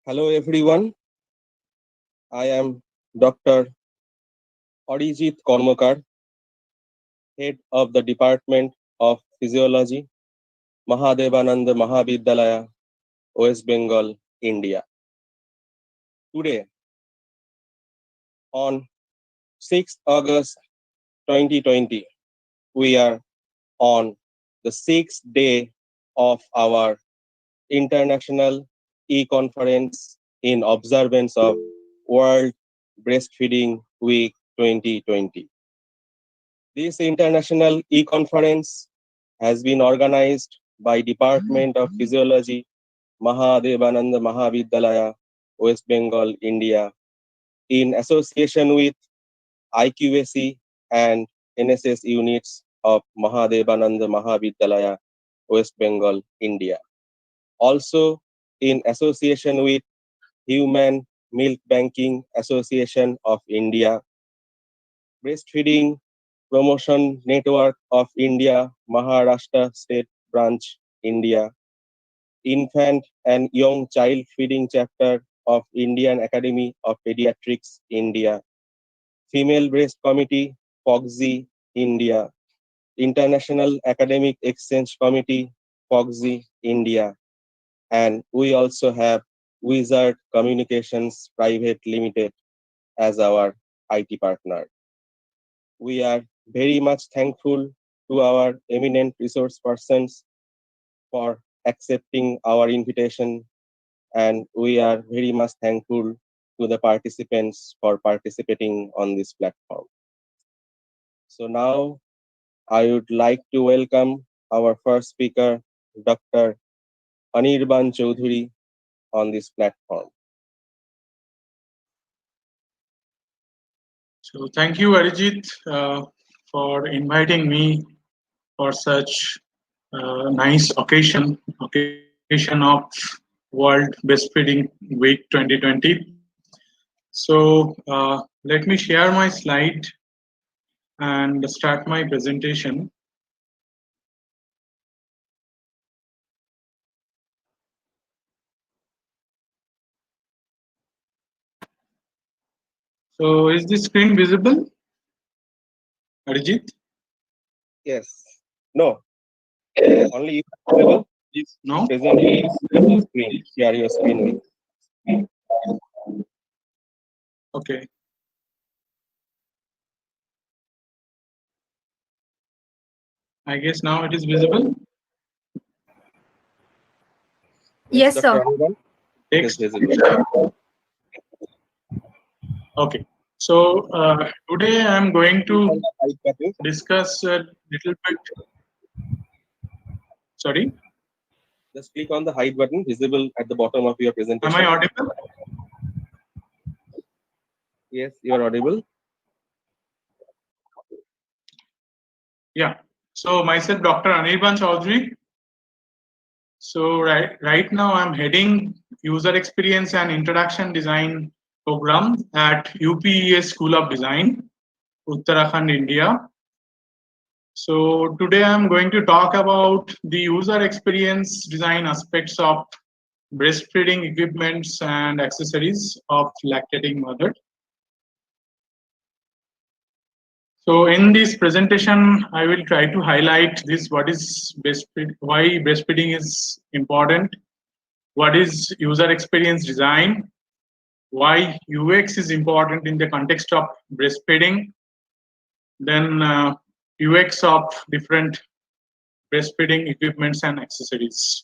Hello everyone, I am Dr. Arijit Kormakar, Head of the Department of Physiology, Mahadevananda Mahavidyalaya, West Bengal, India. Today, on 6th August 2020, we are on the sixth day of our International E-Conference in observance of World Breastfeeding Week 2020. This international e-conference has been organized by Department of Physiology, Mahadevananda Mahavidyalaya, West Bengal, India, in association with IQAC and NSS units of Mahadevananda Mahavidyalaya, West Bengal, India. Also in association with Human Milk Banking Association of India, Breastfeeding Promotion Network of India, Maharashtra State Branch, India, Infant and Young Child Feeding Chapter of Indian Academy of Pediatrics, India, Female Breast Committee, FOGSI, India, International Academic Exchange Committee, FOGSI, India, and we also have Wizard Communications Private Limited as our IT partner. We are very much thankful to our eminent resource persons for accepting our invitation, and we are very much thankful to the participants for participating on this platform. So now I would like to welcome our first speaker, Dr. Anirban Choudhury, on this platform. So thank you, Arijit, for inviting me for such nice occasion of World Breastfeeding Week 2020. So let me share my slide and start my presentation. So is the screen visible, Arijit? Yes. No. Only you are available. Please No? present your screen. Share your screen with. Okay. I guess now it is visible. Yes, Dr. sir. Anirban, it is Text. visible. Okay. So today I am going to Hide button. discuss a little bit. Sorry, Just click on the hide button visible at the bottom of your am presentation. I audible? Yes, you are audible. Yeah. So myself, Dr. Anirban Chaudhary. So right now I'm heading User Experience and Introduction Design program at UPES School of Design, Uttarakhand, India. So today I'm going to talk about the user experience design aspects of breastfeeding equipments and accessories of lactating mother. So in this presentation, I will try to highlight this: what is why breastfeeding is important, what is user experience design, why UX is important in the context of breastfeeding, then UX of different breastfeeding equipments and accessories.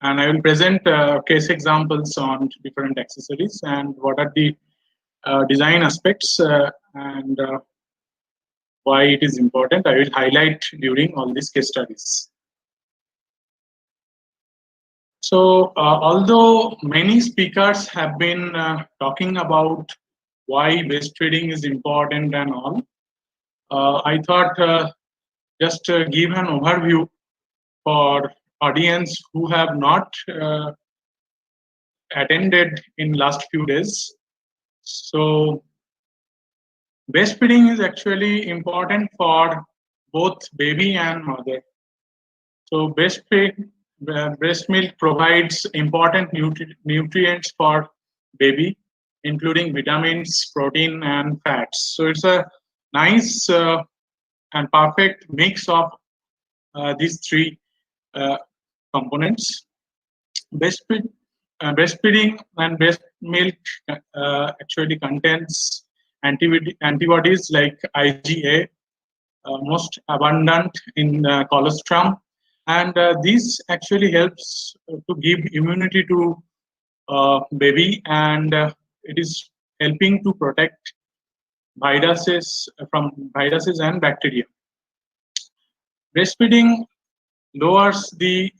And I will present case examples on different accessories and what are the design aspects and why it is important. I will highlight during all these case studies. So although many speakers have been talking about why breastfeeding is important and all, I thought just give an overview for audience who have not attended in last few days. So breastfeeding is actually important for both baby and mother. So breast milk provides important nutrients for baby, including vitamins, protein, and fats. So it's a nice and perfect mix of these three uh, components. Breastfeed, breastfeeding and breast milk actually contains antibodies like IgA, most abundant in colostrum, and this actually helps to give immunity to baby, and it is helping to protect viruses from viruses and bacteria. Breastfeeding lowers the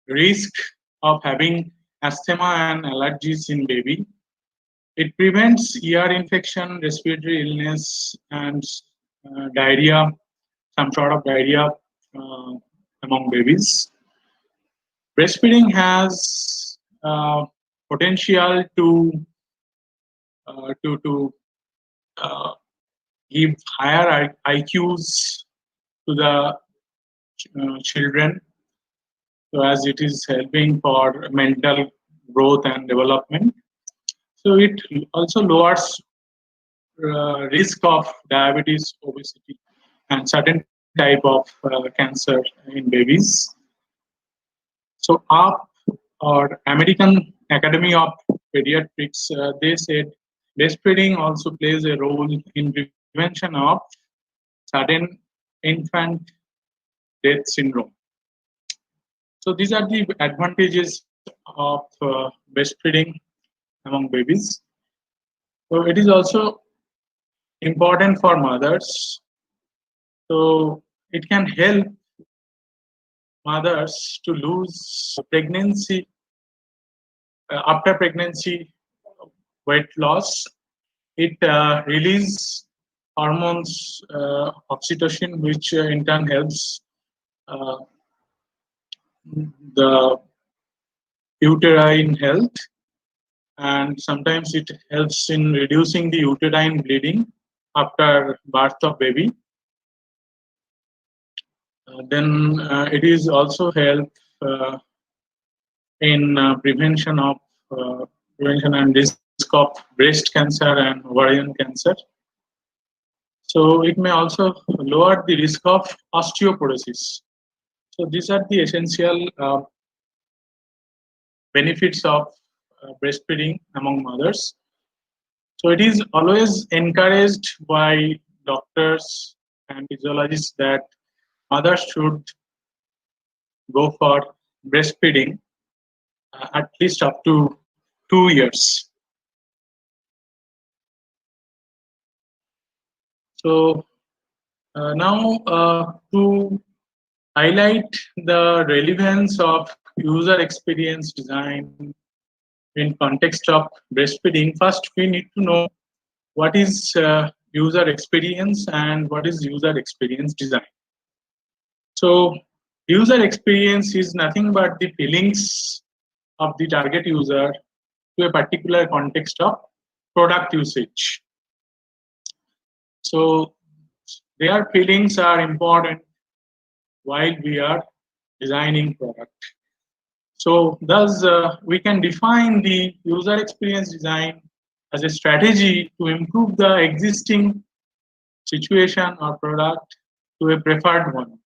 risk of having asthma and allergies in baby. It prevents ear infection, respiratory illness, and diarrhea, some sort of diarrhea uh, among babies. Breastfeeding has potential to uh, give higher IQs to the children, so as it is helping for mental growth and development. So it also lowers risk of diabetes, obesity, and certain type of cancer in babies. So, UP or American Academy of Pediatrics, they said breastfeeding also plays a role in prevention of sudden infant death syndrome. So these are the advantages of breastfeeding among babies. So it is also important for mothers. So it can help mothers to lose pregnancy after pregnancy weight loss. It releases hormones oxytocin, which in turn helps uh, the uterine health, and sometimes it helps in reducing the uterine bleeding after birth of baby. Then it is also help uh, in prevention and risk of breast cancer and ovarian cancer. So it may also lower the risk of osteoporosis. So these are the essential benefits of breastfeeding among mothers. So it is always encouraged by doctors and physiologists that mothers should go for breastfeeding at least up to 2 years. So now to highlight the relevance of user experience design in context of breastfeeding, first we need to know what is user experience and what is user experience design. So user experience is nothing but the feelings of the target user to a particular context of product usage. So their feelings are important while we are designing product. So thus we can define the user experience design as a strategy to improve the existing situation or product to a preferred one,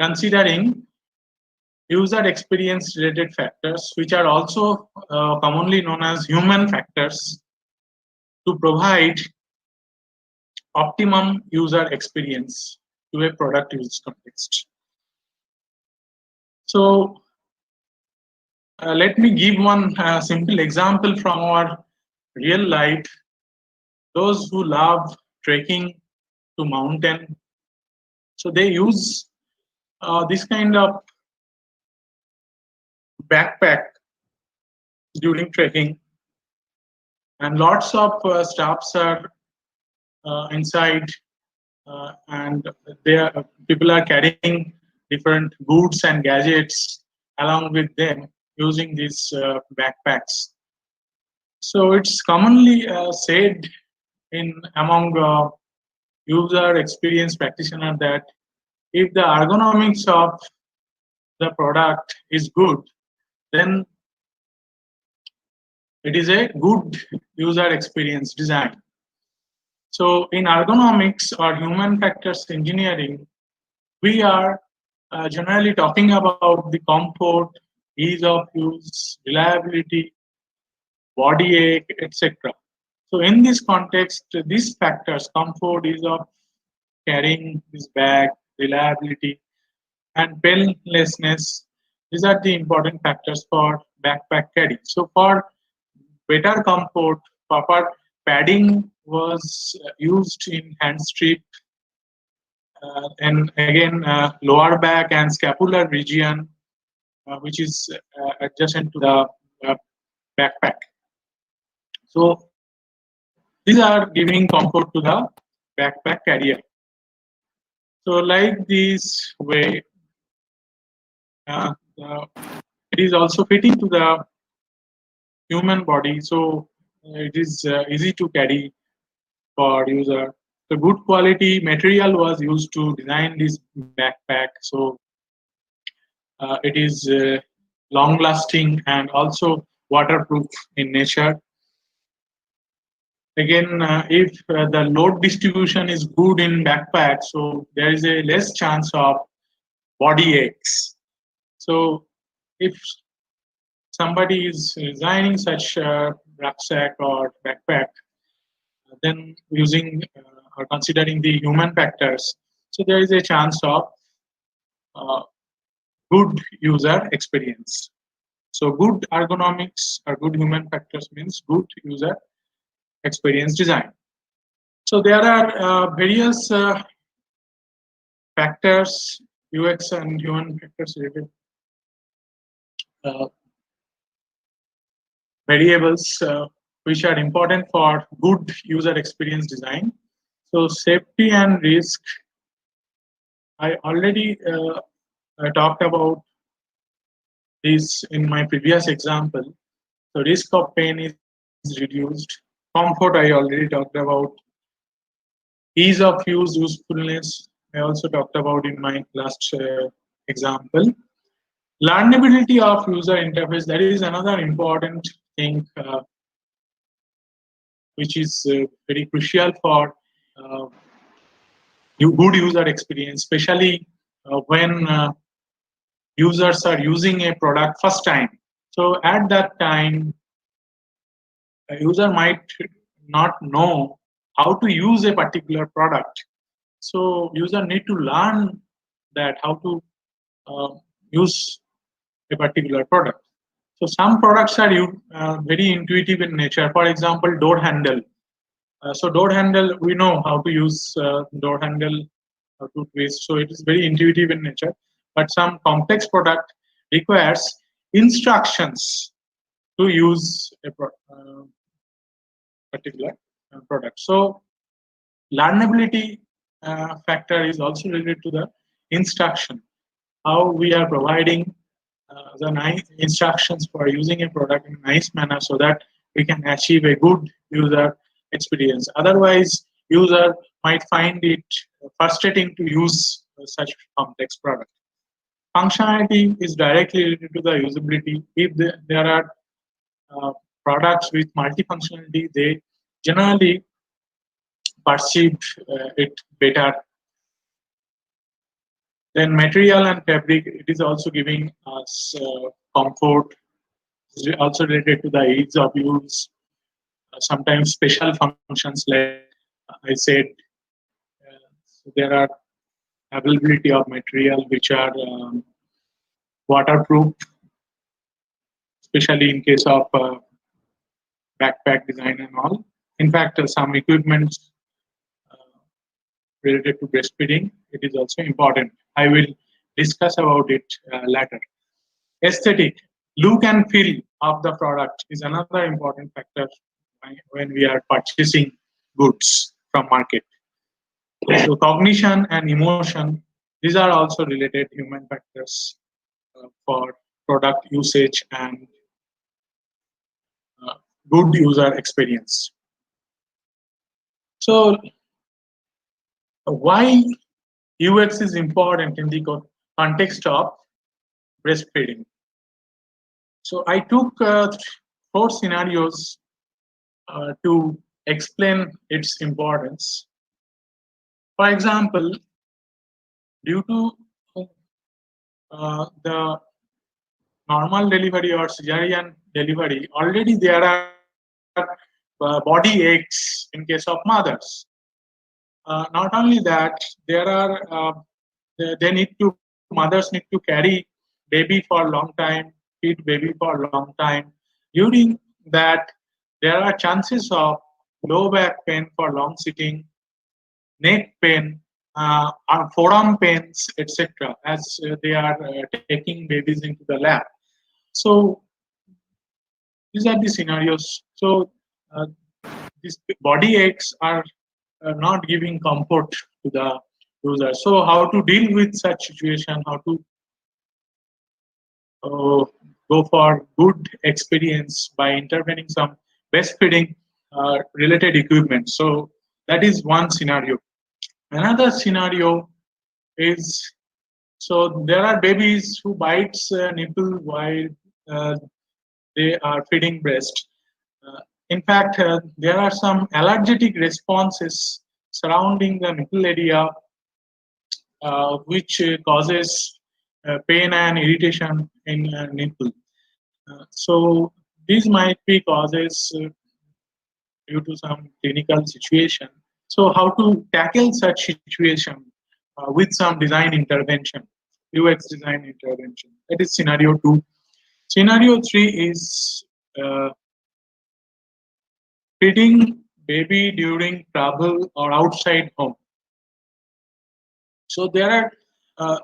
considering user experience related factors, which are also commonly known as human factors, to provide optimum user experience to a product use context. So let me give one simple example from our real life. Those who love trekking to mountain, so they use this kind of backpack during trekking, and lots of staffs are inside, and people are carrying different goods and gadgets along with them using these backpacks. So it's commonly said in among user experience practitioner that if the ergonomics of the product is good, then it is a good user experience design. So in ergonomics or human factors engineering, we are generally talking about the comfort, ease of use, reliability, body ache, etc. So in this context, these factors, comfort, ease of carrying this bag, reliability, and painlessness, these are the important factors for backpack carry. So for better comfort, proper padding was used in hand strip, and again lower back and scapular region, which is adjacent to the backpack. So these are giving comfort to the backpack carrier. So like this way, it is also fitting to the human body. So it is easy to carry for user. The good quality material was used to design this backpack. So it is long lasting and also waterproof in nature. Again, if the load distribution is good in backpack, so there is a less chance of body aches. So if somebody is designing such rucksack or backpack, then using or considering the human factors, so there is a chance of uh, good user experience. So good ergonomics or good human factors means good user experience design. So there are various factors, UX and human factors related uh, variables which are important for good user experience design. So safety and risk, I already talked about this in my previous example. So risk of pain is reduced. Comfort I already talked about. Ease of use, usefulness I also talked about in my last example. Learnability of user interface, that is another important thing which is very crucial for uh, good user experience, especially when users are using a product first time. So at that time, a user might not know how to use a particular product. So user need to learn that how to uh, use a particular product. So some products are very intuitive in nature. For example, door handle. So door handle, we know how to use door handle to twist. So it is very intuitive in nature. But some complex product requires instructions to use a particular product. So learnability factor is also related to the instruction. How we are providing the nice instructions for using a product in a nice manner so that we can achieve a good user experience. Otherwise, user might find it frustrating to use such complex product. Functionality is directly related to the usability. If there are uh, products with multifunctionality, they generally perceive it better. Then material and fabric, it is also giving us comfort. It's also related to the ease of use. Sometimes special functions, like I said, so there are availability of material which are waterproof, especially in case of backpack design and all. In fact, some equipment uh, related to breastfeeding, it is also important. I will discuss about it later. Aesthetic, look and feel of the product is another important factor when we are purchasing goods from market. So cognition and emotion, these are also related human factors for product usage and uh, good user experience. So why UX is important in the context of breastfeeding. So I took 4 scenarios to explain its importance. For example, due to the normal delivery or cesarean delivery, already there are body aches in case of mothers. Not only that, there are they need to mothers need to carry baby for a long time, feed baby for a long time. During that, there are chances of low back pain for long sitting, neck pain, or forearm pains, etc. As they are taking babies into the lab. So these are the scenarios. So uh, these body aches are not giving comfort to the user. So how to deal with such situation? How to go for good experience by intervening some breastfeeding related equipment. So that is one scenario. Another scenario is, so there are babies who bites nipple while uh, they are feeding breast. In fact, there are some allergic responses surrounding the nipple area, which causes pain and irritation in nipple. So these might be causes due to some clinical situation. So how to tackle such situation with some design intervention, UX design intervention. That is scenario 2. Scenario 3 is feeding baby during travel or outside home. So there are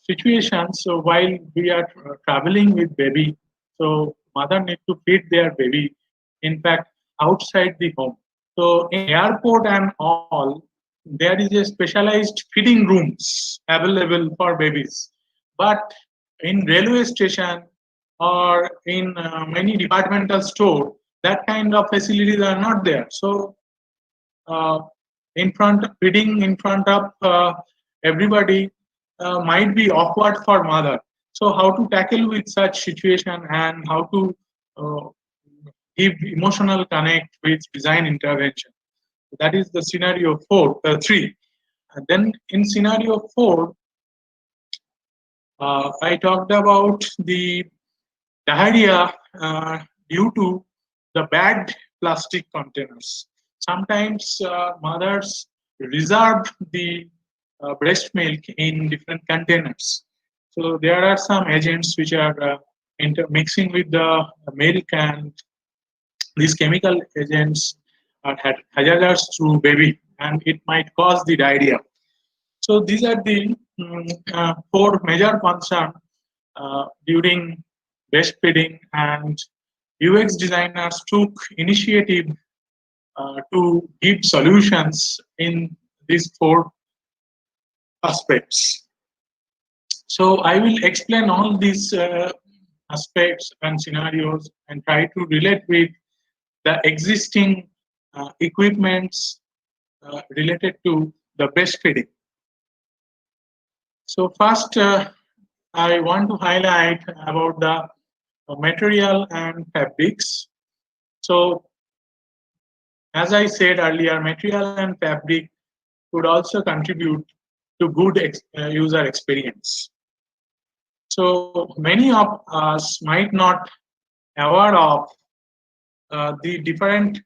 situations. So while we are traveling with baby, so mother need to feed their baby. In fact, outside the home. So in airport and all, there is a specialized feeding rooms available for babies. But in railway station or in many departmental store, that kind of facilities are not there. So uh, in front feeding in front of everybody might be awkward for mother. So how to tackle with such situation and how to uh, give emotional connect with design intervention. That is the scenario 3. And then in scenario 4, I talked about the diarrhea due to the bad plastic containers. Sometimes mothers reserve the breast milk in different containers. So there are some agents which are mixing with the milk, and these chemical agents are hazardous to baby, and it might cause the diarrhea. So these are the 4 major concerns during breastfeeding, and UX designers took initiative to give solutions in these 4 aspects. So I will explain all these aspects and scenarios and try to relate with the existing equipments related to the breastfeeding. So first, I want to highlight about the material and fabrics. So as I said earlier, material and fabric could also contribute to good user experience. So many of us might not aware of the different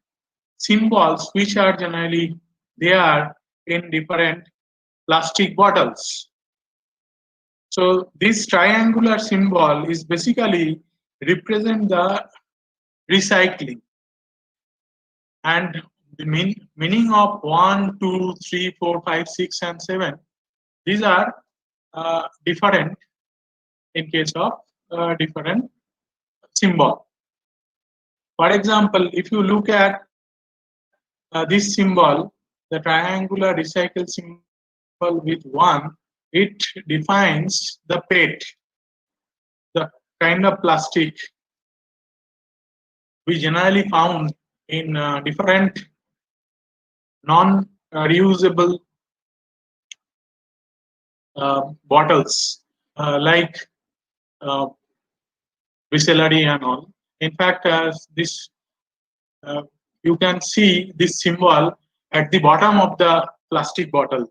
symbols which are generally there in different plastic bottles. So this triangular symbol is basically represent the recycling, and the meaning of 1, 2, 3, 4, 5, 6, and 7. These are different in case of different symbol. For example, if you look at this symbol, the triangular recycle symbol with 1, it defines the PET, the kind of plastic we generally found in different non-reusable bottles, like uh, viscellary and all. In fact, this uh, you can see this symbol at the bottom of the plastic bottle.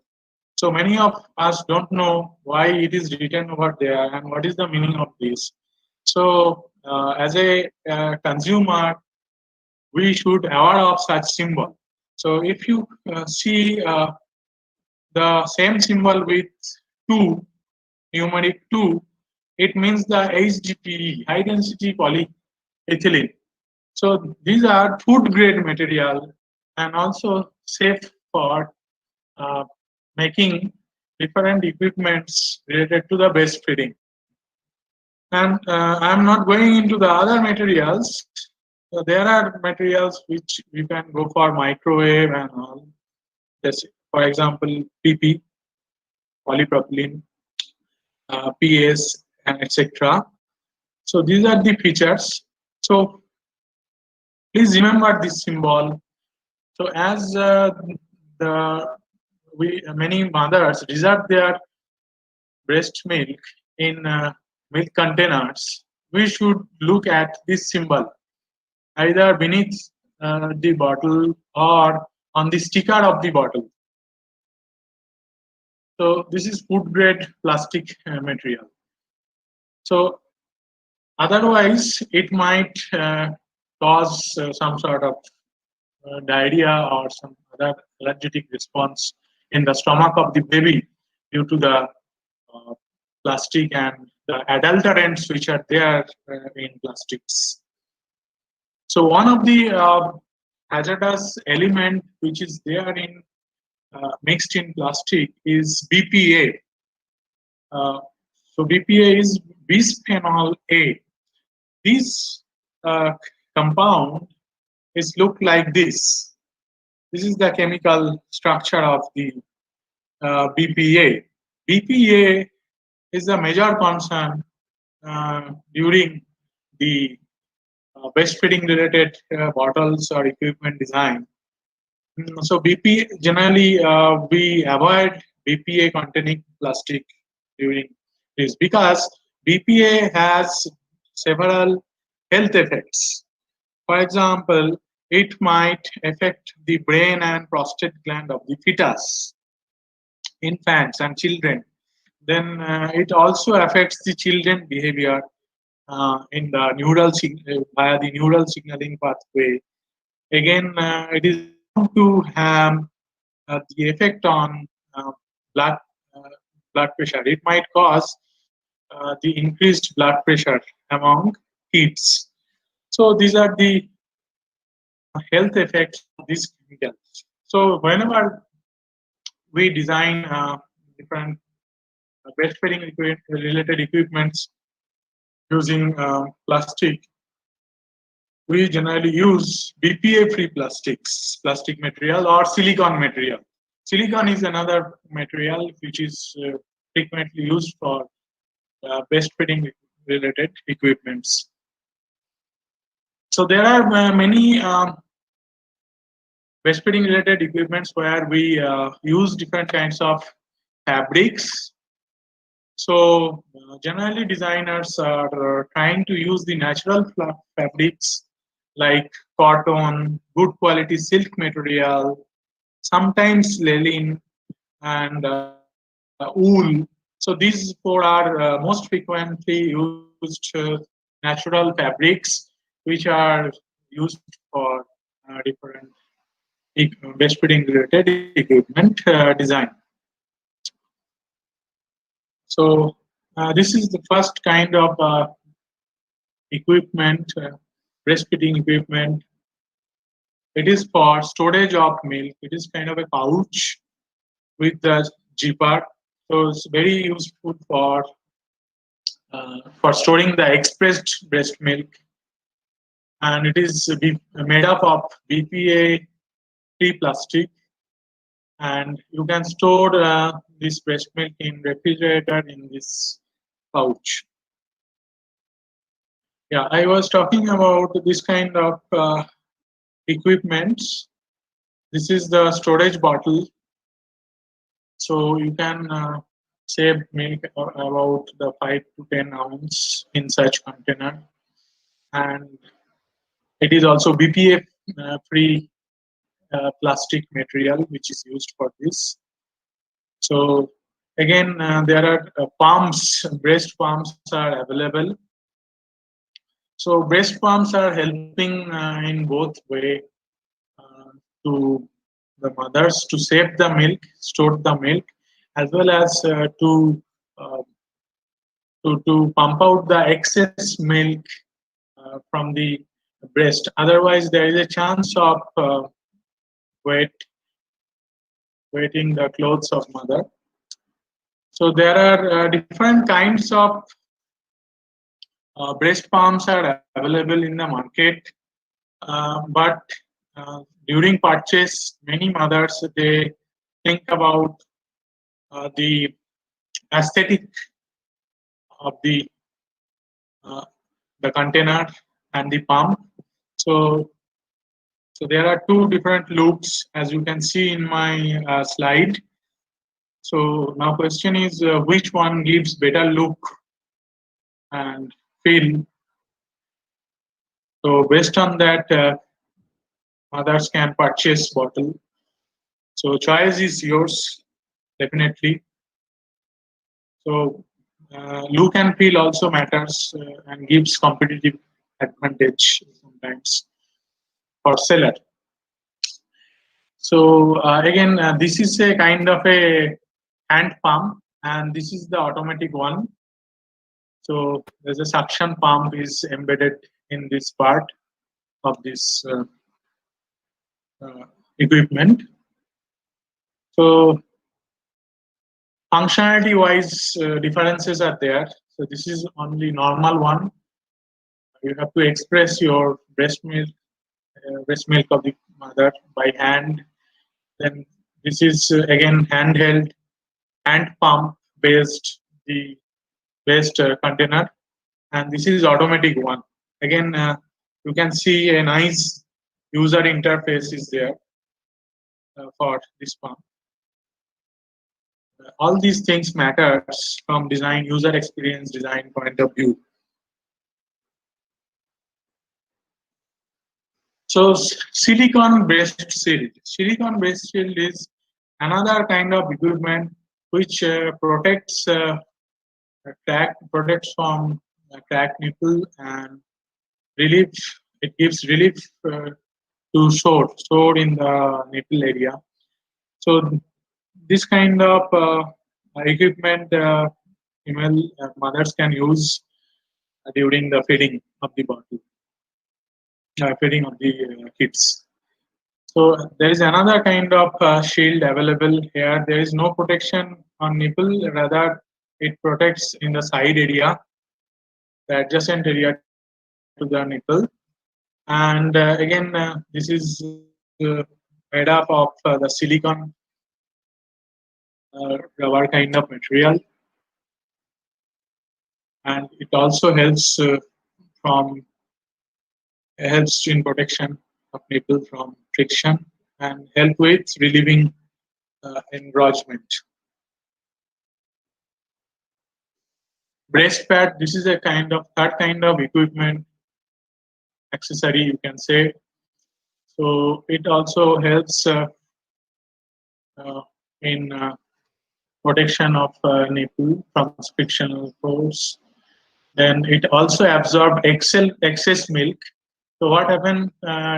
So many of us don't know why it is written over there and what is the meaning of this. So as a consumer, we should aware of such symbol. So if you see the same symbol with 2, numeric 2, it means the HDPE, high density polyethylene. So these are food grade material and also safe for uh, making different equipments related to the breastfeeding. And I'm not going into the other materials. So there are materials which you can go for microwave and all. Just for example, PP, polypropylene, PS, and etc. So these are the features. So please remember this symbol. So as the we many mothers reserve their breast milk in milk containers, we should look at this symbol either beneath the bottle or on the sticker of the bottle. So this is food grade plastic material. So otherwise, it might cause some sort of diarrhea or some other allergic response in the stomach of the baby due to the plastic and the adulterants which are there in plastics. So one of the hazardous element which is there in mixed in plastic is BPA. Uh, so BPA is bisphenol A. This compound is look like this. This is the chemical structure of the BPA. BPA is a major concern during the breastfeeding related bottles or equipment design. So BP generally we avoid BPA containing plastic during this because BPA has several health effects. For example, it might affect the brain and prostate gland of the fetus, infants, and children. Then it also affects the children behavior in the via the neural signaling pathway. Again, it is bound to have the effect on blood uh, blood pressure. It might cause the increased blood pressure among kids. So these are the health effects of these chemicals. So whenever we design different breastfeeding related equipments using plastic, we generally use BPA-free plastic material or silicon material. Silicon is another material which is frequently used for breastfeeding related equipments. So there are many breastfeeding related equipments where we use different kinds of fabrics. So generally designers are trying to use the natural fabrics like cotton, good quality silk material, sometimes linen and wool. So these four are most frequently used natural fabrics which are used for different breastfeeding related equipment design. So this is the first kind of equipment, breastfeeding equipment. It is for storage of milk. It is kind of a pouch with the zipper. So it's very useful for storing the expressed breast milk, and it is made up of BPA-free plastic, and you can store this breast milk in refrigerator in this pouch. Yeah, I was talking about this kind of equipments. This is the storage bottle. So you can save milk about the 5 to 10 ounce in such container, and it is also BPA free plastic material which is used for this. So again, there are pumps, breast pumps are available. So breast pumps are helping in both way uh, to the mothers to save the milk, store the milk, as well as uh, to pump out the excess milk from the breast. Otherwise, there is a chance of wet wetting the clothes of mother. So there are different kinds of breast pumps are available in the market, but during purchase, many mothers they think about the aesthetic of uh, the container and the pump. So so there are two different looks as you can see in my slide. So now question is which one gives better look and feel. So based on that, mothers can purchase bottle. So choice is yours, definitely. So look and feel also matters and gives competitive advantage sometimes for seller. So again, this is a kind of a hand pump, and this is the automatic one. So there's a suction pump is embedded in this part of this equipment. So functionality wise, differences are there. So this is only normal one. You have to express your breast milk of the mother by hand. Then this is again handheld, hand pump based the based container, and this is automatic one. Again, you can see a nice user interface is there for this pump. All these things matters from design, user experience design point of view. So silicon based shield. Silicon based shield is another kind of equipment which protects from cracked nipple and relief. It gives relief to sore in the nipple area. So this kind of equipment female mothers can use during the feeding of the bottle, feeding of the kids. So there is another kind of shield available here. There is no protection on nipple, rather it protects in the side area, the adjacent area to the nipple. And again, this is made up of the silicon rubber kind of material, and it also from helps in protection of nipple from friction and help with relieving enlargement. Breast pad. This is a kind of third kind of equipment accessory you can say. So it also helps uh, in protection of nipple from frictional force. Then it also absorbs excess milk. So what happens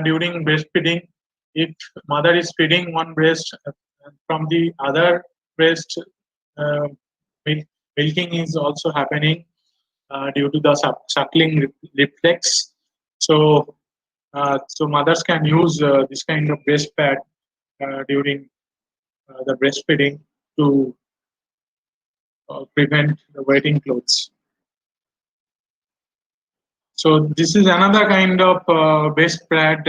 during breastfeeding? If mother is feeding one breast from the other breast, uh, milk, milking is also happening due to the suckling reflex. So so mothers can use this kind of breast pad during the breastfeeding to prevent the wetting clothes. So this is another kind of breast pad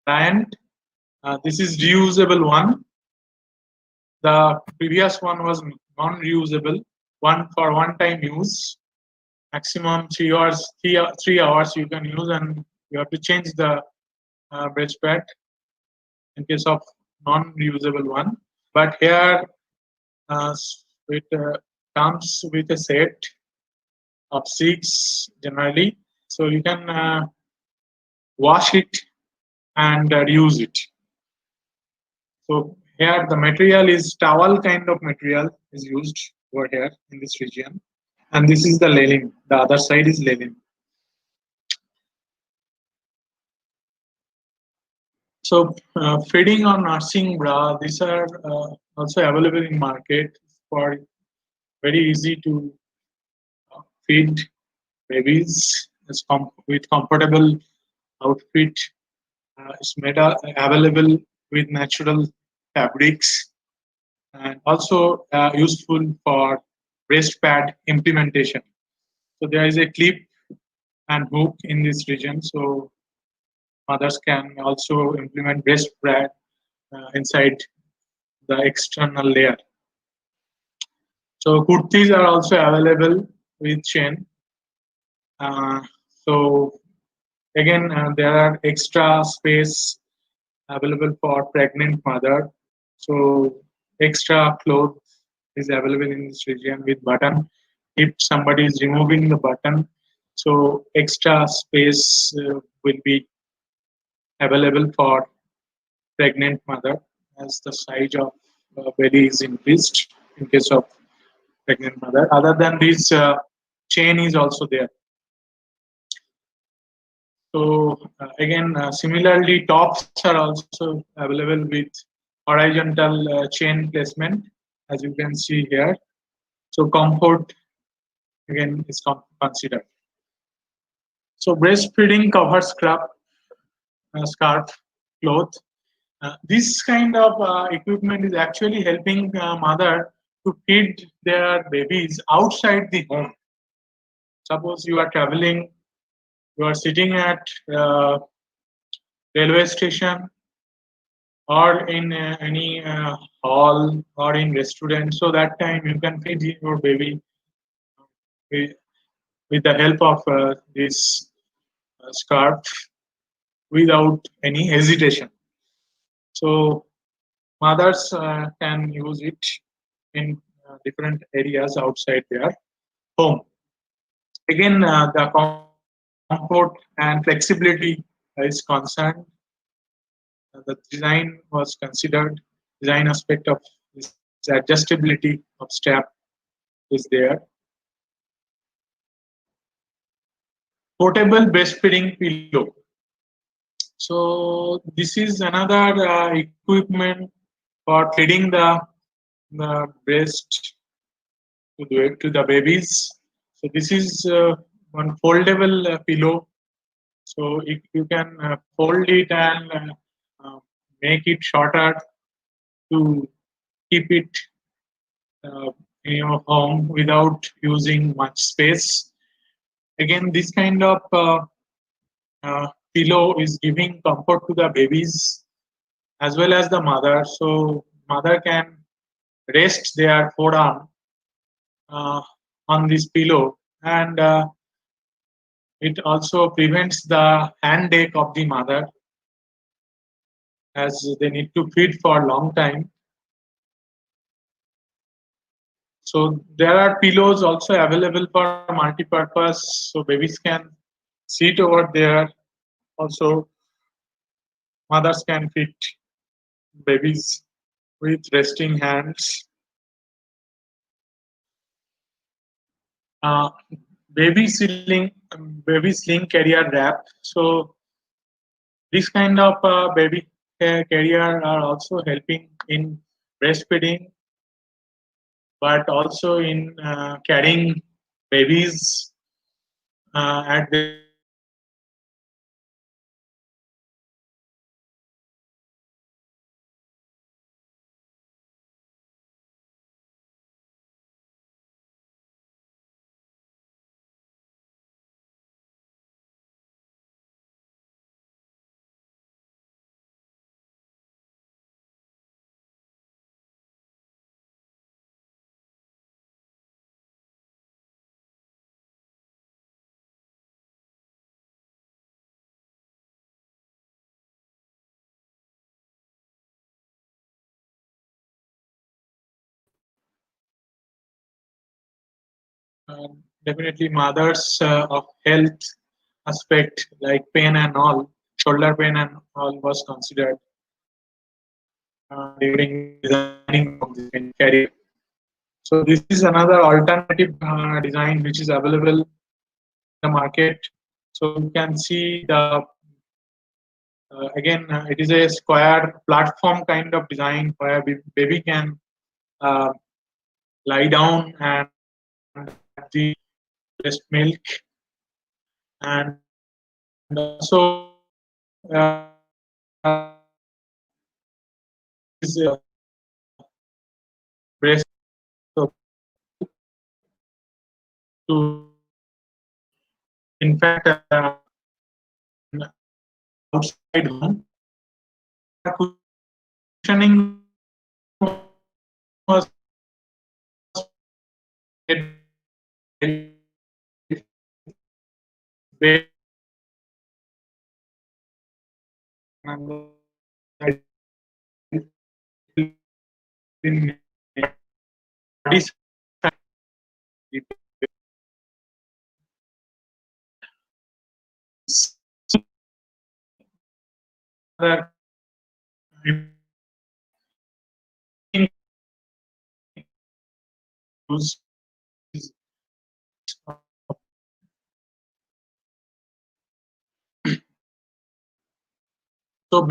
variant. This is reusable one. The previous one was non-reusable, one for one-time use. Maximum 3 hours, 3 hours you can use, and you have to change the breast pad in case of non-reusable one. But here, it comes with a set of six generally, so you can wash it and reuse it. So here the material is towel kind of material is used over here in this region, and this is the linen. The other side is linen. So feeding or nursing bra, these are also available in market for very easy to feed babies with comfortable outfit. It's made available with natural fabrics and also useful for breast pad implementation. So there is a clip and hook in this region, so mothers can also implement breast pad inside the external layer. So kurtis are also available with chain. Uh, so again, there are extra space available for pregnant mother. So extra clothes is available in this region with button. If somebody is removing the button, so extra space will be available for pregnant mother as the size of belly is increased in case of pregnant mother. Other than this, chain is also there. So again, similarly, tops are also available with horizontal chain placement, as you can see here. So comfort again is considered. So breastfeeding cover scarf, cloth. This kind of equipment is actually helping mother to feed their babies outside the home. Suppose you are traveling, you are sitting at railway station or in any hall or in restaurant, so that time you can feed your baby with, with the help of this scarf without any hesitation. So mothers can use it in different areas outside their home. Again, the comfort and flexibility is concerned. The design was considered. Design aspect of this adjustability of strap is there. Portable breastfeeding pillow. So this is another equipment for feeding the breast to the babies. So this is one foldable pillow. So you can fold it and make it shorter to keep it uh, in your home without using much space. Again, this kind of pillow is giving comfort to the babies as well as the mother. So mother can rest their forearm uh, on this pillow, and it also prevents the hand ache of the mother as they need to feed for a long time. So there are pillows also available for multi-purpose, so babies can sit over there. Also, mothers can feed babies with resting hands. Uh, baby sling carrier wrap. So this kind of baby carrier are also helping in breastfeeding, but also in carrying babies at their home. So this kind of definitely mothers of health aspect like pain and all, shoulder pain and all was considered during designing of this carrier. So this is another alternative design which is available in the market. So you can see the again it is a square platform kind of design where baby can uh, lie down and have the breast milk, and also is breast to in fact outside home cushioning was made in other use so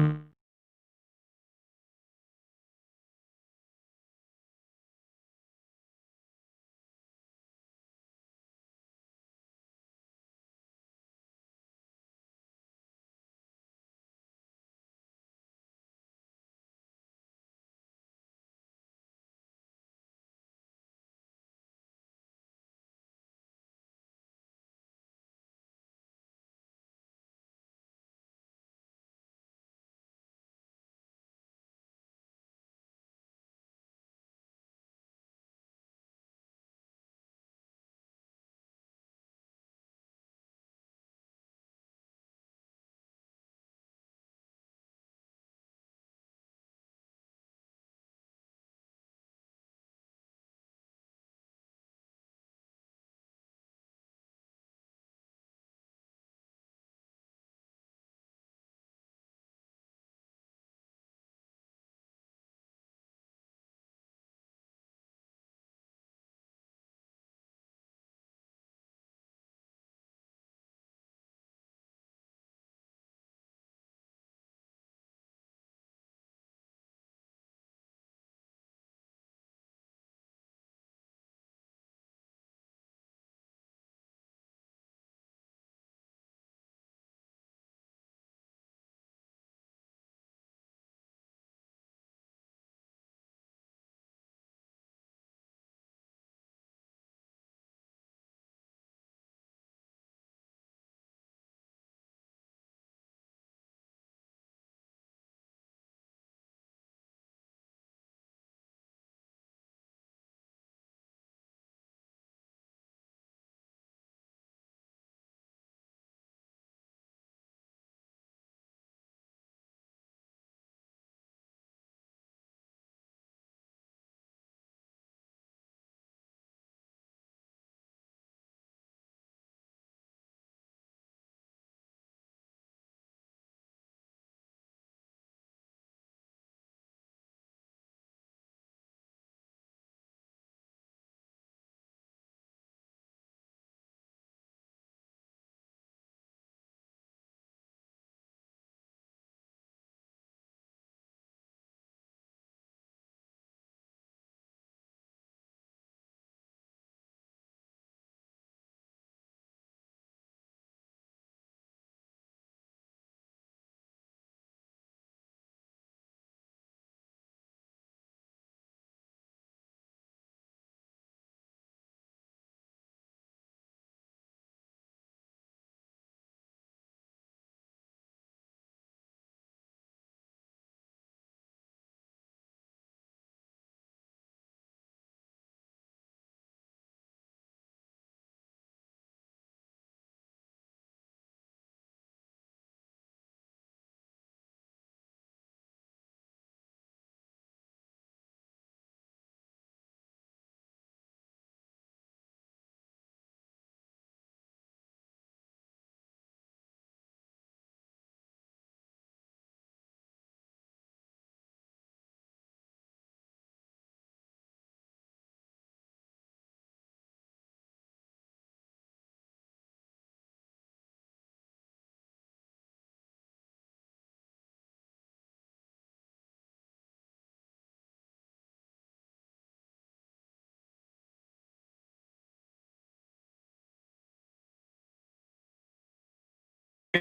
we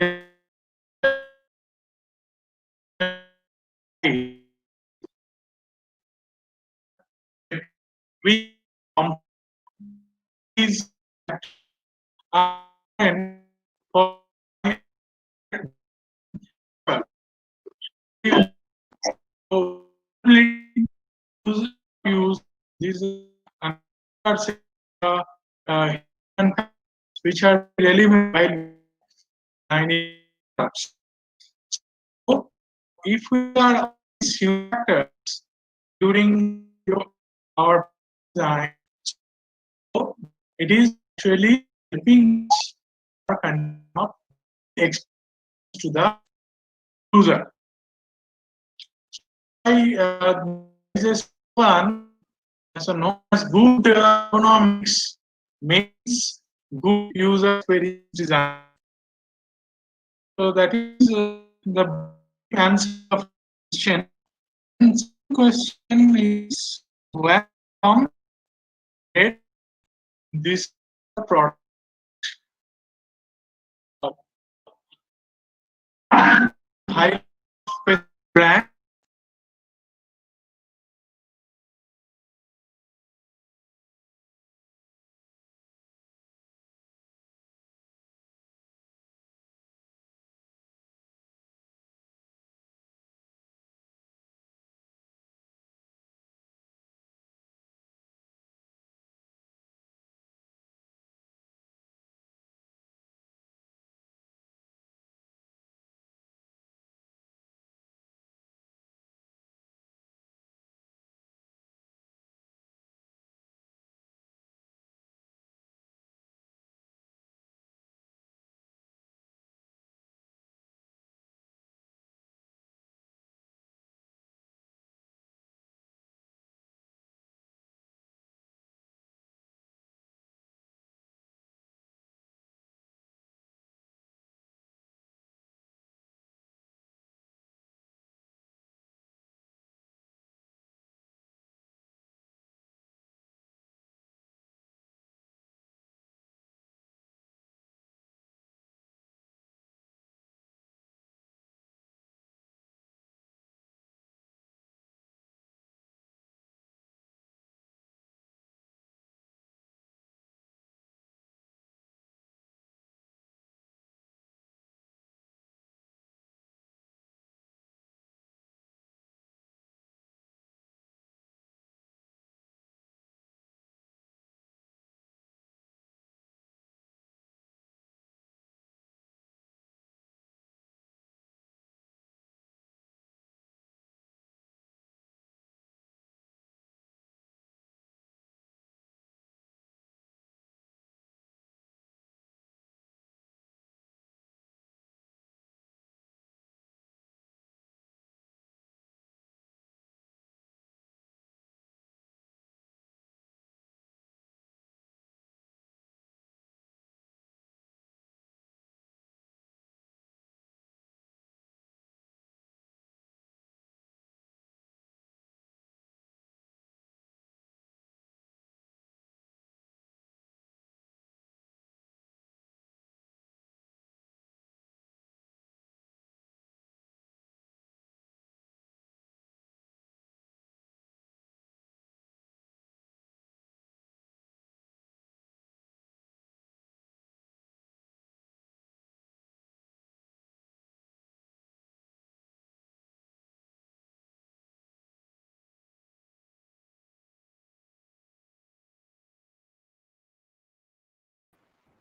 is for use these uh, uh, which are relevant while designing products. So, if we are human factors during our design, so it is actually helping us not exposed to the user. This one, so known as good ergonomics, means good user experience design. So that is the answer of the question. And the question is where from did this product high brand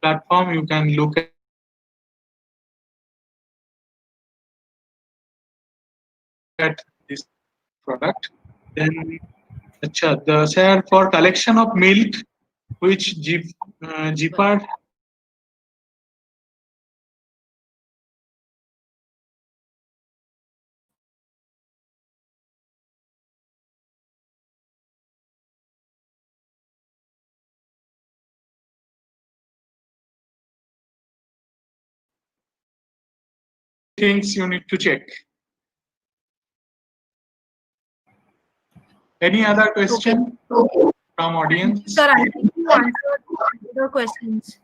platform you can look at this product. Then the share for collection of milk which Jeepard things you need to check. Any other question from audience? Sir, I think you answered the questions.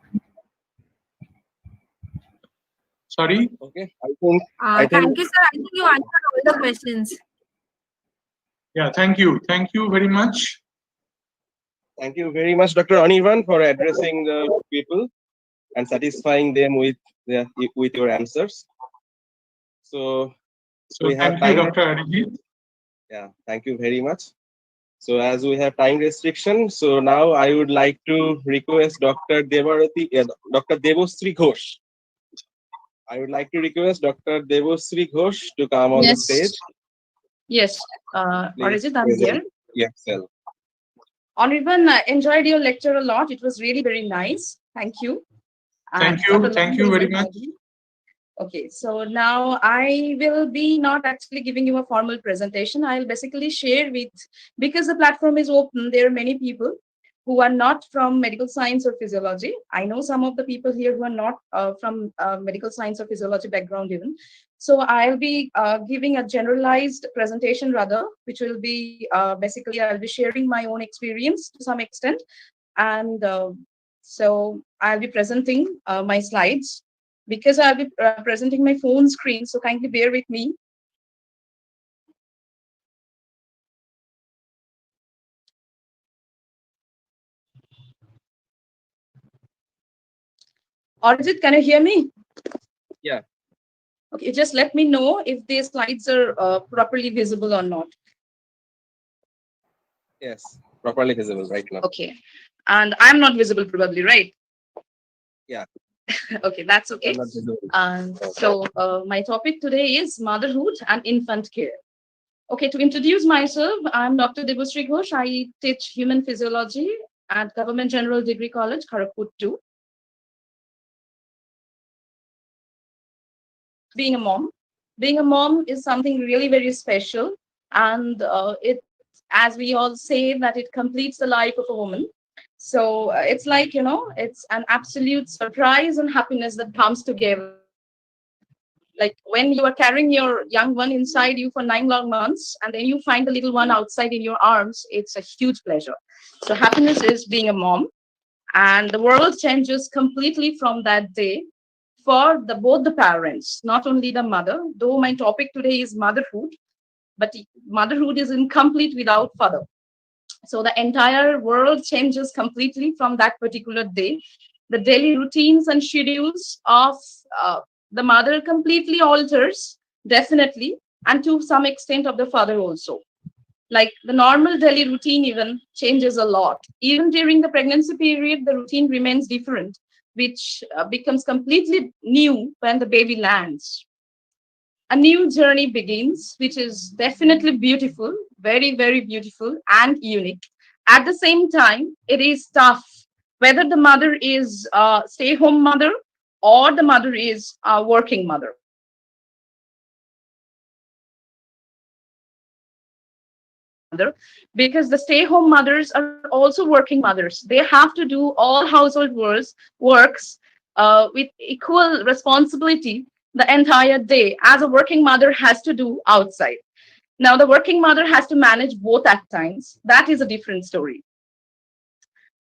Sorry. Okay, I think Thank you, sir. I think you answered all the questions. Yeah, thank you. Thank you very much. thank you very much, Dr. Anirban, for addressing the people and satisfying them with your answers. So So we have thank you, time. Dr. Arijit. Yeah, thank you very much. So as we have time restriction, so now I would like to request Dr. Devosri Ghosh. I would like to request Dr. Devosri Ghosh to come on the Yes, stage. yes. Please Arijit, I'm present here. yourself. Anirban, enjoyed your lecture a lot. It was really very nice. Thank you. And Thank what you. a Thank lovely you way very you much. had it. Okay, so now I will be not actually giving you a formal presentation. I'll basically share with, because the platform is open, there are many people who are not from medical science or physiology. I know some of the people here who are not from medical science or physiology background even. So I'll be giving a generalized presentation rather, which will be basically I'll be sharing my own experience to some extent. And so I'll be presenting my slides because I'll be presenting my phone screen. So kindly bear with me. Arijit, can you hear me? Yeah, Okay, just let me know if the slides are properly visible or not. yes, properly visible right now. Okay. And I'm not visible probably, right? Yeah, Okay, that's you're okay. not visible. So my topic today is motherhood and infant care. Okay, to introduce myself, I'm Dr. Devasri Ghosh. I teach human physiology at Government General Degree College, Kharagpur 2. Being a mom is something really very special, and it, as we all say, that it completes the life of a woman. So it's like, it's an absolute surprise and happiness that comes together. Like when you are carrying your young one inside you for 9 long months and then you find the little one outside in your arms, it's a huge pleasure. So happiness is being a mom, and the world changes completely from that day for both the parents, not only the mother. Though my topic today is motherhood, but motherhood is incomplete without father. So the entire world changes completely from that particular day. The daily routines and schedules of the mother completely alters, definitely, and to some extent of the father also. Like the normal daily routine even changes a lot. Even during the pregnancy period, the routine remains different, which becomes completely new when the baby lands. A new journey begins, which is definitely beautiful, very, very beautiful and unique. At the same time, it is tough, whether the mother is a stay home mother or the mother is a working mother. Because the stay home mothers are also working mothers. They have to do all household works with equal responsibility the entire day, as a working mother has to do outside. Now, the working mother has to manage both at times. That is a different story.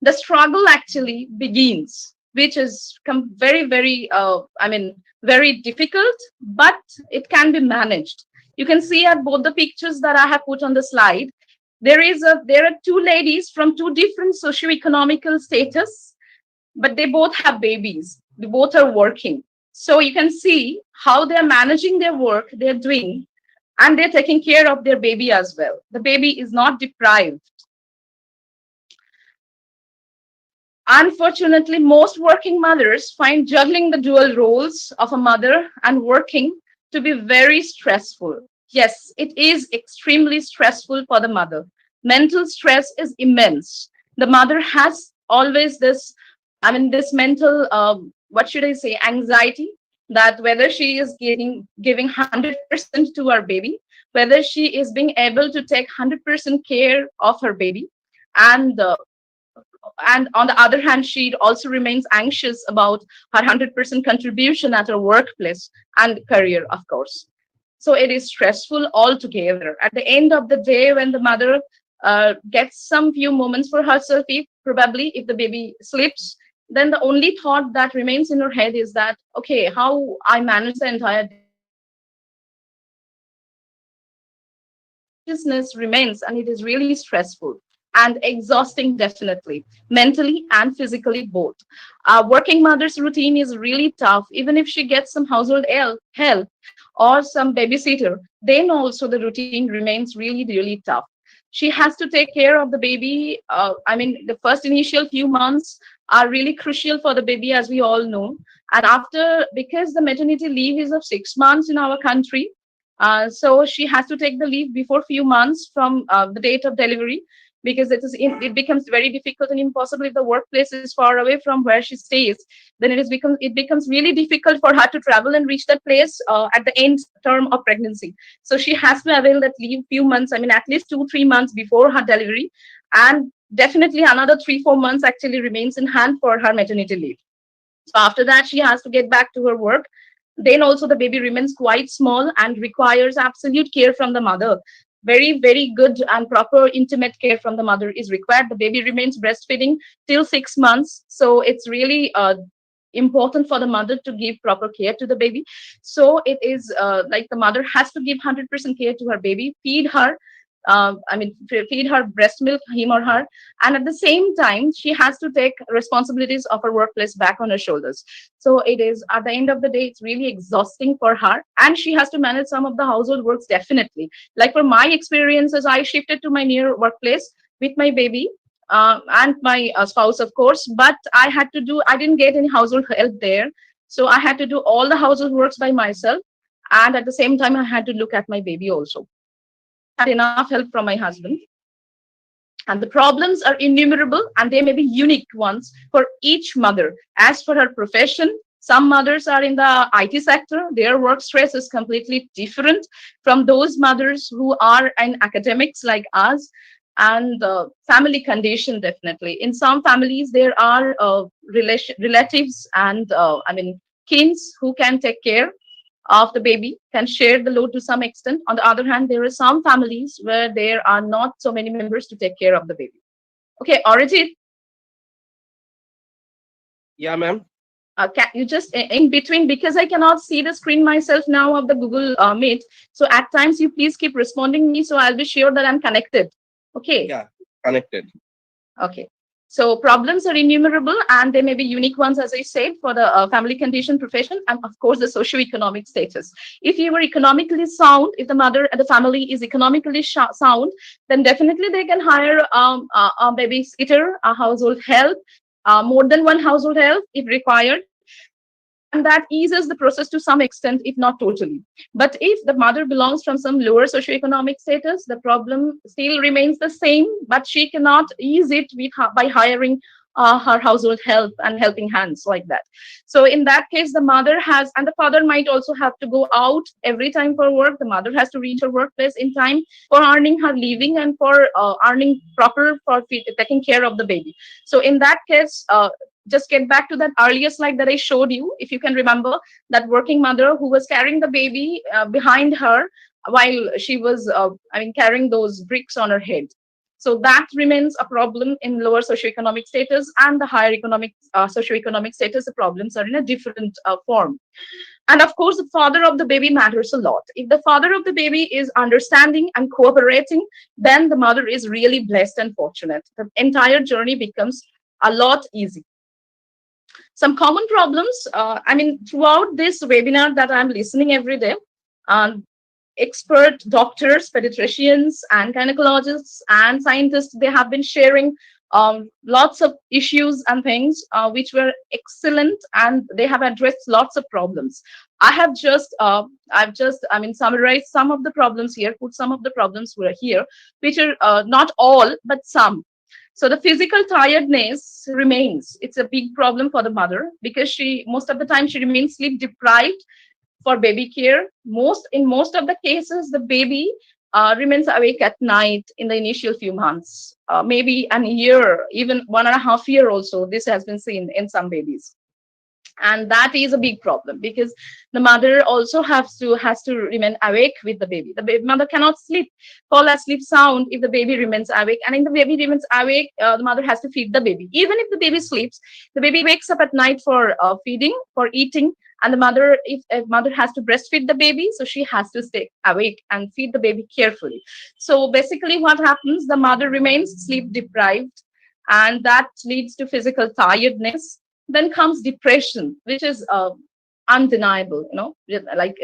The struggle actually begins, which is very, very, very difficult, but it can be managed. You can see at both the pictures that I have put on the slide, there are two ladies from two different socioeconomical status, but they both have babies. They both are working. So you can see how they're managing their work, they're doing, and they're taking care of their baby as well. The baby is not deprived. Unfortunately, most working mothers find juggling the dual roles of a mother and working to be very stressful. Yes, it is extremely stressful for the mother. Mental stress is immense. The mother has always this mental, what should I say, anxiety, that whether she is giving 100% to her baby, whether she is being able to take 100% care of her baby, and and on the other hand, she also remains anxious about her 100% contribution at her workplace and career, of course. So it is stressful altogether. At the end of the day, when the mother gets some few moments for herself, if probably if the baby sleeps, then the only thought that remains in her head is that, okay, how I manage the entire day. Consciousness remains, and it is really stressful and exhausting, definitely, mentally and physically both. A working mother's routine is really tough. Even if she gets some household help or some babysitter, then also the routine remains really, really tough. She has to take care of the baby. I mean, the first initial few months are really crucial for the baby, as we all know. And after, because the maternity leave is of 6 months in our country, so she has to take the leave before few months from the date of delivery, because it becomes very difficult and impossible if the workplace is far away from where she stays. Then it becomes really difficult for her to travel and reach that place at the end term of pregnancy. So she has to avail that leave few months. I mean, at least 2-3 months before her delivery, and definitely another 3-4 months actually remains in hand for her maternity leave. So after that, she has to get back to her work. Then also the baby remains quite small and requires absolute care from the mother. Very, very good and proper intimate care from the mother is required. The baby remains breastfeeding till 6 months. So it's really important for the mother to give proper care to the baby. So it is like the mother has to give 100% care to her baby, feed her, feed her breast milk, him or her, and at the same time, she has to take responsibilities of her workplace back on her shoulders. So it is, at the end of the day, it's really exhausting for her, and she has to manage some of the household works, definitely. Like for my experiences, I shifted to my near workplace with my baby. And my spouse, of course, but I didn't get any household help there. So I had to do all the household works by myself. And at the same time, I had to look at my baby also. I had enough help from my husband. And the problems are innumerable, and they may be unique ones for each mother. As for her profession, some mothers are in the IT sector. Their work stress is completely different from those mothers who are in academics like us. And family condition, definitely. In some families, there are relatives and kins who can take care of the baby, can share the load to some extent. On the other hand, there are some families where there are not so many members to take care of the baby. Okay, Arijit, Yeah, ma'am. can you just in between, because I cannot see the screen myself now of the Google Meet. So at times you please keep responding me, so I'll be sure that I'm connected. Okay. Yeah, connected. Okay. So problems are innumerable, and they may be unique ones, as I said, for the family condition, profession, and of course the socioeconomic status. If you were economically sound, if the family is economically sound, then definitely they can hire a babysitter, a household help, more than one household help if required, and that eases the process to some extent, if not totally. But if the mother belongs from some lower socioeconomic status, the problem still remains the same, but she cannot ease it by hiring her household help and helping hands like that. So in that case, the mother has, and the father might also have to go out every time for work. The mother has to reach her workplace in time for earning her living and for earning proper for taking care of the baby. So in that case, just get back to that earlier slide that I showed you. If you can remember, that working mother who was carrying the baby behind her while she was, carrying those bricks on her head. So that remains a problem in lower socioeconomic status, and the higher socioeconomic status, the problems are in a different form. And of course, the father of the baby matters a lot. If the father of the baby is understanding and cooperating, then the mother is really blessed and fortunate. The entire journey becomes a lot easier. Some common problems, throughout this webinar that I'm listening every day, um, expert doctors, pediatricians, and gynecologists and scientists, they have been sharing lots of issues and things which were excellent, and they have addressed lots of problems. Summarized some of the problems here, put some of the problems were here, which are not all, but some. So the physical tiredness remains. It's a big problem for the mother, because most of the time she remains sleep deprived for baby care. In most of the cases, the baby remains awake at night in the initial few months, maybe a year, even 1.5 years also. This has been seen in some babies. And that is a big problem, because the mother also has to remain awake with the baby. The mother cannot fall asleep sound if the baby remains awake, and if the baby remains awake, the mother has to feed the baby. Even if the baby sleeps, the baby wakes up at night for feeding, for eating, and the mother, if mother has to breastfeed the baby, so she has to stay awake and feed the baby carefully. So basically what happens, the mother remains sleep deprived, and that leads to physical tiredness. Then comes depression, which is undeniable. Like,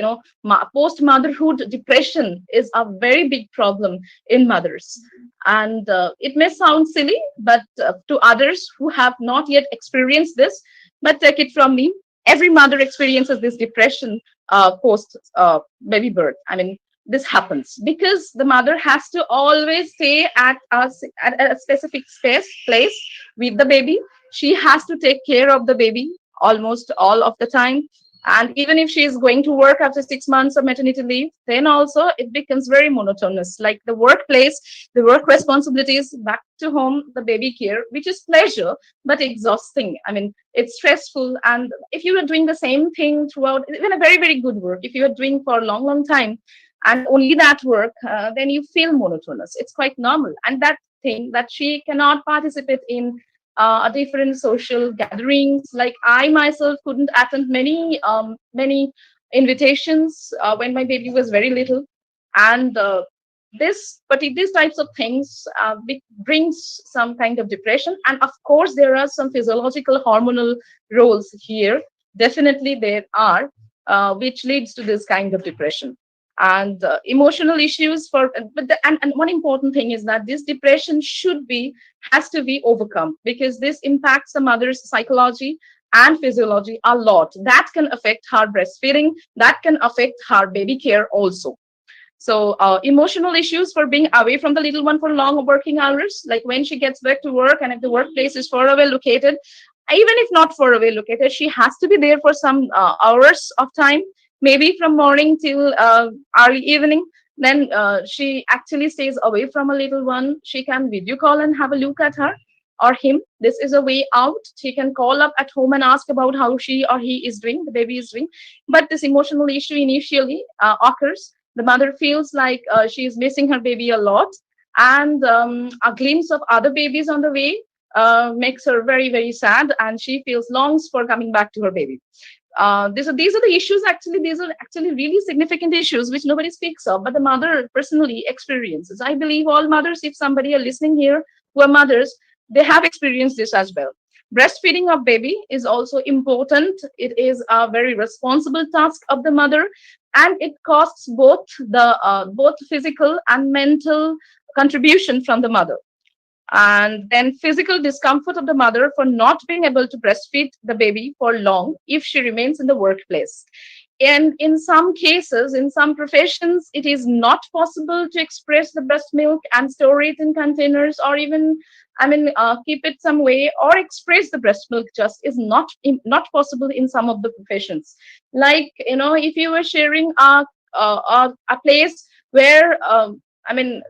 post motherhood depression is a very big problem in mothers. And it may sound silly, but to others who have not yet experienced this, but take it from me, every mother experiences this depression post baby birth. I mean, this happens because the mother has to always stay at a specific place with the baby. She has to take care of the baby almost all of the time. And even if she is going to work after 6 months of maternity leave, then also it becomes very monotonous. Like the workplace, the work responsibilities, back to home, the baby care, which is pleasure, but exhausting. I mean, it's stressful. And if you are doing the same thing throughout, even a very, very good work, if you are doing for a long, long time, and only that work, then you feel monotonous. It's quite normal. And that thing that she cannot participate in different social gatherings. Like I myself couldn't attend many invitations when my baby was very little, and these types of things brings some kind of depression. And of course, there are some physiological hormonal roles here. Definitely, there are, which leads to this kind of depression. And emotional issues and one important thing is that this depression has to be overcome, because this impacts the mother's psychology and physiology a lot. That can affect her breastfeeding, that can affect her baby care also. So emotional issues for being away from the little one for long working hours, like when she gets back to work, and if the workplace is far away located, even if not far away located, she has to be there for some hours of time, maybe from morning till early evening. Then she actually stays away from a little one. She can video call and have a look at her or him. This is a way out. She can call up at home and ask about how she or he is doing, the baby is doing. But this emotional issue initially occurs. The mother feels like she is missing her baby a lot, and a glimpse of other babies on the way makes her very, very sad, and she feels longs for coming back to her baby. These are the issues. Actually, these are actually really significant issues which nobody speaks of, but the mother personally experiences. I believe all mothers, if somebody are listening here who are mothers, they have experienced this as well. Breastfeeding of baby is also important. It is a very responsible task of the mother, and it costs both physical and mental contribution from the mother. And then physical discomfort of the mother for not being able to breastfeed the baby for long if she remains in the workplace. And in some cases, in some professions, it is not possible to express the breast milk and store it in containers, or even, keep it some way, or express the breast milk just is not possible in some of the professions. Like, if you were sharing a place where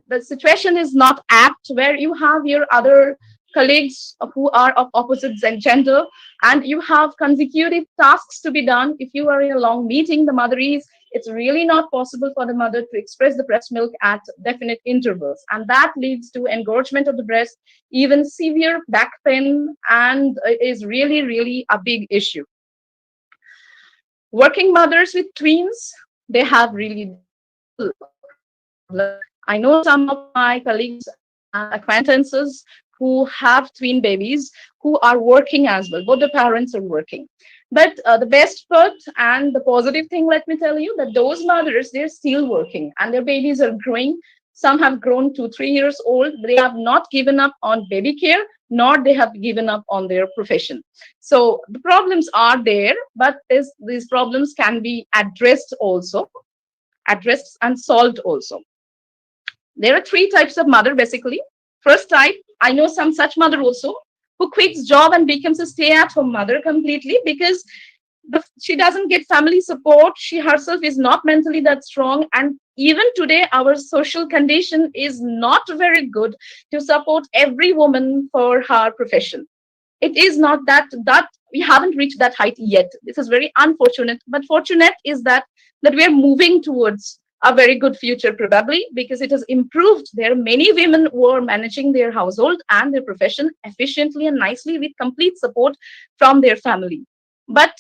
the situation is not apt, where you have your other colleagues who are of opposite gender, and you have consecutive tasks to be done. If you are in a long meeting, it's really not possible for the mother to express the breast milk at definite intervals, and that leads to engorgement of the breast, even severe back pain, and it is really, really a big issue. Working mothers with twins, they have really double problem. I know some of my colleagues and acquaintances who have twin babies who are working as well. Both the parents are working. But the best part and the positive thing, let me tell you, that those mothers, they're still working and their babies are growing. Some have grown to 3 years old. They have not given up on baby care, nor they have given up on their profession. So the problems are there, but these problems can be addressed and solved also. There are three types of mother, basically. First type, I know some such mother also who quits job and becomes a stay-at-home mother completely, because she doesn't get family support. She herself is not mentally that strong, and even today our social condition is not very good to support every woman for her profession. It is not that we haven't reached that height yet. This is very unfortunate, but fortunate is that we are moving towards a very good future, probably because it has improved. There are many women who are managing their household and their profession efficiently and nicely with complete support from their family. But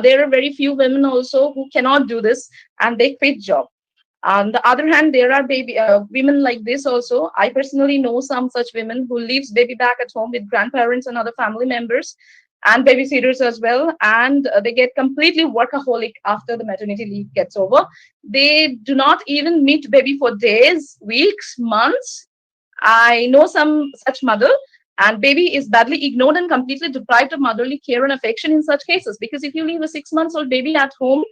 there are very few women also who cannot do this and they quit job. On the other hand, there are baby women like this also. I personally know some such women who leaves baby back at home with grandparents and other family members and babysitters as well, and they get completely workaholic after the maternity leave gets over. They do not even meet baby for days, weeks, months. I know some such mother, and baby is badly ignored and completely deprived of motherly care and affection in such cases. Because if you leave a 6 months old baby at home,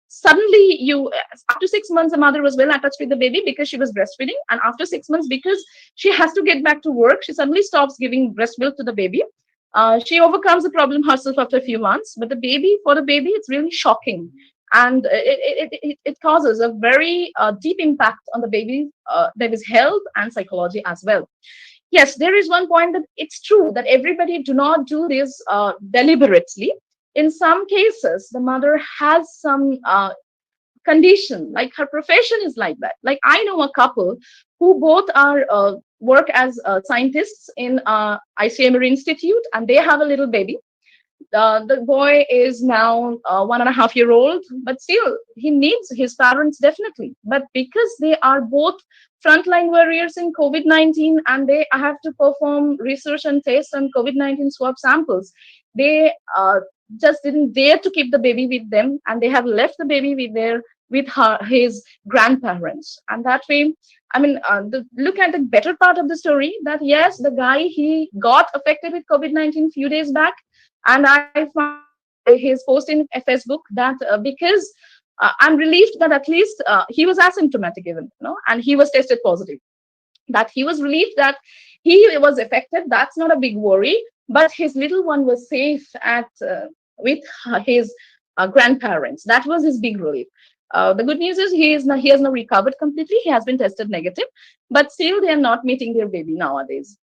suddenly you, after 6 months, the mother was well attached with the baby because she was breastfeeding, and after 6 months, because she has to get back to work, she suddenly stops giving breast milk to the baby. She overcomes the problem herself after a few months, but for the baby, it's really shocking, and it causes a very deep impact on the baby's health and psychology as well. Yes, there is one point that it's true that everybody do not do this deliberately. In some cases, the mother has some condition, like her profession is like that. Like I know a couple who both are work as scientists in ICMR Institute, and they have a little baby. The boy is now 1.5 year old, but still he needs his parents definitely. But because they are both frontline warriors in COVID-19 and they have to perform research and tests on COVID-19 swab samples, they just didn't dare to keep the baby with them, and they have left the baby with his grandparents. And that way, I mean, look at the better part of the story, that yes, the guy, he got affected with COVID-19 few days back, and I found his post in Facebook that because I'm relieved that at least he was asymptomatic even, and he was tested positive. That he was relieved that he was affected. That's not a big worry. But his little one was safe at with his grandparents. That was his big relief. The good news is he has now recovered completely. He has been tested negative, but still they are not meeting their baby nowadays.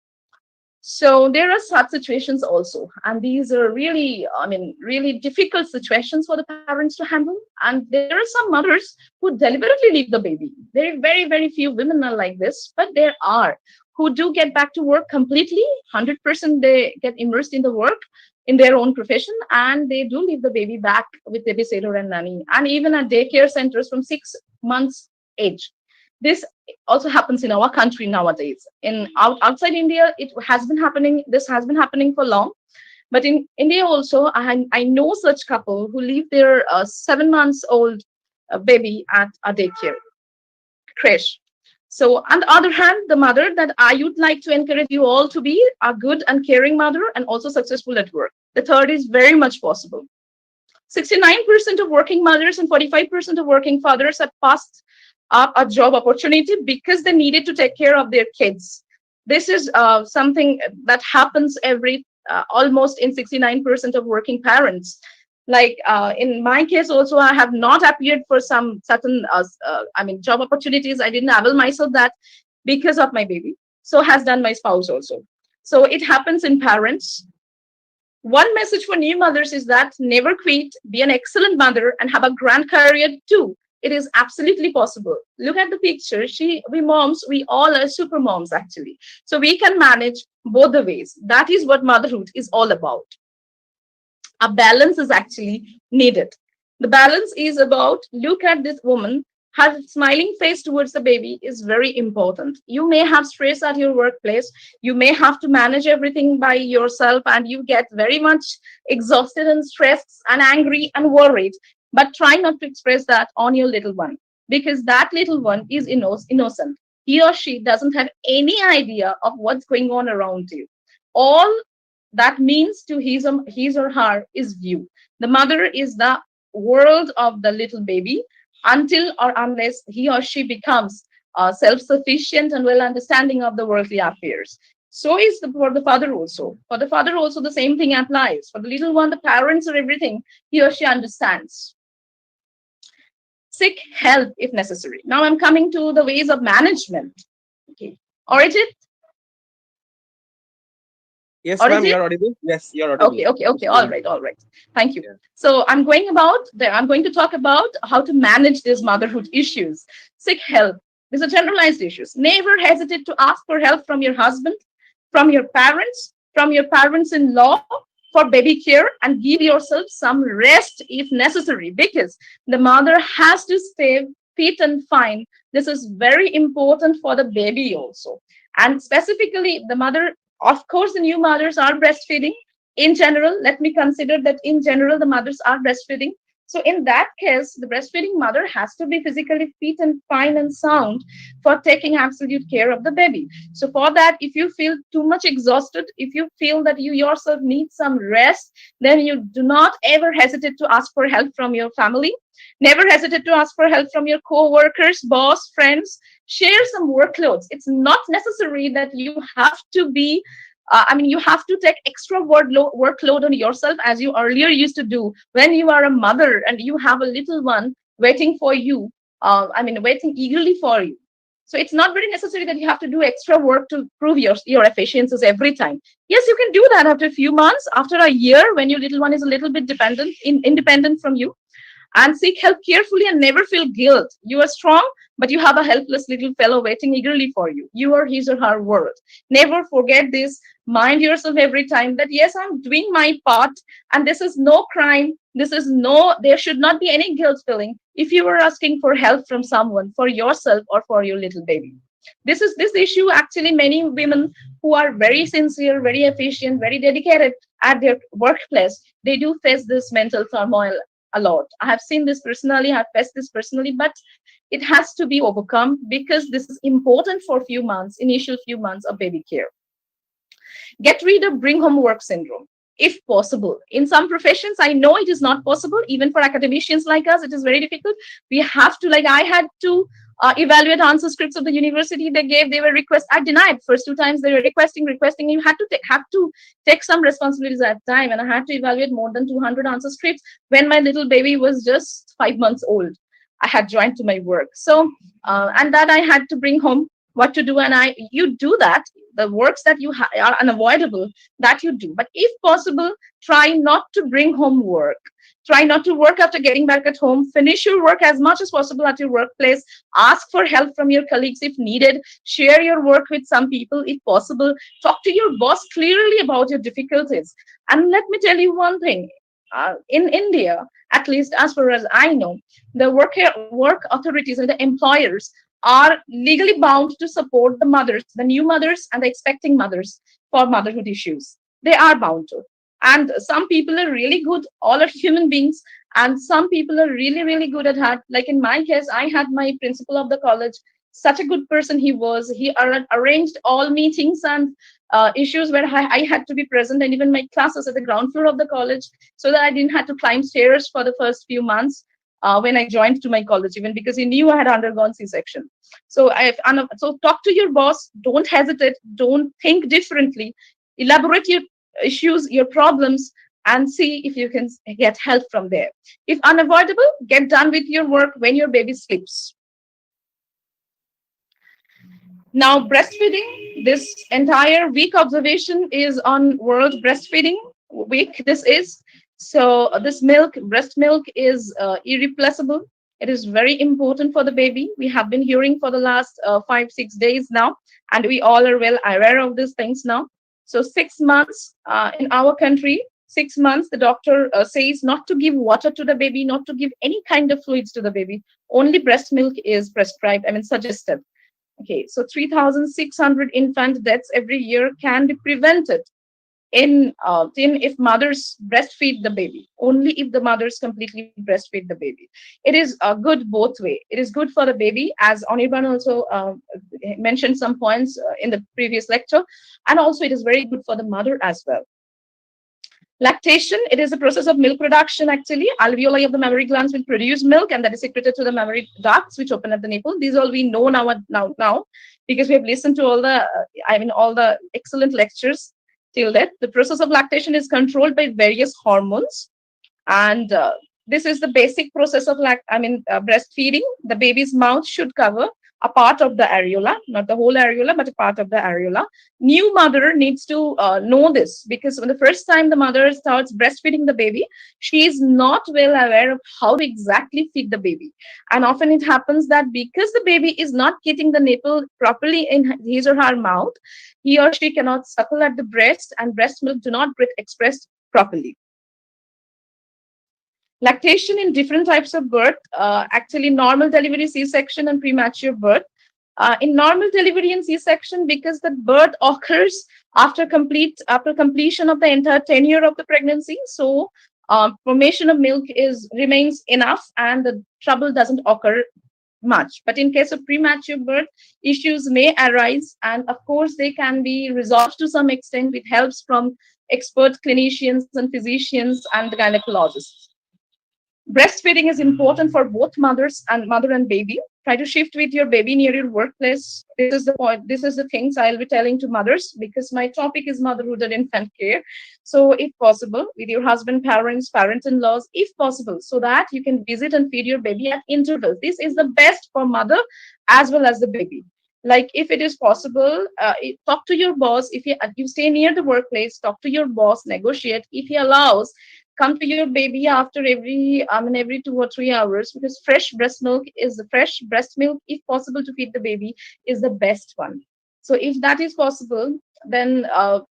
So there are such situations also, and these are really, I mean, really difficult situations for the parents to handle. And there are some mothers who deliberately leave the baby. Very few women are like this, but there are who do get back to work completely, 100%. They get immersed in the work in their own profession, and they do leave the baby back with babysitter and nanny, and even at daycare centers from 6 months age. This also happens in our country nowadays. Outside India, it has been happening. This has been happening for long, but in India also, I know such couple who leave their 7 months old baby at a daycare creche. So, on the other hand, the mother that I would like to encourage you all to be a good and caring mother and also successful at work. The third is very much possible. 69% of working mothers and 45% of working fathers have passed up a job opportunity because they needed to take care of their kids. This is something that happens every almost in 69% of working parents. Like in my case also, I have not appeared for some certain job opportunities. I didn't avail myself that because of my baby. So has done my spouse also. So it happens in parents. One message for new mothers is that never quit, be an excellent mother, and have a grand career too. It is absolutely possible. Look at the picture. We moms, we all are super moms actually. So we can manage both the ways. That is what motherhood is all about. A balance is actually needed. The balance is about, look at this woman, her smiling face towards the baby is very important. You may have stress at your workplace. You may have to manage everything by yourself, and you get very much exhausted and stressed and angry and worried. But try not to express that on your little one, because that little one is innocent. He or she doesn't have any idea of what's going on around you. All that means to his or her is you. The mother is the world of the little baby until or unless he or she becomes self-sufficient and well understanding of the worldly affairs. So is for the father also. For the father also, the same thing applies. For the little one, the parents are everything he or she understands. Seek help if necessary. Now I'm coming to the ways of management. Okay. Arijit? Yes, ma'am, Audible? you're audible. Yes, you're audible. Okay. All right, all right. Thank you. Yeah. So I'm going to talk about how to manage these motherhood issues. Seek help. These are generalized issues. Never hesitate to ask for help from your husband, from your parents-in-law for baby care, and give yourself some rest if necessary, because the mother has to stay fit and fine. This is very important for the baby also. And specifically, the mother, of course, the new mothers are breastfeeding. In general, let me consider that in general, the mothers are breastfeeding. So in that case, the breastfeeding mother has to be physically fit and fine and sound for taking absolute care of the baby. So for that, if you feel too much exhausted, if you feel that you yourself need some rest, then you do not ever hesitate to ask for help from your family. Never hesitate to ask for help from your co-workers, boss, friends. Share some workloads. It's not necessary that you have to be you have to take extra workload on yourself as you earlier used to do when you are a mother and you have a little one waiting for you. Waiting eagerly for you. So it's not very necessary that you have to do extra work to prove your efficiencies every time. Yes, you can do that after a few months, after a year, when your little one is a little bit independent from you, and seek help carefully and never feel guilt. You are strong, but you have a helpless little fellow waiting eagerly for you. You are his or her world. Never forget this. Mind yourself every time that, yes, I'm doing my part, and this is no crime. There should not be any guilt feeling if you are asking for help from someone, for yourself or for your little baby. This issue, actually, many women who are very sincere, very efficient, very dedicated at their workplace, they do face this mental turmoil a lot. I have seen this personally, I've faced this personally, but it has to be overcome because this is important for initial few months of baby care. Get rid of bring home work syndrome, if possible. In some professions, I know it is not possible. Even for academicians like us, it is very difficult. We have to, like I had to evaluate answer scripts of the university they gave. They were request. I denied first two times. They were requesting. You had to take some responsibilities at the time, and I had to evaluate more than 200 answer scripts when my little baby was just 5 months old. I had joined to my work. So, and that I had to bring home what to do, and you do that. The works that are unavoidable, that you do, but if possible, try not to bring home work. Try not to work after getting back at home. Finish your work as much as possible at your workplace. Ask for help from your colleagues if needed. Share your work with some people if possible. Talk to your boss clearly about your difficulties. And let me tell you one thing. In India, at least as far as I know, the work authorities and the employers are legally bound to support the mothers, the new mothers and the expecting mothers for motherhood issues. They are bound to. And some people are really good, all are human beings, and some people are really, really good at that. Like in my case, I had my principal of the college, such a good person he was. He arranged all meetings and issues where I had to be present, and even my classes at the ground floor of the college, so that I didn't have to climb stairs for the first few months when I joined to my college, even because he knew I had undergone C-section. So talk to your boss. Don't hesitate. Don't think differently. Elaborate your issues, your problems, and see if you can get help from there. If unavoidable, get done with your work when your baby sleeps. Now, breastfeeding, this entire week observation is on World Breastfeeding Week. This is so this breast milk is irreplaceable. It is very important for the baby. We have been hearing for the last 5-6 days now, and we all are well aware of these things now. So 6 months in our country, 6 months, the doctor says not to give water to the baby, not to give any kind of fluids to the baby. Only breast milk is prescribed, suggested. Okay, so 3,600 infant deaths every year can be prevented in if mothers breastfeed the baby. Only if the mothers completely breastfeed the baby. It is good both way. It is good for the baby, as Anirban also mentioned some points in the previous lecture, and also it is very good for the mother as well. Lactation, it is a process of milk production. Actually, alveoli of the mammary glands will produce milk, and that is secreted to the mammary ducts, which open at the nipple. These all we know now because we have listened to all the excellent lectures till that. The process of lactation is controlled by various hormones, and this is the basic process of breastfeeding. The baby's mouth should cover a part of the areola, not the whole areola, but a part of the areola. New mother needs to know this, because when the first time the mother starts breastfeeding the baby, she is not well aware of how to exactly feed the baby. And often it happens that because the baby is not getting the nipple properly in his or her mouth, he or she cannot suckle at the breast, and breast milk do not get expressed properly. Lactation in different types of birth, actually normal delivery, C-section, and premature birth. In normal delivery and C-section, because the birth occurs after completion of the entire tenure of the pregnancy, so formation of milk is remains enough, and the trouble doesn't occur much. But in case of premature birth, issues may arise, and of course they can be resolved to some extent with helps from expert clinicians and physicians and the gynecologists. Breastfeeding is important for both mother and baby. Try to shift with your baby near your workplace. This is the point. This is the things I'll be telling to mothers, because my topic is motherhood and infant care. So, if possible, with your husband, parents, parent-in-laws, if possible, so that you can visit and feed your baby at intervals. This is the best for mother as well as the baby. Like, if it is possible, talk to your boss. If you stay near the workplace, talk to your boss, negotiate. If he allows, come to your baby after every 2 or 3 hours, because fresh breast milk, if possible, to feed the baby is the best one. So if that is possible, then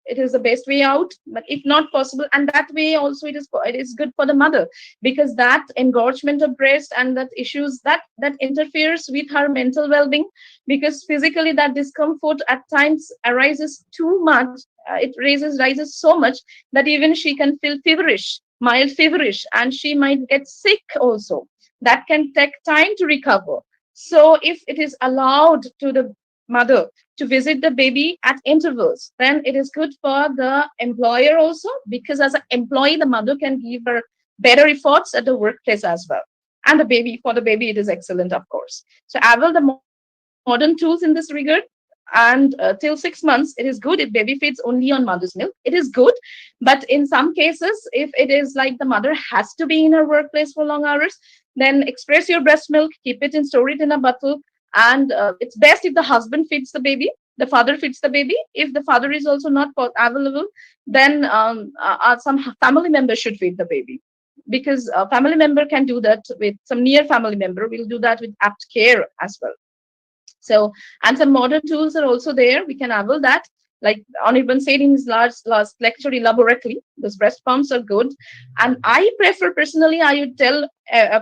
it is the best way out. But if not possible, and that way also it is good for the mother, because that engorgement of breast and that issues that interferes with her mental well-being, because physically that discomfort at times arises too much. It rises so much that even she can feel feverish, mild feverish, and she might get sick also. That can take time to recover. So if it is allowed to the mother to visit the baby at intervals, then it is good for the employer also, because as an employee, the mother can give her better efforts at the workplace as well. And for the baby, it is excellent, of course. So avail the modern tools in this regard. And till 6 months, it is good if baby feeds only on mother's milk. It is good. But in some cases, if it is like the mother has to be in her workplace for long hours, then express your breast milk, keep it and store it in a bottle. And it's best if the husband feeds the baby, the father feeds the baby. If the father is also not available, then some family member should feed the baby, because a family member can do that. With some near family member will do that with apt care as well. So, and some modern tools are also there. We can avail that. Like Anirban said in his last lecture elaborately, those breast pumps are good. And I prefer personally, I would tell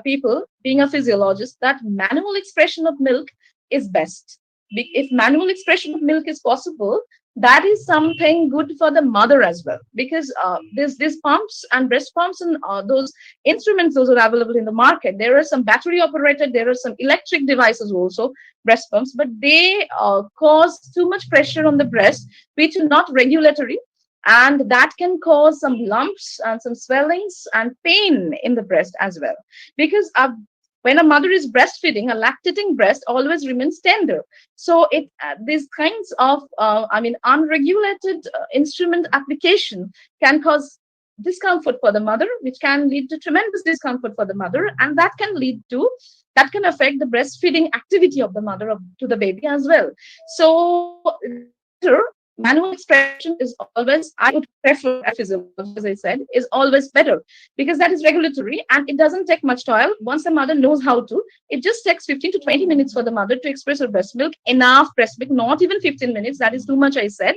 people, being a physiologist, that manual expression of milk is best. If manual expression of milk is possible, that is something good for the mother as well, because these pumps and breast pumps and those instruments, those are available in the market. There are some battery operated, there are some electric devices also, breast pumps, but they cause too much pressure on the breast, which is not regulatory, and that can cause some lumps and some swellings and pain in the breast as well. Because when a mother is breastfeeding, a lactating breast always remains tender. So these kinds of unregulated instrument application can cause discomfort for the mother, which can lead to tremendous discomfort for the mother, and that can affect the breastfeeding activity of the mother to the baby as well. So better manual expression is always, I would prefer as a physiologist, as I said, is always better, because that is regulatory and it doesn't take much toil. Once the mother knows how to, it just takes 15 to 20 minutes for the mother to express her breast milk, enough breast milk, not even 15 minutes, that is too much, I said.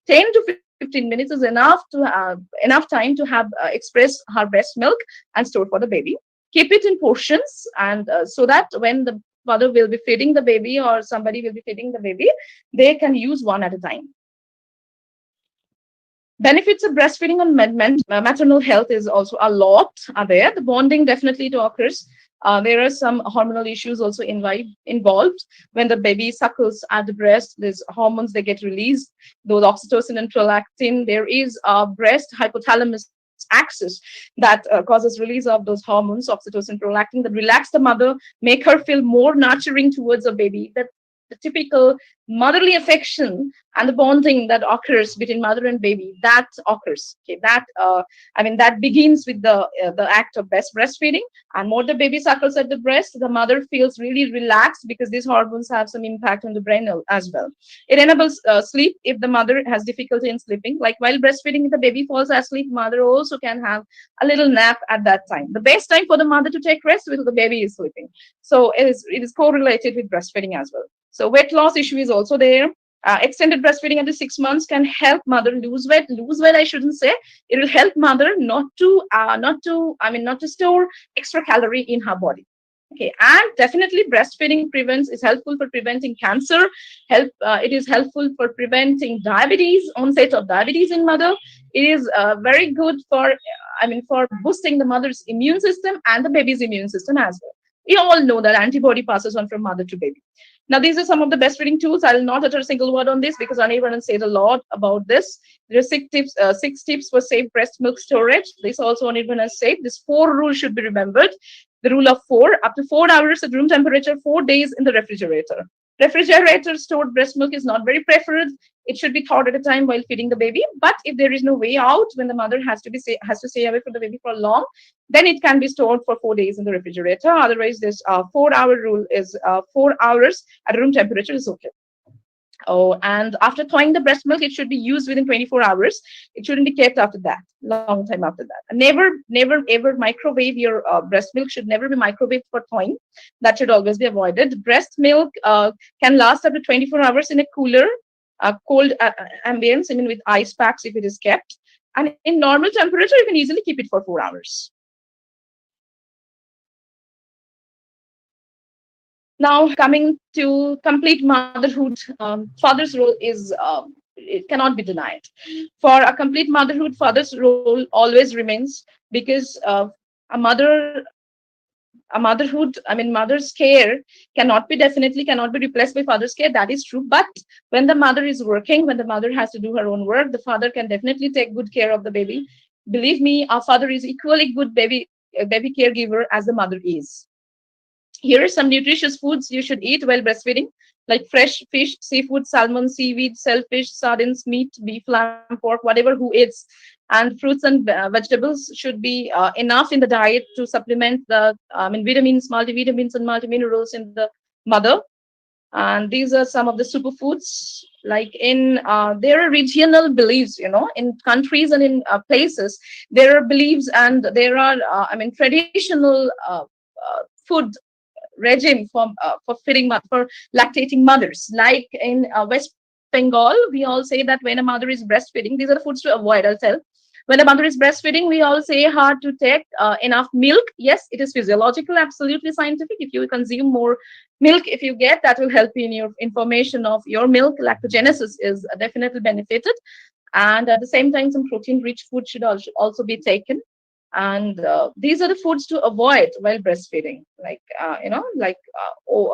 10 to 15 minutes is enough time to have express her breast milk and store for the baby. Keep it in portions, and so that when the mother will be feeding the baby or somebody will be feeding the baby, they can use one at a time. Benefits of breastfeeding on maternal health is also a lot are there. The bonding definitely to occurs. There are some hormonal issues also involved. When the baby suckles at the breast, there's hormones they get released, those oxytocin and prolactin. There is a breast hypothalamus axis that causes release of those hormones, oxytocin, prolactin, that relax the mother, make her feel more nurturing towards a baby. That the typical motherly affection and the bonding that occurs between mother and baby, that occurs. Okay, that begins with the act of breastfeeding. And more the baby suckles at the breast, the mother feels really relaxed because these hormones have some impact on the brain as well. It enables sleep if the mother has difficulty in sleeping. Like while breastfeeding, if the baby falls asleep, mother also can have a little nap at that time. The best time for the mother to take rest when the baby is sleeping. So it is correlated with breastfeeding as well. So weight loss issue is also there. Extended breastfeeding at the 6 months can help mother lose weight. Lose weight, I shouldn't say. It will help mother not to store extra calorie in her body. Okay, and definitely breastfeeding prevents is helpful for preventing cancer. It is helpful for preventing diabetes, onset of diabetes in mother. It is very good for boosting the mother's immune system and the baby's immune system as well. We all know that antibody passes on from mother to baby. Now, these are some of the breastfeeding tools. I will not utter a single word on this because Anirban said a lot about this. There are 6 tips for safe breast milk storage. This also Anirban has said. This 4 rule should be remembered. The rule of 4, up to 4 hours at room temperature, 4 days in the refrigerator. Refrigerator stored breast milk is not very preferred. It should be thawed at a time while feeding the baby. But if there is no way out, when the mother has to stay away from the baby for long, then it can be stored for 4 days in the refrigerator. Otherwise, this 4-hour rule is 4 hours at room temperature is okay. Oh, and after thawing the breast milk, it should be used within 24 hours. It shouldn't be kept after that, long time after that. Never, ever microwave your breast milk. Should never be microwaved for thawing. That should always be avoided. Breast milk can last up to 24 hours in a cooler, cold ambience, with ice packs if it is kept. And in normal temperature, you can easily keep it for 4 hours. Now, coming to complete motherhood, father's role is it cannot be denied. For a complete motherhood, father's role always remains because a mother, a motherhood. Mother's care definitely cannot be replaced by father's care. That is true. But when the mother is working, when the mother has to do her own work, the father can definitely take good care of the baby. Believe me, our father is equally good baby caregiver as the mother is. Here are some nutritious foods you should eat while breastfeeding, like fresh fish, seafood, salmon, seaweed, shellfish, sardines, meat, beef, lamb, pork, whatever who eats. And fruits and vegetables should be enough in the diet to supplement the vitamins, multivitamins, and multiminerals in the mother. And these are some of the superfoods. Like there are regional beliefs, in countries and in places, there are beliefs and there are, traditional food regime for for lactating mothers. Like in West Bengal, we all say that when a mother is breastfeeding, these are the foods to avoid. I'll tell. When a mother is breastfeeding, we all say her to take enough milk. Yes, it is physiological, absolutely scientific. If you consume more milk, if you get, that will help you in your information of your milk. Lactogenesis is definitely benefited. And at the same time, some protein-rich food should also be taken. And these are the foods to avoid while breastfeeding,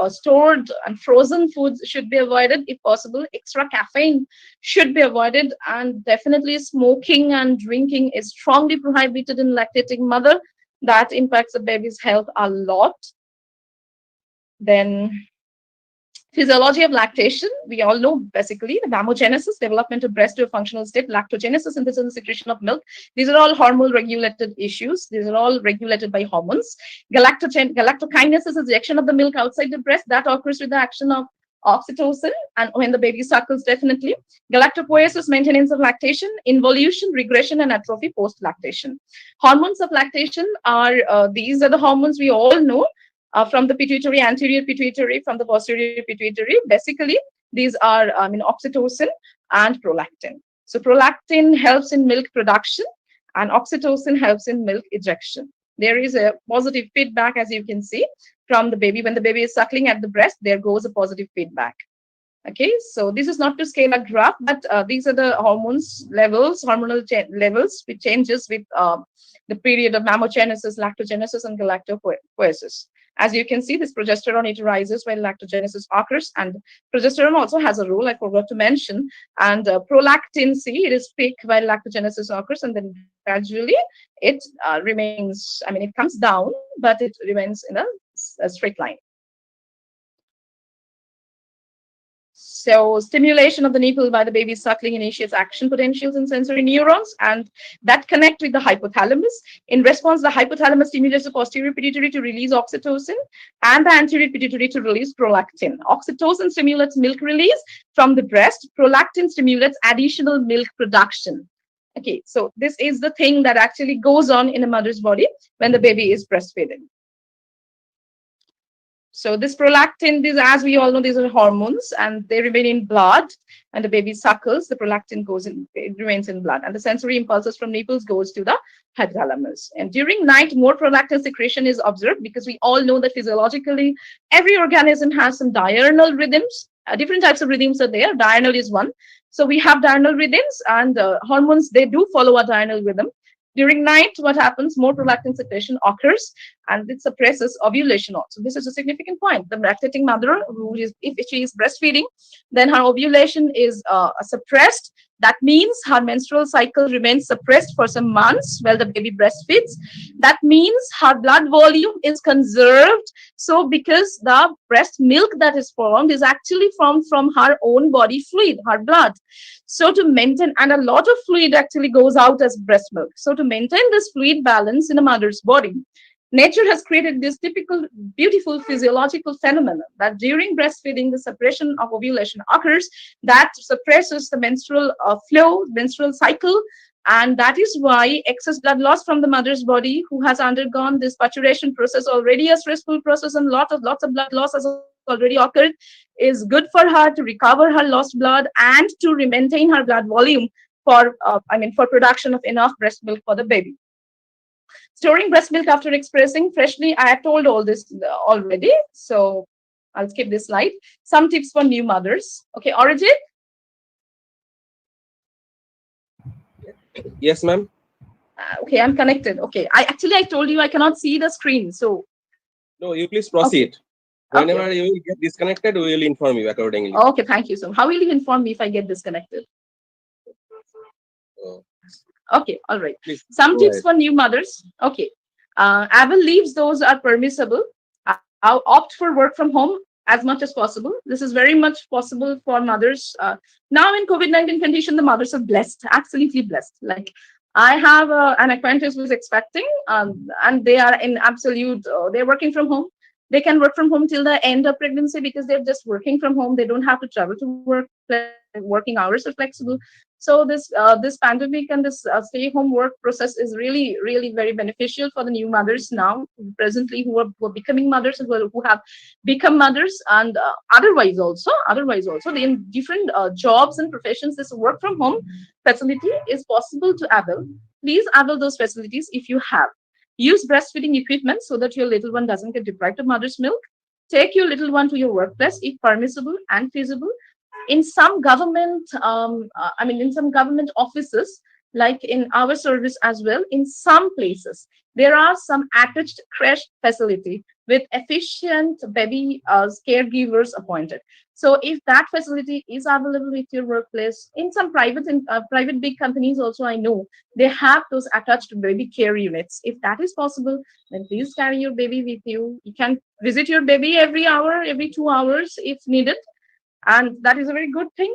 stored and frozen foods should be avoided if possible. Extra caffeine should be avoided, and definitely smoking and drinking is strongly prohibited in lactating mother. That impacts the baby's health a lot. Then physiology of lactation, we all know basically the gamogenesis, development of breast to a functional state, lactogenesis, synthesis and secretion of milk. These are all hormone regulated issues. These are all regulated by hormones. Galactokinesis is the action of the milk outside the breast that occurs with the action of oxytocin and when the baby suckles, definitely. Galactopoiesis, maintenance of lactation, involution, regression, and atrophy post-lactation. Hormones of lactation are, these are the hormones we all know. From the pituitary, anterior pituitary, from the posterior pituitary. Basically, these are oxytocin and prolactin. So prolactin helps in milk production and oxytocin helps in milk ejection. There is a positive feedback, as you can see, from the baby. When the baby is suckling at the breast, there goes a positive feedback. Okay, so this is not to scale a graph, but these are the hormonal levels, which changes with the period of mammogenesis, lactogenesis, and galactopoiesis. As you can see, this progesterone, it rises when lactogenesis occurs, and progesterone also has a role I forgot to mention. And prolactin, see, it is peak while lactogenesis occurs, and then gradually it remains. It comes down, but it remains in a straight line. So stimulation of the nipple by the baby suckling initiates action potentials in sensory neurons, and that connect with the hypothalamus. In response, the hypothalamus stimulates the posterior pituitary to release oxytocin and the anterior pituitary to release prolactin. Oxytocin stimulates milk release from the breast. Prolactin stimulates additional milk production. Okay, so this is the thing that actually goes on in a mother's body when the baby is breastfeeding. So this prolactin, these, as we all know, these are hormones, and they remain in blood. And the baby suckles, the prolactin goes in, it remains in blood, and the sensory impulses from nipples goes to the hypothalamus. And during night, more prolactin secretion is observed, because we all know that physiologically every organism has some diurnal rhythms. Different types of rhythms are there. Diurnal is one. So we have diurnal rhythms, and hormones, they do follow a diurnal rhythm. During night, what happens? More prolactin secretion occurs, and it suppresses ovulation also. This is a significant point. The lactating mother, who is, if she is breastfeeding, then her ovulation is suppressed. That means her menstrual cycle remains suppressed for some months while the baby breastfeeds. That means her blood volume is conserved. So because the breast milk that is formed is actually formed from her own body fluid, her blood. So to maintain, and a lot of fluid actually goes out as breast milk. So to maintain this fluid balance in a mother's body, nature has created this typical, beautiful physiological phenomenon that during breastfeeding, the suppression of ovulation occurs that suppresses the menstrual flow, menstrual cycle. And that is why excess blood loss from the mother's body, who has undergone this parturition process, already a stressful process, and lots of blood loss has already occurred, is good for her to recover her lost blood and to maintain her blood volume for, for production of enough breast milk for the baby. Storing breast milk after expressing freshly, I have told all this already, so I'll skip this slide. Some tips for new mothers. Okay, Arijit? Yes, ma'am. Okay, I'm connected. Okay, I told you I cannot see the screen, so. No, you please proceed. Okay. Whenever you will get disconnected, we will inform you accordingly. Okay, thank you. So how will you inform me if I get disconnected? Oh, Okay, all right. please Some go tips ahead. for new mothers. Okay. Able leaves, those are permissible. I'll opt for work from home as much as possible. This is very much possible for mothers. Now in COVID-19 condition, the mothers are blessed, absolutely blessed. Like I have an acquaintance who's expecting, and they are in absolute, they're working from home. They can work from home till the end of pregnancy because they're just working from home. They don't have to travel to work. Working hours are flexible. So this pandemic and this stay-home work process is really, really very beneficial for the new mothers now, presently, who are becoming mothers and who have become mothers, and otherwise also in different jobs and professions, this work from home facility is possible to avail. Please avail those facilities if you have. Use breastfeeding equipment so that your little one doesn't get deprived of mother's milk. Take your little one to your workplace if permissible and feasible. In some government, in some government offices, like in our service as well, in some places, there are some attached creche facility with efficient baby caregivers appointed. So if that facility is available with your workplace, in some private big companies also, I know they have those attached baby care units. If that is possible, then please carry your baby with you. You can visit your baby every hour, every 2 hours if needed, and that is a very good thing.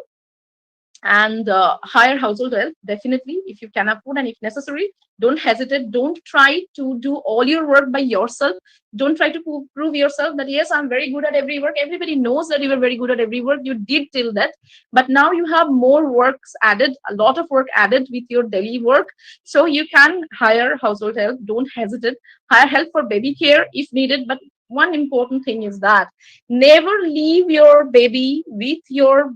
And hire household help, definitely, if you can afford, and if necessary, don't hesitate. Don't try to do all your work by yourself. Don't try to prove yourself that yes, I'm very good at every work. Everybody knows that you are very good at every work. You did till that, but now you have more works added, a lot of work added with your daily work. So you can hire household help. Don't hesitate. Hire help for baby care if needed. But one important thing is that never leave your baby with your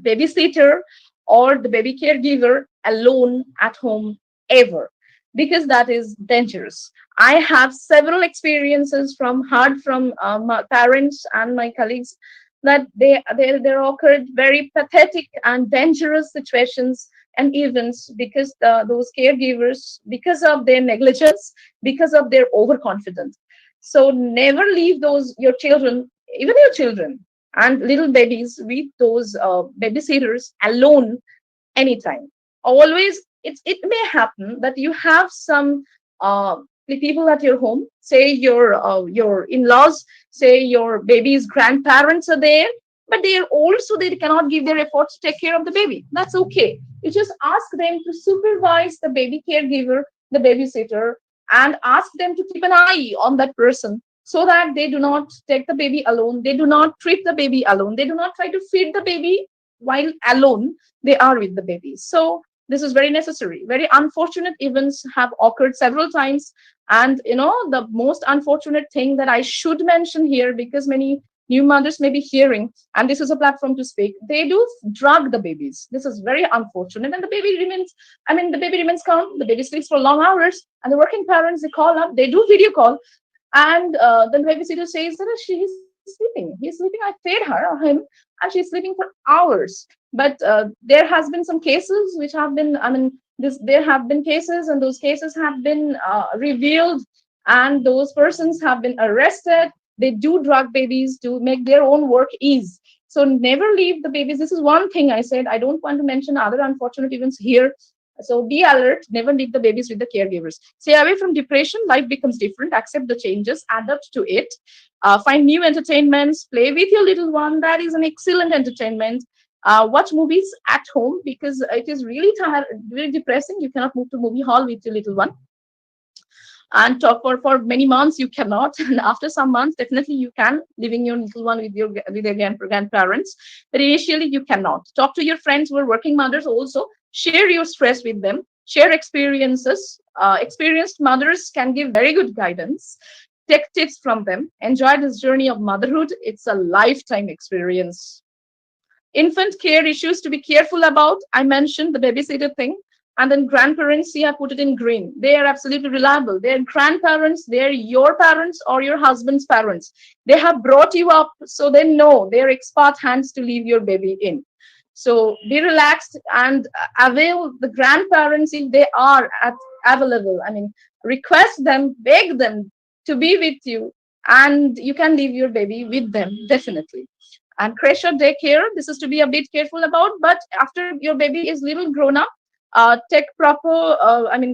babysitter or the baby caregiver alone at home ever, because that is dangerous. I have several experiences from my parents and my colleagues that there occurred very pathetic and dangerous situations and events because those caregivers, because of their negligence, because of their overconfidence. So never leave your children, even your children and little babies, with those babysitters alone anytime. Always, it may happen that you have some people at your home, say your in-laws, say your baby's grandparents are there, but they are old, so they cannot give their efforts to take care of the baby. That's okay. You just ask them to supervise the baby caregiver, the babysitter, and ask them to keep an eye on that person so that they do not take the baby alone. They do not treat the baby alone. They do not try to feed the baby while alone they are with the baby. So this is very necessary. Very unfortunate events have occurred several times. And the most unfortunate thing that I should mention here, because many new mothers may be hearing, and this is a platform to speak, they do drug the babies. This is very unfortunate. And the baby remains, the baby remains calm. The baby sleeps for long hours. And the working parents, they call up, they do video call. And then the babysitter says that she is sleeping. He's sleeping. I fed her or him, and she's sleeping for hours. But there has been some cases which have been, there have been cases, and those cases have been revealed, and those persons have been arrested. They do drug babies to make their own work ease. So never leave the babies. This is one thing I said. I don't want to mention other unfortunate events here. So be alert, never leave the babies with the caregivers. Stay away from depression. Life becomes different. Accept the changes, adapt to it. Find new entertainments, play with your little one. That is an excellent entertainment. Watch movies at home, because it is really really depressing. You cannot move to movie hall with your little one. And talk for many months you cannot, and after some months definitely you can, leaving your little one with their grandparents. But initially you cannot. Talk to your friends who are working mothers also. Share your stress with them. Share experiences. Experienced mothers can give very good guidance. Take tips from them. Enjoy this journey of motherhood. It's a lifetime experience. Infant care issues to be careful about. I mentioned the babysitter thing. And then grandparents, see, I put it in green. They are absolutely reliable. They're grandparents, they're your parents or your husband's parents. They have brought you up, so they know they're expert hands to leave your baby in. So be relaxed and avail the grandparents if they are available. Request them, beg them to be with you, and you can leave your baby with them, definitely. And creche or daycare, this is to be a bit careful about, but after your baby is little grown up, take proper,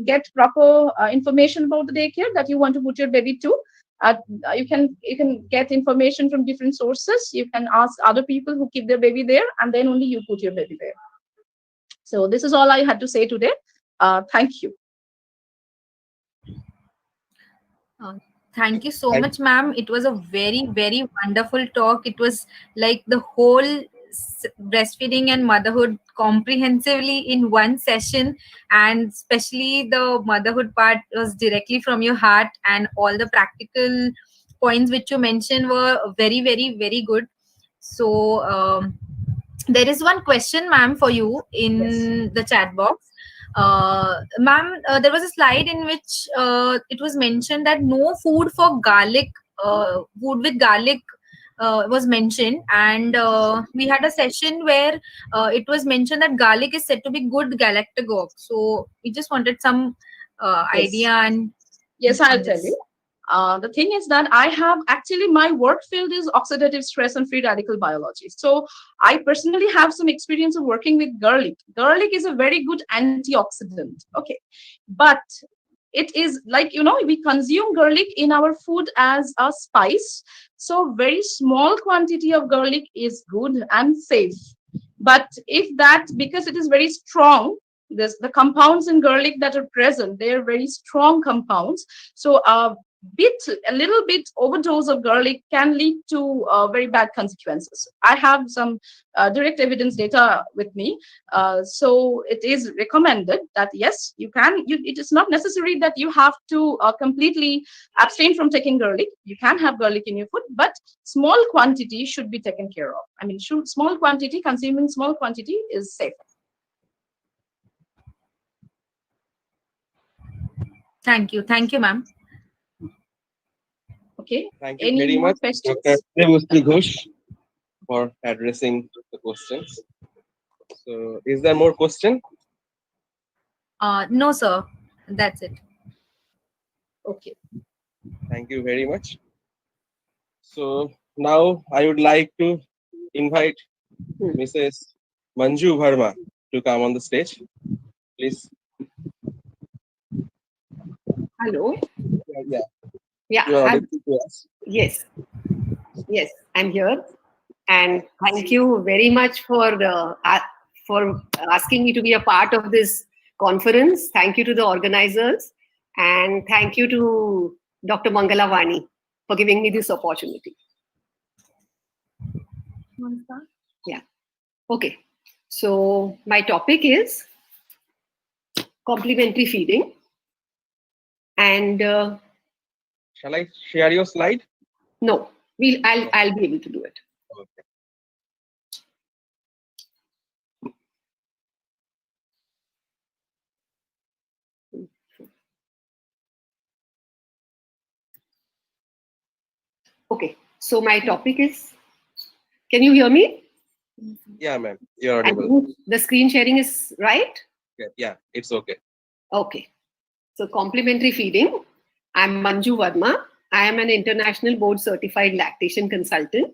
get proper information about the daycare that you want to put your baby to. Uh, you can get information from different sources. You can ask other people who keep their baby there, and then only you put your baby there. So this is all I had to say today. Thank you. Uh, Thank you so Thank much, ma'am. It was a very, very wonderful talk. It was like the whole breastfeeding and motherhood comprehensively in one session, and especially the motherhood part was directly from your heart, and all the practical points which you mentioned were very, very, very good. So, there is one question, ma'am, for you Yes. in the chat box. Ma'am, there was a slide in which it was mentioned that no food for garlic, food with garlic was mentioned, and we had a session where it was mentioned that garlic is said to be good galactagogue. So we just wanted some idea Yes. and Yes, I'll on tell this. you. The thing is that I have actually, my work field is oxidative stress and free radical biology. So I personally have some experience of working with garlic. Garlic is a very good antioxidant. Okay. But it is like, we consume garlic in our food as a spice. So very small quantity of garlic is good and safe. But if that, because it is very strong, the compounds in garlic that are present, they are very strong compounds. So a little bit overdose of garlic can lead to very bad consequences. I have some direct evidence data with me. So it is recommended that yes, it is not necessary that you have to completely abstain from taking garlic. You can have garlic in your food, but small quantity should be taken care of. Small quantity, consuming small quantity is safe. Thank you, ma'am. Okay. thank you Any very more much, Dr. questions? Devostri Ghosh, for addressing the questions. So, is there more question? No, sir. That's it. Okay. Thank you very much. So now I would like to invite Mrs. Manju Verma to come on the stage, please. Hello. Yeah, Yeah. you are audible to us. Yes. Yes. I'm here. And thank you very much for asking me to be a part of this conference. Thank you to the organizers, and thank you to Dr. Mangala Vani for giving me this opportunity. Yeah. Okay. So my topic is complementary feeding, and Shall I share your slide? no, I'll be able to do it. Okay. Okay. So my topic is. Can you hear me? Yeah, ma'am. You're audible. And the screen sharing is right? Yeah, it's okay. Okay. So complementary feeding. I'm Manju Verma. I am an international board certified lactation consultant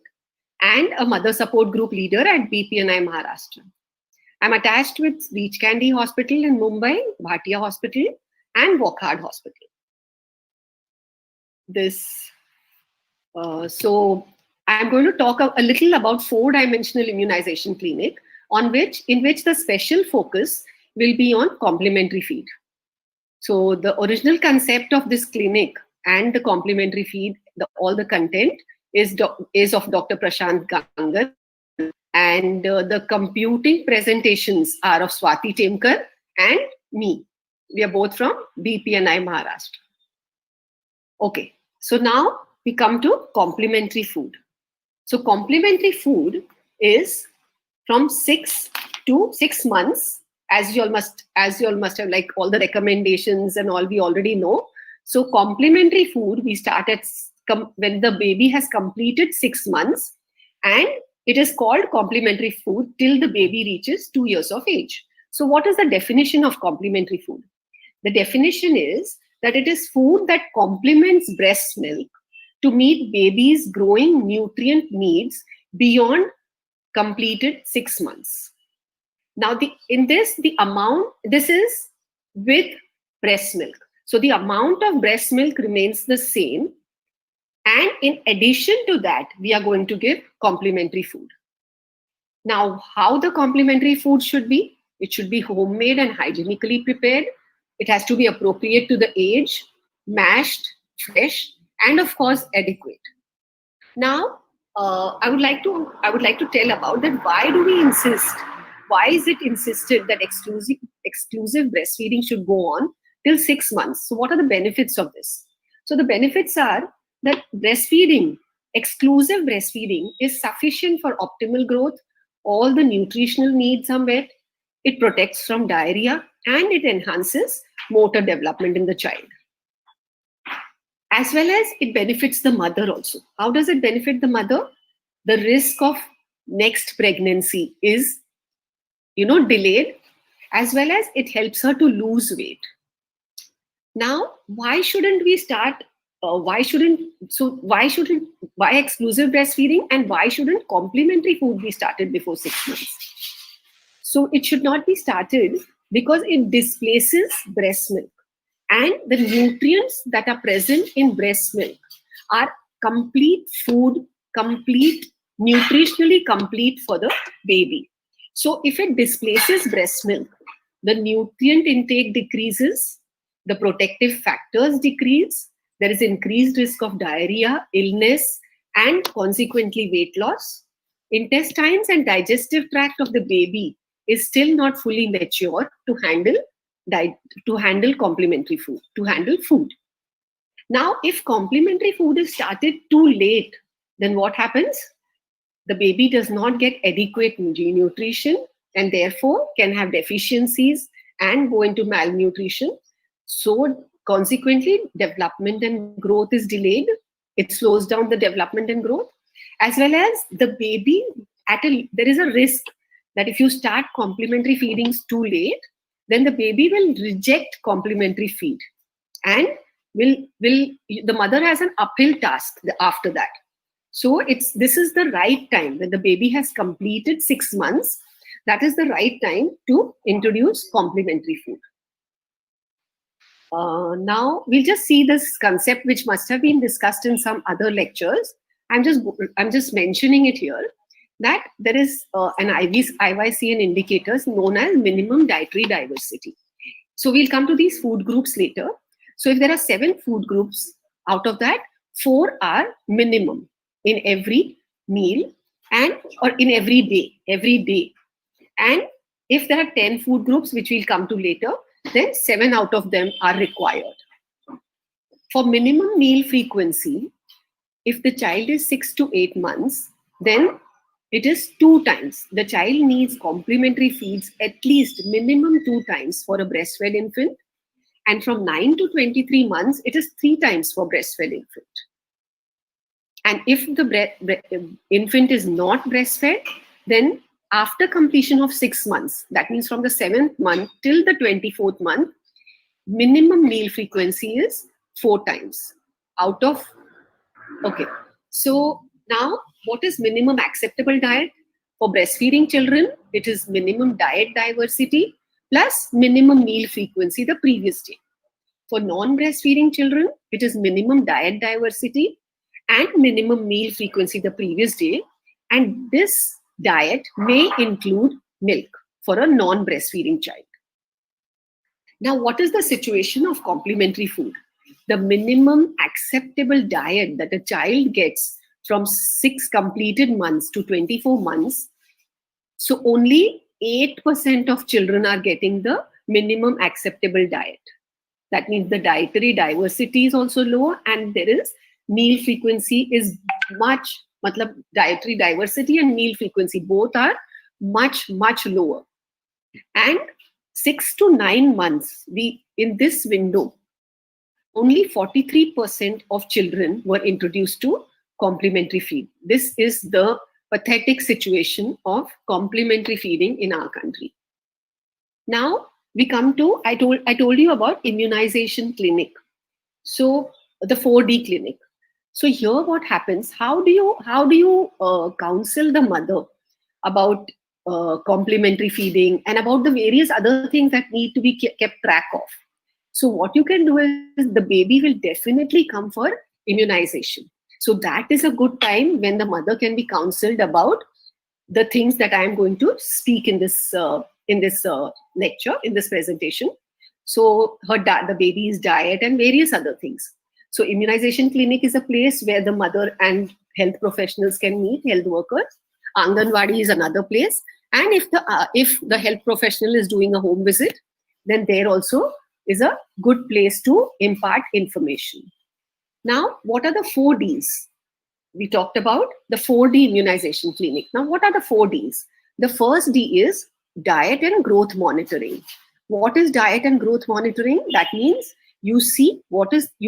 and a mother support group leader at BPNI Maharashtra. I'm attached with Beach Candy Hospital in Mumbai, Bhatia Hospital, and Wokhard Hospital. So I'm going to talk a little about 4-dimensional immunization clinic, in which the special focus will be on complementary feed. So the original concept of this clinic and the complementary feed, all the content is of Dr. Prashant Gangar, and the computing presentations are of Swati Temkar and me. We are both from BPNI Maharashtra. Okay, so now we come to complementary food. So complementary food is from 6 to 6 months, as you all must have, like, all the recommendations and all we already know. So complementary food we start at when the baby has completed 6 months, and it is called complementary food till the baby reaches 2 years of age. So what is the definition of complementary food? The definition is that it is food that complements breast milk to meet baby's growing nutrient needs beyond completed 6 months. Now, this is with breast milk. So the amount of breast milk remains the same. And in addition to that, we are going to give complementary food. Now, how the complementary food should be? It should be homemade and hygienically prepared. It has to be appropriate to the age, mashed, fresh, and of course, adequate. Now, I would like to tell about that. Why do we insist? Why is it insisted that exclusive breastfeeding should go on till 6 months? So, what are the benefits of this? So, the benefits are that exclusive breastfeeding, is sufficient for optimal growth. All the nutritional needs are met. It protects from diarrhea and it enhances motor development in the child. As well as it benefits the mother also. How does it benefit the mother? The risk of next pregnancy is, delayed, as well as it helps her to lose weight. Now, why shouldn't we start? Why exclusive breastfeeding, and why shouldn't complementary food be started before 6 months? So it should not be started because it displaces breast milk. And the nutrients that are present in breast milk are nutritionally complete for the baby. So if it displaces breast milk, the nutrient intake decreases, the protective factors decrease, there is increased risk of diarrhea, illness, and consequently weight loss. Intestines and digestive tract of the baby is still not fully mature to handle complementary food, to handle food. Now, if complementary food is started too late, then what happens? The baby does not get adequate nutrition and therefore can have deficiencies and go into malnutrition. So consequently, development and growth is delayed. It slows down the development and growth. As well as the baby, there is a risk that if you start complementary feedings too late, then the baby will reject complementary feed, and the mother has an uphill task after that. So this is the right time when the baby has completed 6 months. That is the right time to introduce complementary food. Now we'll just see this concept, which must have been discussed in some other lectures. I'm just mentioning it here. that there is an IYCN indicators known as minimum dietary diversity. So we'll come to these food groups later. So if there are 7 food groups, out of that, 4 are minimum in every meal and or in every day. And if there are 10 food groups, which we'll come to later, then 7 out of them are required. For minimum meal frequency, if the child is 6 to 8 months, then it is 2 times. The child needs complementary feeds at least minimum 2 times for a breastfed infant. And from 9 to 23 months, it is 3 times for breastfed infant. And if the infant is not breastfed, then after completion of 6 months, that means from the 7th month till the 24th month, minimum meal frequency is 4 times out of, okay. So now what is minimum acceptable diet? For breastfeeding children, it is minimum diet diversity plus minimum meal frequency the previous day. For non-breastfeeding children, it is minimum diet diversity and minimum meal frequency the previous day. And this diet may include milk for a non-breastfeeding child. Now, what is the situation of complementary food? The minimum acceptable diet that a child gets from 6 completed months to 24 months, so only 8% of children are getting the minimum acceptable diet. That means the dietary diversity is also low, and there is meal frequency is much, dietary diversity and meal frequency both are much lower. And 6 to 9 months, in this window, only 43% of children were introduced to complementary feed. This is the pathetic situation of complementary feeding in our country. Now we come to, I told you about immunization clinic. So the 4D clinic. So here what happens, how do you counsel the mother about complementary feeding and about the various other things that need to be kept track of? So what you can do is the baby will definitely come for immunization. So that is a good time when the mother can be counseled about the things that I am going to speak in this lecture, in this presentation. So the baby's diet and various other things. So immunization clinic is a place where the mother and health professionals can meet, health workers. Anganwadi is another place. And if the health professional is doing a home visit, then there also is a good place to impart information. Now, what are the 4 Ds? We talked about the 4D immunization clinic. Now, what are the 4 Ds? The first D is diet and growth monitoring. What is diet and growth monitoring? That means you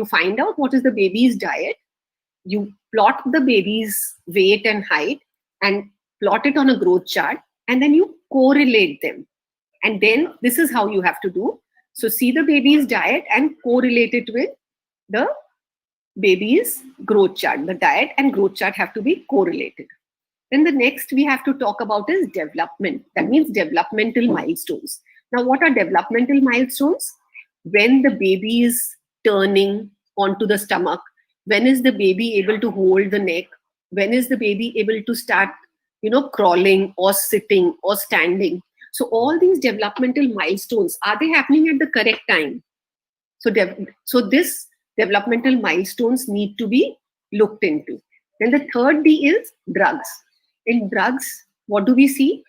find out what is the baby's diet, you plot the baby's weight and height and plot it on a growth chart, and then you correlate them. And then this is how you have to do. So see the baby's diet and correlate it with the baby's growth chart. The diet and growth chart have to be correlated. Then the next we have to talk about is development. That means developmental milestones. Now, what are developmental milestones? When the baby is turning onto the stomach, when is the baby able to hold the neck, when is the baby able to start, crawling or sitting or standing. So all these developmental milestones, are they happening at the correct time? So this developmental milestones need to be looked into. Then the third D is drugs. In drugs, what do we see?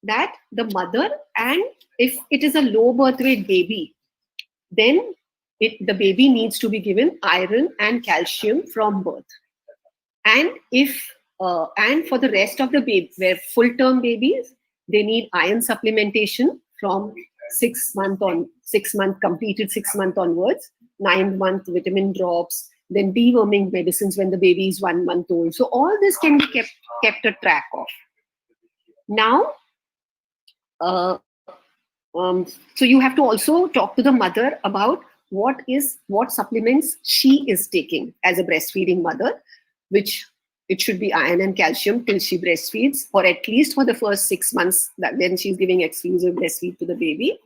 That the mother, and if it is a low birth weight baby, then the baby needs to be given iron and calcium from birth. And and for the rest of the baby, where full-term babies, they need iron supplementation from 6 month completed 6 month onwards, 9th month vitamin drops, then deworming medicines when the baby is 1 month old. So all this can be kept a track of. Now, so you have to also talk to the mother about what supplements she is taking as a breastfeeding mother, which it should be iron and calcium till she breastfeeds, or at least for the first 6 months that when she's giving exclusive breastfeed to the baby.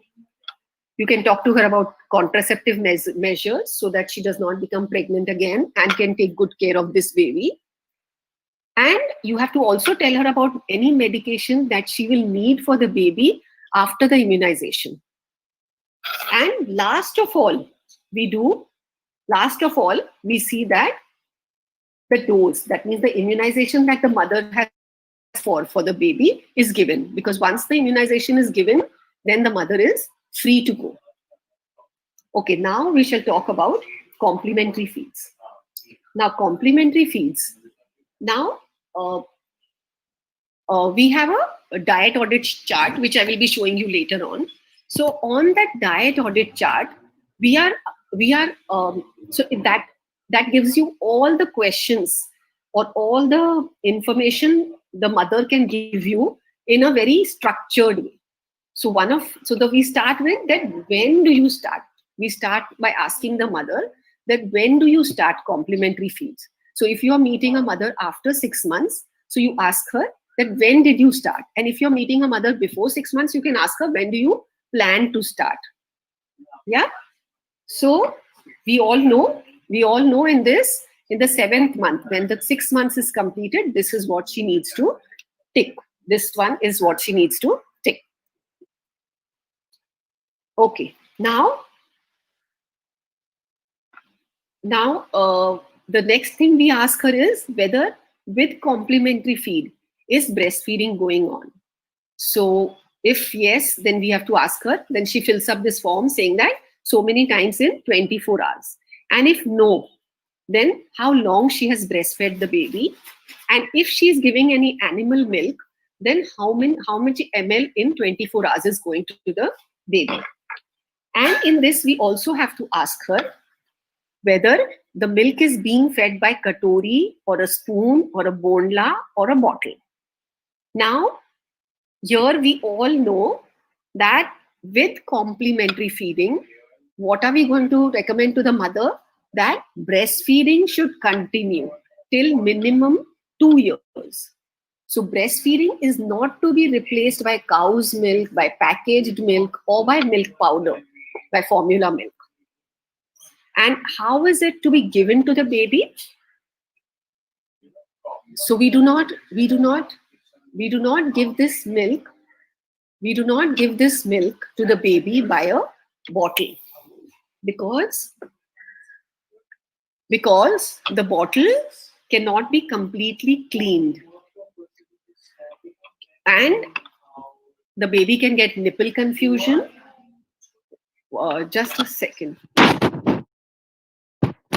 You can talk to her about contraceptive measures so that she does not become pregnant again and can take good care of this baby. And you have to also tell her about any medication that she will need for the baby after the immunization. And last of all, we see that the dose, that means the immunization that the mother has for the baby is given. Because once the immunization is given, then the mother is free to go. Okay, now we shall talk about complementary feeds. Now, complementary feeds. Now, we have a diet audit chart, which I will be showing you later on. So on that diet audit chart, so that gives you all the questions or all the information the mother can give you in a very structured way. So we start with that. When do you start? We start by asking the mother that when do you start complementary feeds? So if you are meeting a mother after 6 months, so you ask her that when did you start? And if you're meeting a mother before 6 months, you can ask her when do you plan to start? Yeah. So we all know in the 7th month, when the 6 months is completed, this is what she needs to tick. This one is what she needs to tick. Okay. Now, the next thing we ask her is whether with complementary feed, is breastfeeding going on? So if yes, then we have to ask her. Then she fills up this form saying that so many times in 24 hours. And if no, then how long she has breastfed the baby. And if she is giving any animal milk, then how much ml in 24 hours is going to the baby. And in this, we also have to ask her whether the milk is being fed by katori or a spoon or a bondla or a bottle. Now, here we all know that with complementary feeding, what are we going to recommend to the mother? That breastfeeding should continue till minimum 2 years. So breastfeeding is not to be replaced by cow's milk, by packaged milk, or by milk powder, by formula milk. And how is it to be given to the baby? So we do not give this milk. We do not give this milk to the baby by a bottle because the bottle cannot be completely cleaned. And the baby can get nipple confusion. Just a second.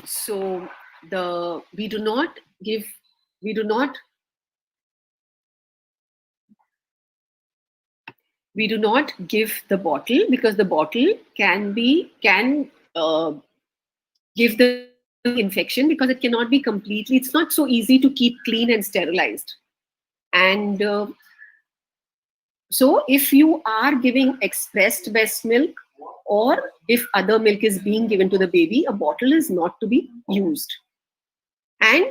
So we do not give the bottle because the bottle can give the infection because it cannot be completely, it's not so easy to keep clean and sterilized. And so if you are giving expressed breast milk or if other milk is being given to the baby, a bottle is not to be used. And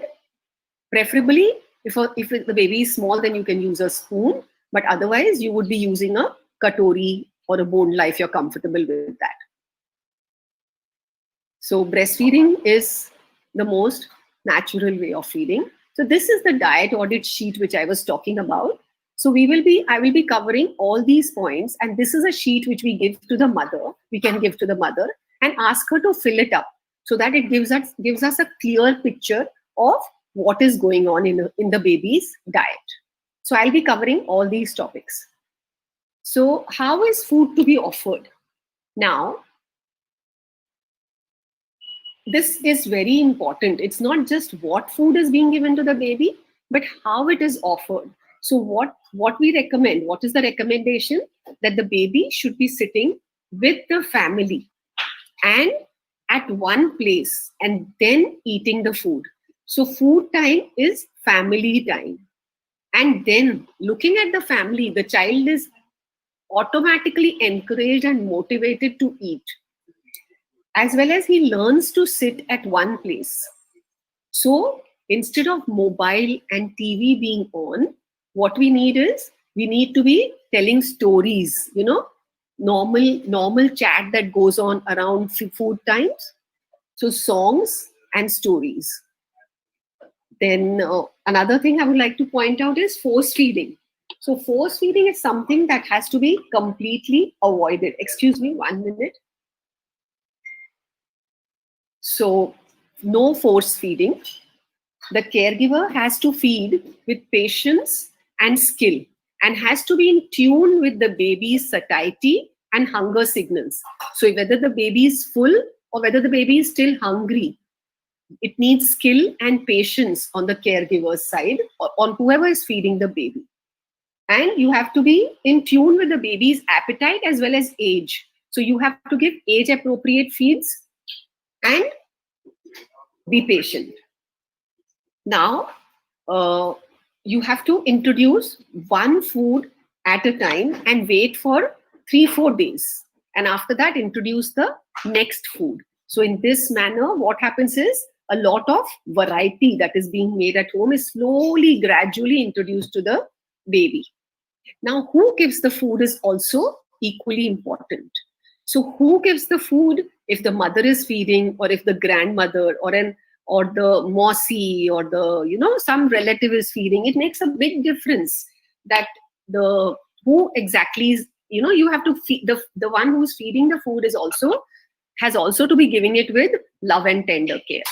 preferably, if the baby is small, then you can use a spoon, but otherwise you would be using a katori or a bondla if you're comfortable with that. So breastfeeding is the most natural way of feeding. So this is the diet audit sheet which I was talking about. So I will be covering all these points, and this is a sheet which we give to the mother. We can give to the mother and ask her to fill it up so that it gives us a clear picture of what is going on in the baby's diet. So I'll be covering all these topics. So how is food to be offered? Now, this is very important. It's not just what food is being given to the baby, but how it is offered. So what we recommend, what is the recommendation? That the baby should be sitting with the family and at one place and then eating the food. So food time is family time. And then looking at the family, the child is automatically encouraged and motivated to eat, as well as he learns to sit at one place. So instead of mobile and TV being on, what we need to be telling stories, normal chat that goes on around food times. So songs and stories. Then another thing I would like to point out is force feeding. So force feeding is something that has to be completely avoided. Excuse me, 1 minute. So no force feeding. The caregiver has to feed with patience and skill and has to be in tune with the baby's satiety and hunger signals. So whether the baby is full or whether the baby is still hungry, it needs skill and patience on the caregiver's side or on whoever is feeding the baby. And you have to be in tune with the baby's appetite as well as age. So you have to give age appropriate feeds and be patient. Now, you have to introduce one food at a time and wait for 3-4 days. And after that, introduce the next food. So in this manner, what happens is a lot of variety that is being made at home is slowly, gradually introduced to the baby. Now, who gives the food is also equally important. So who gives the food? If the mother is feeding, or if the grandmother or the Mossy or the some relative is feeding, it makes a big difference that the who exactly is, you have to feed the one who's feeding the food has also to be giving it with love and tender care.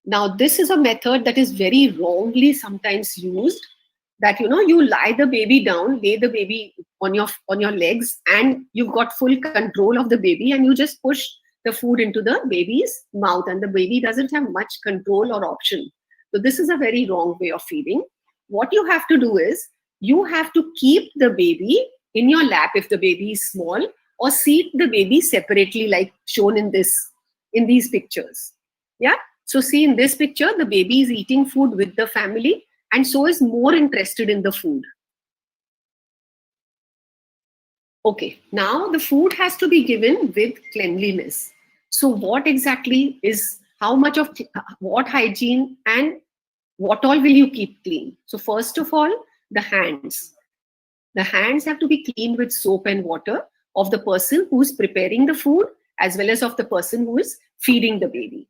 Now this is a method that is very wrongly sometimes used, that you lie the baby down, lay the baby on your legs, and you've got full control of the baby, and you just push the food into the baby's mouth, and the baby doesn't have much control or option. So this is a very wrong way of feeding. What you have to do is you have to keep the baby in your lap if the baby is small, or seat the baby separately like shown in these pictures. Yeah. So see, in this picture, the baby is eating food with the family and so is more interested in the food. Okay, now the food has to be given with cleanliness. So what exactly is, how much of what hygiene and what all will you keep clean? So first of all, the hands. The hands have to be cleaned with soap and water of the person who is preparing the food as well as of the person who is feeding the baby.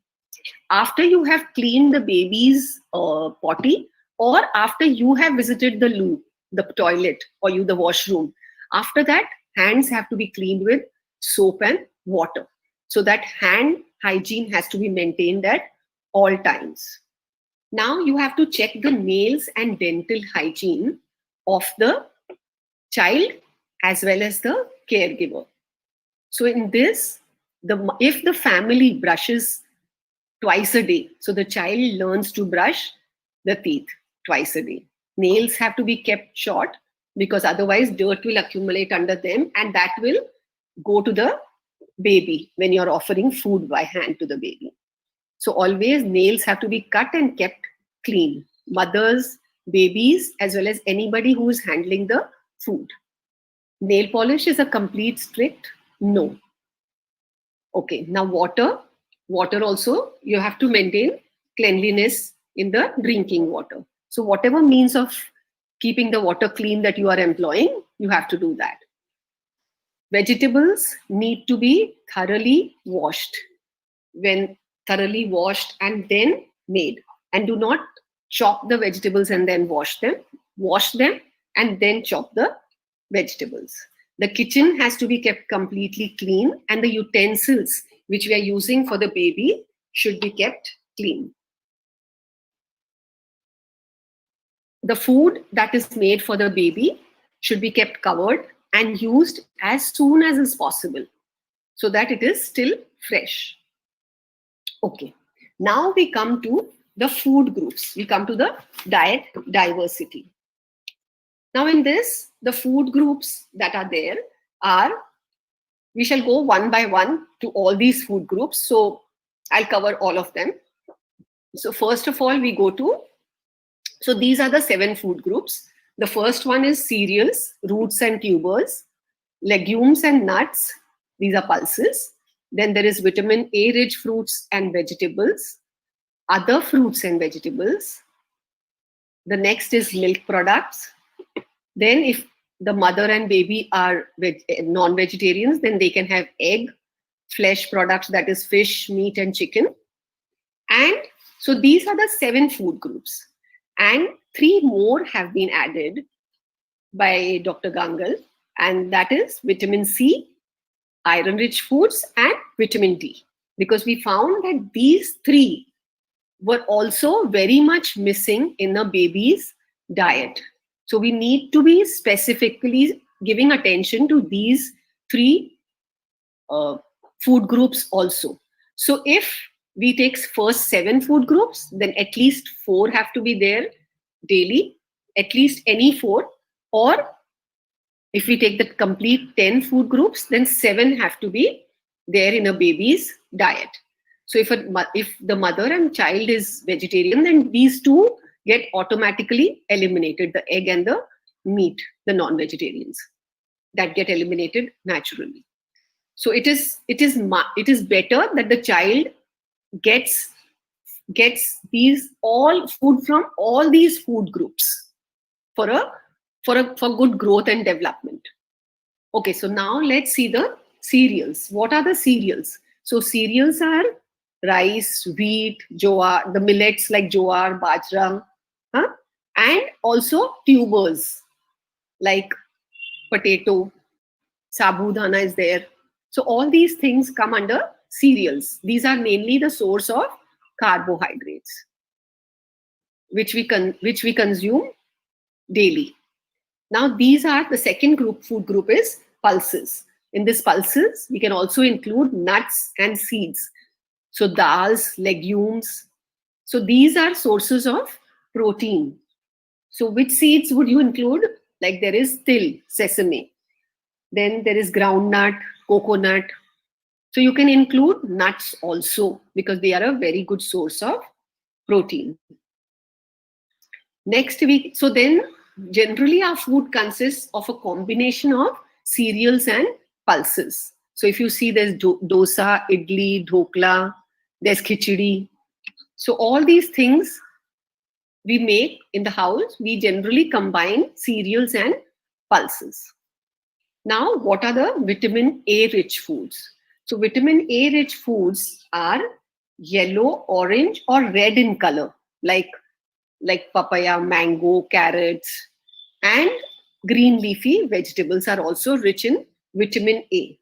After you have cleaned the baby's potty, or after you have visited the loo, the toilet, or the washroom, after that, hands have to be cleaned with soap and water. So that hand hygiene has to be maintained at all times. Now you have to check the nails and dental hygiene of the child as well as the caregiver. So in this, if the family brushes twice a day, so the child learns to brush the teeth twice a day. Nails have to be kept short because otherwise dirt will accumulate under them, and that will go to the baby when you're offering food by hand to the baby. So always nails have to be cut and kept clean. Mothers, babies, as well as anybody who is handling the food. Nail polish is a complete strict no. Okay, now water. Water also, you have to maintain cleanliness in the drinking water. So whatever means of keeping the water clean that you are employing, you have to do that. Vegetables need to be thoroughly washed. When thoroughly washed and then made. And do not chop the vegetables and then wash them. Wash them and then chop the vegetables. The kitchen has to be kept completely clean, and the utensils which we are using for the baby should be kept clean. The food that is made for the baby should be kept covered and used as soon as is possible so that it is still fresh. Okay, now we come to the food groups. We come to the diet diversity. Now in this, the food groups that are there are, we shall go one by one to all these food groups. So I'll cover all of them. So first of all, we go to, so these are the 7 food groups. The first one is cereals, roots and tubers, legumes and nuts. These are pulses. Then there is vitamin A rich fruits and vegetables, other fruits and vegetables. The next is milk products. Then if the mother and baby are non-vegetarians, then they can have egg, flesh products, that is fish, meat and chicken. And So these are the 7 food groups, and 3 more have been added by Dr. Gangal, and that is vitamin C, iron-rich foods, and vitamin D, because we found that these 3 were also very much missing in a baby's diet. So we need to be specifically giving attention to these 3 food groups also. So if we take first 7 food groups, then at least 4 have to be there daily, at least any 4. Or if we take the complete 10 food groups, then 7 have to be there in a baby's diet. So if the mother and child is vegetarian, then these 2 get automatically eliminated, the egg and the meat, the non-vegetarians, that get eliminated naturally. So it is better that the child gets these all food from all these food groups for good growth and development. Okay, so now let's see the cereals. What are the cereals? So cereals are rice, wheat, jowar, the millets like jowar, bajra, and also tubers like potato, sabudana is there. So all these things come under cereals. These are mainly the source of carbohydrates, which we consume daily. Now these are the second food group is pulses. In this pulses, we can also include nuts and seeds. So dals, legumes. So these are sources of protein. So which seeds would you include? Like there is till, sesame. Then there is groundnut, coconut. So you can include nuts also because they are a very good source of protein. Next week, so then generally our food consists of a combination of cereals and pulses. So if you see there's dosa, idli, dhokla, there's khichdi. So all these things we make in the house, we generally combine cereals and pulses. Now, what are the vitamin A rich foods? So vitamin A rich foods are yellow, orange, or red in color, like papaya, mango, carrots, and green leafy vegetables are also rich in vitamin A.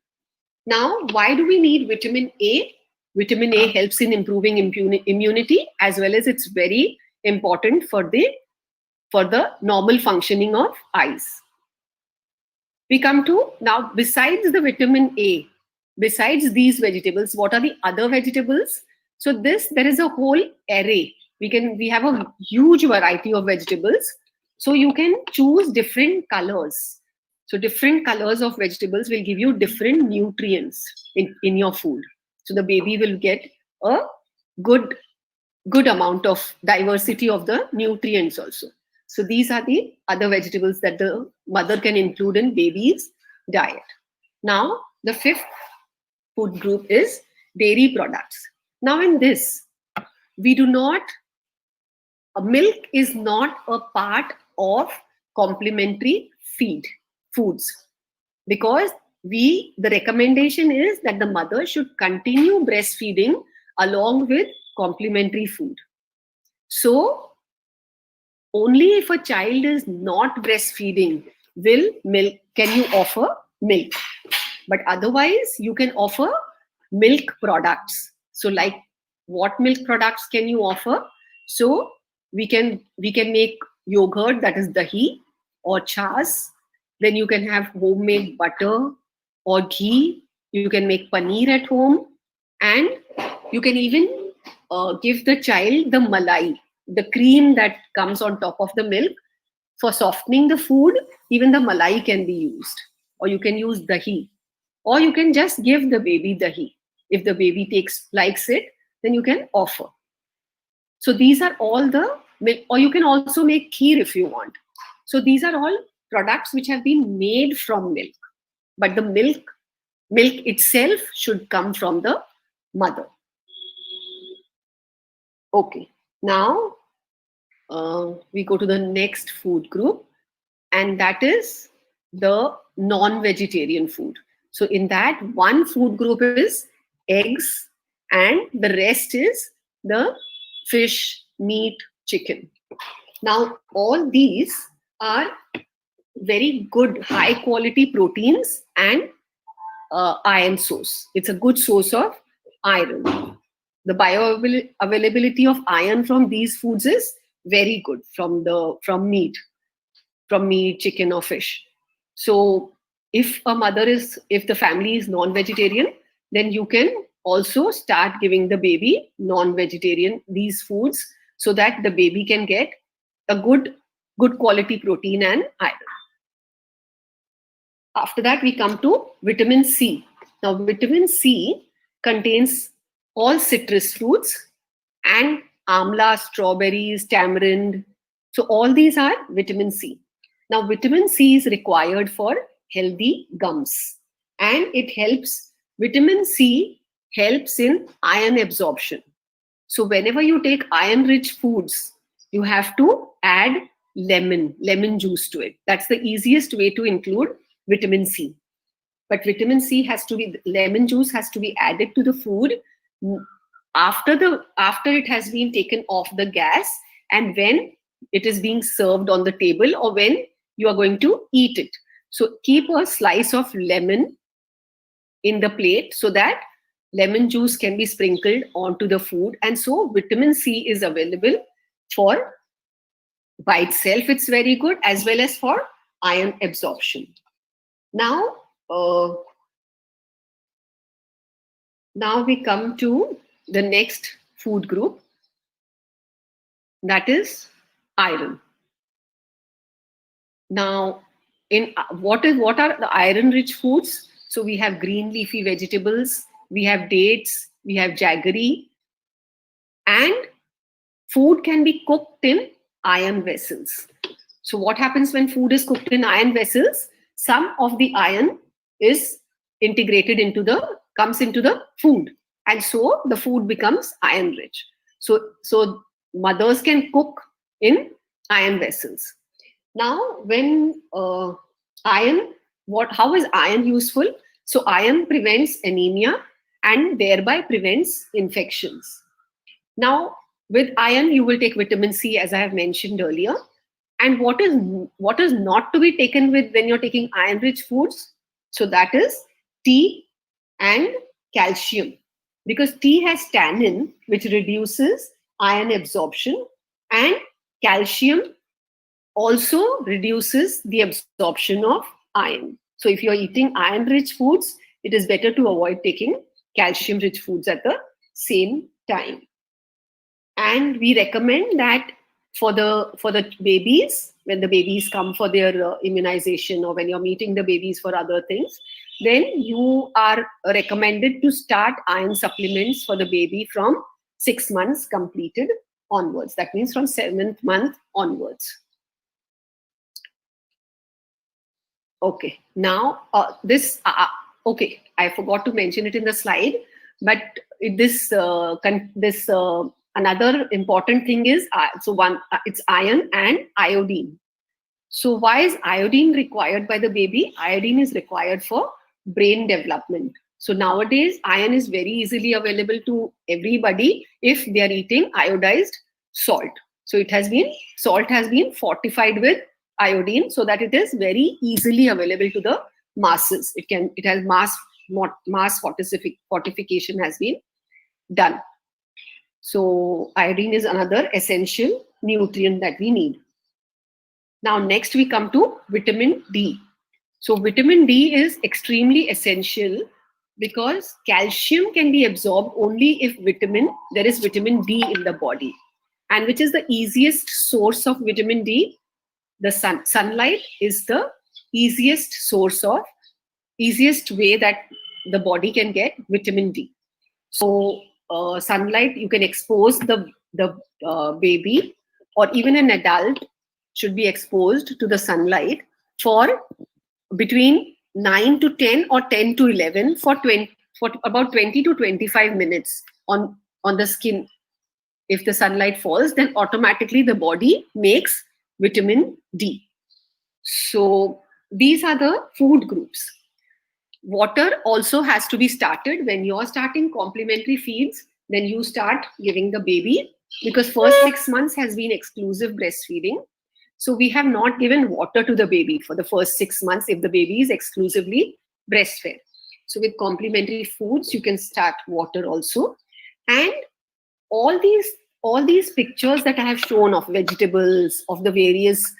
Now, why do we need vitamin A? Vitamin A helps in improving immunity, as well as it's very important for the normal functioning of eyes. We come to now, besides the vitamin A, besides these vegetables, what are the other vegetables? So there is a whole array. We have a huge variety of vegetables. So you can choose different colors. So different colors of vegetables will give you different nutrients in your food. So the baby will get a good amount of diversity of the nutrients also. So these are the other vegetables that the mother can include in baby's diet. Now, the 5th food group is dairy products. Now in this, milk is not a part of complementary foods, because the recommendation is that the mother should continue breastfeeding along with complementary food. So only if a child is not breastfeeding can you offer milk. But otherwise, you can offer milk products. So like what milk products can you offer? So we can make yogurt, that is dahi, or chas. Then you can have homemade butter or ghee. You can make paneer at home. And you can even give the child the malai, the cream that comes on top of the milk. For softening the food, even the malai can be used. Or you can use dahi. Or you can just give the baby dahi. If the baby likes it, then you can offer. So these are all the milk. Or you can also make kheer if you want. So these are all products which have been made from milk. But the milk itself should come from the mother. Okay, now we go to the next food group, and that is the non-vegetarian food. So in that, one food group is eggs, and the rest is the fish, meat, chicken. Now, all these are very good, high quality proteins and iron source. It's a good source of iron. The bioavailability of iron from these foods is very good from meat, chicken or fish. So if the family is non-vegetarian, then you can also start giving the baby non-vegetarian these foods so that the baby can get a good quality protein and iron. After that, we come to vitamin C. Now, vitamin C contains all citrus fruits and amla, strawberries, tamarind. So all these are vitamin C. Now, vitamin C is required for healthy gums, and vitamin C helps in iron absorption. So whenever you take iron-rich foods, you have to add lemon juice to it. That's the easiest way to include vitamin C. But vitamin C lemon juice has to be added to the food after it has been taken off the gas and when it is being served on the table or when you are going to eat it. So keep a slice of lemon in the plate so that lemon juice can be sprinkled onto the food. And so vitamin C is available by itself, it's very good, as well as for iron absorption. Now we come to the next food group, that is iron. Now, what are the iron-rich foods? So we have green leafy vegetables, we have dates, we have jaggery, and food can be cooked in iron vessels. So what happens when food is cooked in iron vessels? Some of the iron is comes into the food, and so the food becomes iron rich. So mothers can cook in iron vessels. Now, when how is iron useful? So iron prevents anemia and thereby prevents infections. Now, with iron, you will take vitamin C, as I have mentioned earlier. And what is not to be taken with when you're taking iron-rich foods? So that is tea and calcium, because tea has tannin, which reduces iron absorption, and calcium also reduces the absorption of iron. So if you're eating iron-rich foods, it is better to avoid taking calcium-rich foods at the same time. And we recommend that for the babies, when the babies come for their immunization or when you're meeting the babies for other things, then you are recommended to start iron supplements for the baby from 6 months completed onwards. That means from 7th month onwards. Okay, now okay, I forgot to mention it in the slide, but another important thing is it's iron and iodine. So why is iodine required by the baby? Iodine is required for brain development. So nowadays, iron is very easily available to everybody if they are eating iodized salt. So salt has been fortified with iodine so that it is very easily available to the masses. It has mass fortification has been done. So iodine is another essential nutrient that we need. Now next we come to vitamin D. So vitamin D is extremely essential because calcium can be absorbed only if there is vitamin D in the body. And which is the easiest source of vitamin D? The sunlight is the easiest way that the body can get vitamin D. So sunlight, you can expose the baby or even an adult should be exposed to the sunlight for between 9 to 10 or 10 to 11 for about 20 to 25 minutes on the skin. If the sunlight falls, then automatically the body makes vitamin D. So these are the food groups. Water also has to be started. When you are starting complementary feeds, then you start giving the baby because first 6 months has been exclusive breastfeeding. So we have not given water to the baby for the first 6 months if the baby is exclusively breastfed. So with complementary foods, you can start water also. And all these pictures that I have shown of vegetables, of the various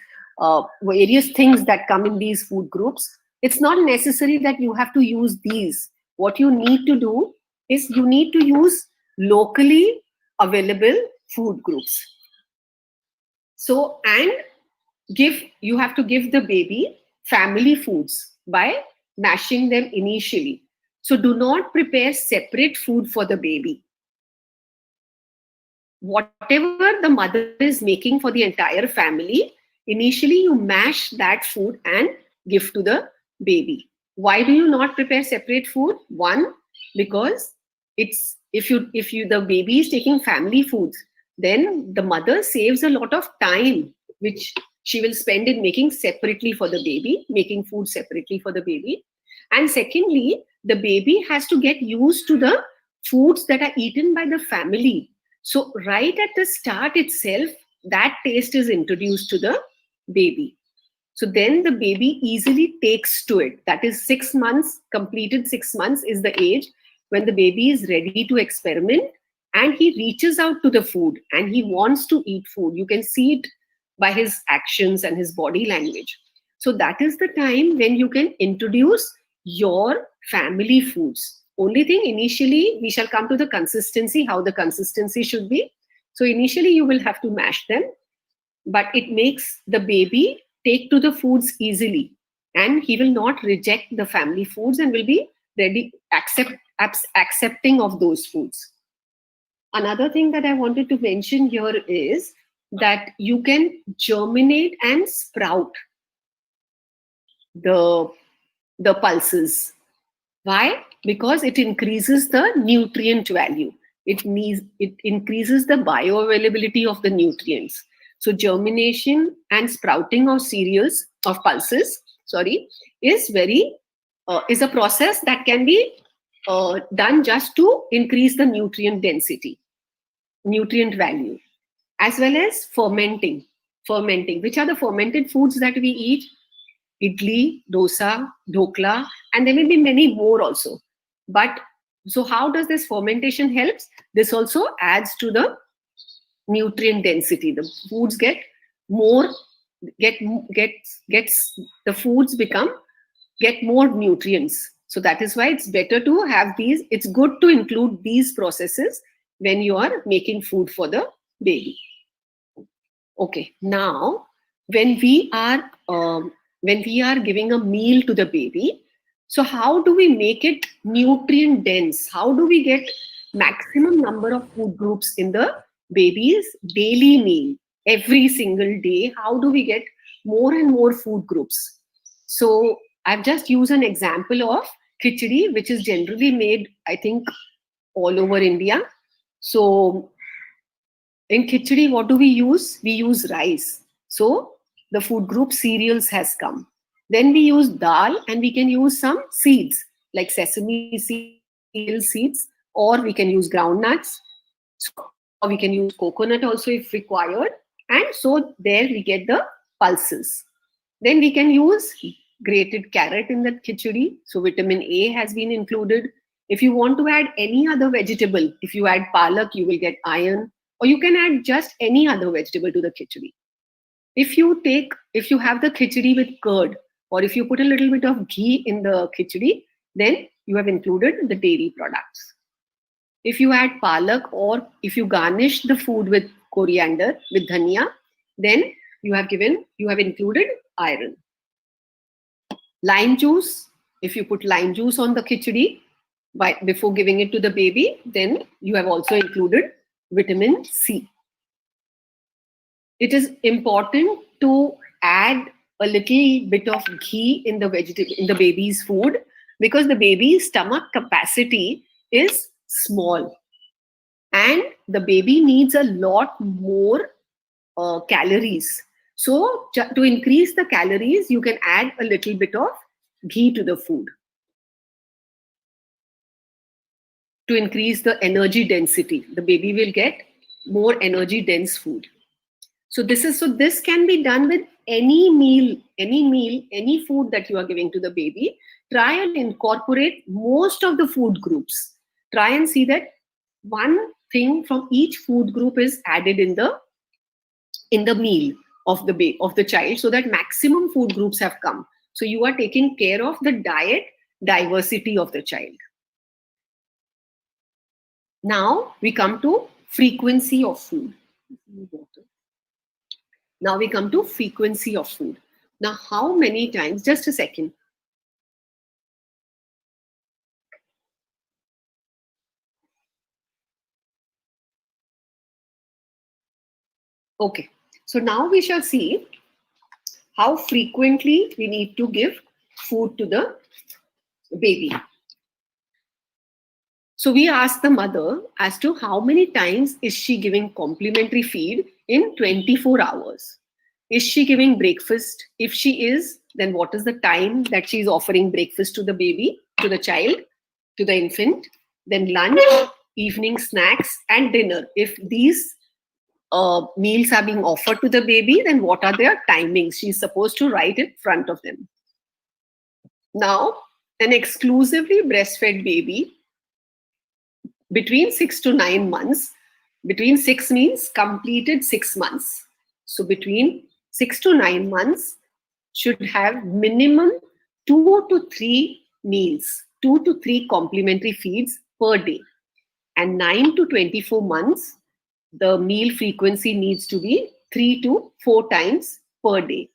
things that come in these food groups, it's not necessary that you have to use these. What you need to do is you need to use locally available food groups. So, and you have to give the baby family foods by mashing them initially. So do not prepare separate food for the baby. Whatever the mother is making for the entire family, initially you mash that food and give to the baby. Why do you not prepare separate food? One, because it's if the baby is taking family foods, then the mother saves a lot of time which she will spend in making separately for the baby, making food separately for the baby. And secondly, the baby has to get used to the foods that are eaten by the family. So right at the start itself, that taste is introduced to the baby. So then the baby easily takes to it. That is 6 months, completed 6 months is the age when the baby is ready to experiment and he reaches out to the food and he wants to eat food. You can see it by his actions and his body language. So that is the time when you can introduce your family foods. Only thing, initially we shall come to the consistency, how the consistency should be. So initially you will have to mash them, but it makes the baby take to the foods easily and he will not reject the family foods and will be ready, accepting of those foods. Another thing that I wanted to mention here is that you can germinate and sprout the pulses. Why? Because it increases the nutrient value. It increases the bioavailability of the nutrients. So germination and sprouting of cereals, of pulses, is a process that can be done just to increase the nutrient density, nutrient value, as well as fermenting. Which are the fermented foods that we eat? Idli, dosa, dhokla, and there may be many more also. But so how does this fermentation helps? This also adds to the nutrient density. The foods get more nutrients. So that is why it's better to have these. It's good to include these processes when you are making food for the baby. Okay, now when we are giving a meal to the baby, so how do we make it nutrient dense? How do we get maximum number of food groups in the baby's daily meal every single day? How do we get more and more food groups? So I've just used an example of khichdi, which is generally made, I think, all over India. So in khichdi, what do we use? We use rice. So the food group cereals has come. Then we use dal and we can use some seeds like sesame seeds, or we can use groundnuts, or we can use coconut also if required. And so there we get the pulses. Then we can use grated carrot in that khichdi. So vitamin A has been included. If you want to add any other vegetable, if you add palak, you will get iron, or you can add just any other vegetable to the khichdi. If you have the khichdi with curd, or if you put a little bit of ghee in the khichdi, then you have included the dairy products. If you add palak, or if you garnish the food with coriander, with dhania, then you have included iron. Lime juice, if you put lime juice on the khichdi before giving it to the baby, then you have also included vitamin C. It is important to add a little bit of ghee in the baby's food, because the baby's stomach capacity is small and the baby needs a lot more calories. So to increase the calories, you can add a little bit of ghee to the food to increase the energy density. The baby will get more energy dense food. So this can be done with any meal, any food that you are giving to the baby. Try and incorporate most of the food groups. Try and see that one thing from each food group is added in the meal of the child, so that maximum food groups have come. So you are taking care of the diet diversity of the child. Now we come to frequency of food. Now we come to frequency of food. Now, how many times? Just a second. Okay. So now we shall see how frequently we need to give food to the baby. So we ask the mother as to how many times is she giving complementary feed in 24 hours. Is she giving breakfast? If she is, then what is the time that she is offering breakfast to the baby, to the child, to the infant? Then lunch, evening snacks, and dinner. If these meals are being offered to the baby, then what are their timings? She's supposed to write in front of them. Now, an exclusively breastfed baby between 6 to 9 months, between 6 means completed 6 months. So between 6 to 9 months should have minimum 2 to 3 meals, 2 to 3 complementary feeds per day. And 9 to 24 months, the meal frequency needs to be 3 to 4 times per day.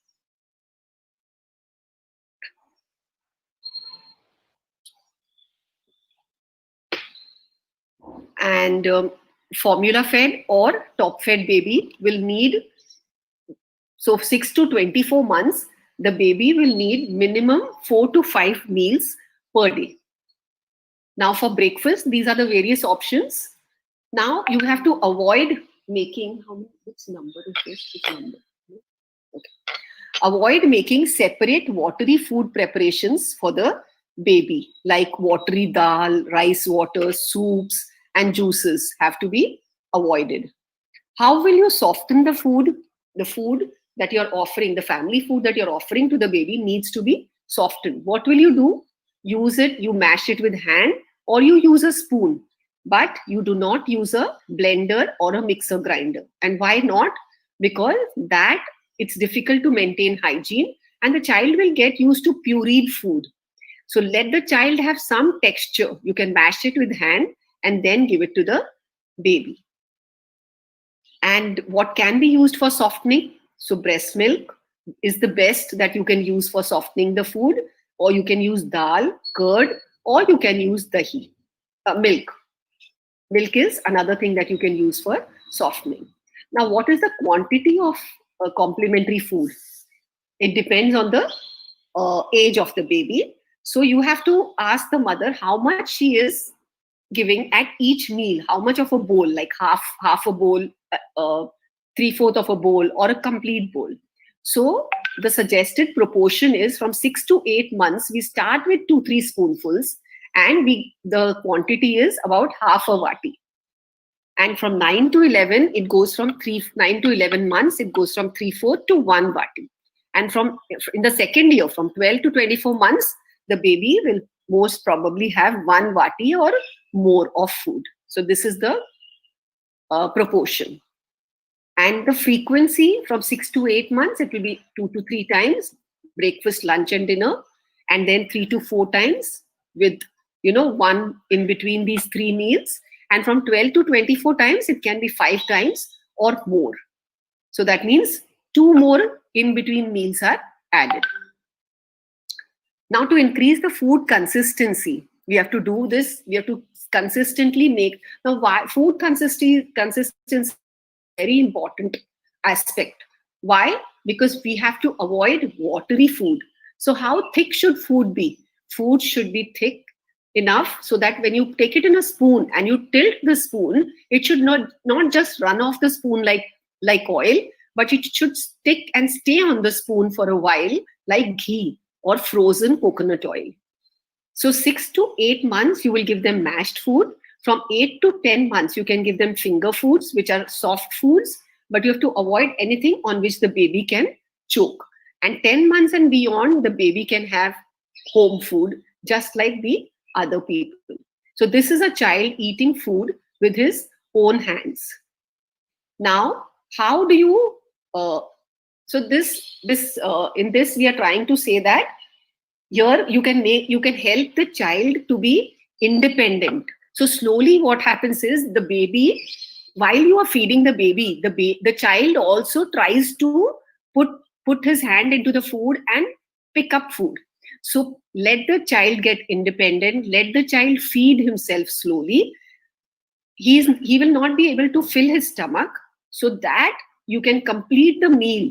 And formula fed or top fed baby will need, so 6 to 24 months, the baby will need minimum 4 to 5 meals per day. Now for breakfast, these are the various options. Now you have to avoid making, which number is this? This number. Okay. Avoid making separate watery food preparations for the baby, like watery dal, rice water, soups, and juices have to be avoided. How will you soften the food? The food that you're offering, the family food that you're offering to the baby needs to be softened. What will you do? Use it, you mash it with hand, or you use a spoon, but you do not use a blender or a mixer grinder. And why not? Because that it's difficult to maintain hygiene and the child will get used to pureed food. So let the child have some texture. You can mash it with hand and then give it to the baby. And what can be used for softening? So breast milk is the best that you can use for softening the food, or you can use dal, curd, or you can use dahi, milk. Milk is another thing that you can use for softening. Now, what is the quantity of complementary food? It depends on the age of the baby. So you have to ask the mother how much she is giving at each meal, how much of a bowl, like half a bowl, 3/4 of a bowl, or a complete bowl. So the suggested proportion is from 6 to 8 months, we start with 2-3 spoonfuls, and the quantity is about half a vati. And from 9 to 11, it goes from 9 to 11 months, it goes from 3/4 to 1 vati. And in the second year, from 12 to 24 months, the baby will most probably have 1 vati or more of food. So this is the proportion. And the frequency from 6 to 8 months, it will be 2 to 3 times, breakfast, lunch, and dinner, and then 3 to 4 times with, one in between these 3 meals. And from 12 to 24 times, it can be 5 times or more. So that means 2 more in between meals are added. Now, to increase the food consistency, we have to do this. We have to consistently make. Now, food consistency is a very important aspect. Why? Because we have to avoid watery food. So how thick should food be? Food should be thick enough so that when you take it in a spoon and you tilt the spoon, it should not just run off the spoon like oil, but it should stick and stay on the spoon for a while, like ghee or frozen coconut oil. So 6 to 8 months, you will give them mashed food. From 8 to 10 months, you can give them finger foods, which are soft foods, but you have to avoid anything on which the baby can choke. And 10 months and beyond, the baby can have home food, just like the other people. So this is a child eating food with his own hands. Now, how do you, so in this, we are trying to say that here you can help the child to be independent. So slowly what happens is the baby, while you are feeding the baby, the child also tries to put his hand into the food and pick up food. So let the child get independent, let the child feed himself slowly. He will not be able to fill his stomach, so that you can complete the meal,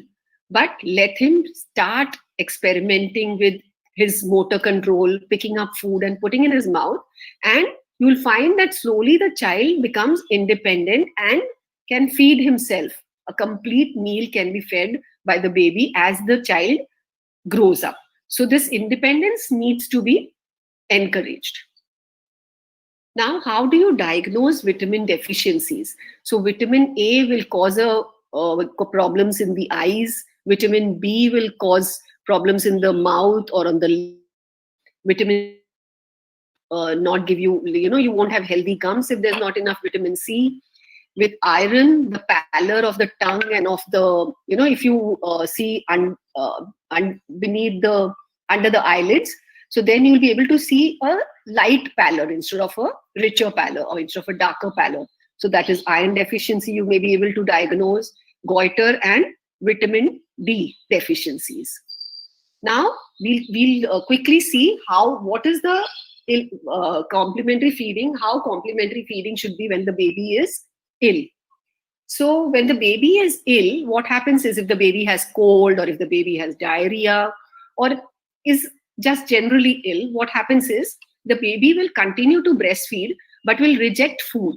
but let him start experimenting with his motor control, picking up food and putting in his mouth, and you will find that slowly the child becomes independent and can feed himself. A complete meal can be fed by the baby as the child grows up. So this independence needs to be encouraged. Now, how do you diagnose vitamin deficiencies? So vitamin A will cause problems in the eyes. Vitamin B will cause problems in the mouth or on the lips. Vitamin not give you, you won't have healthy gums if there's not enough vitamin C. With iron, the pallor of the tongue and of the, if you see beneath under the eyelids, so then you'll be able to see a light pallor instead of a richer pallor or instead of a darker pallor. So that is iron deficiency. You may be able to diagnose goiter and vitamin D deficiencies. Now we'll quickly see what is the complementary feeding, how complementary feeding should be when the baby is ill. So when the baby is ill, what happens is if the baby has cold or if the baby has diarrhea or is just generally ill, what happens is the baby will continue to breastfeed but will reject food.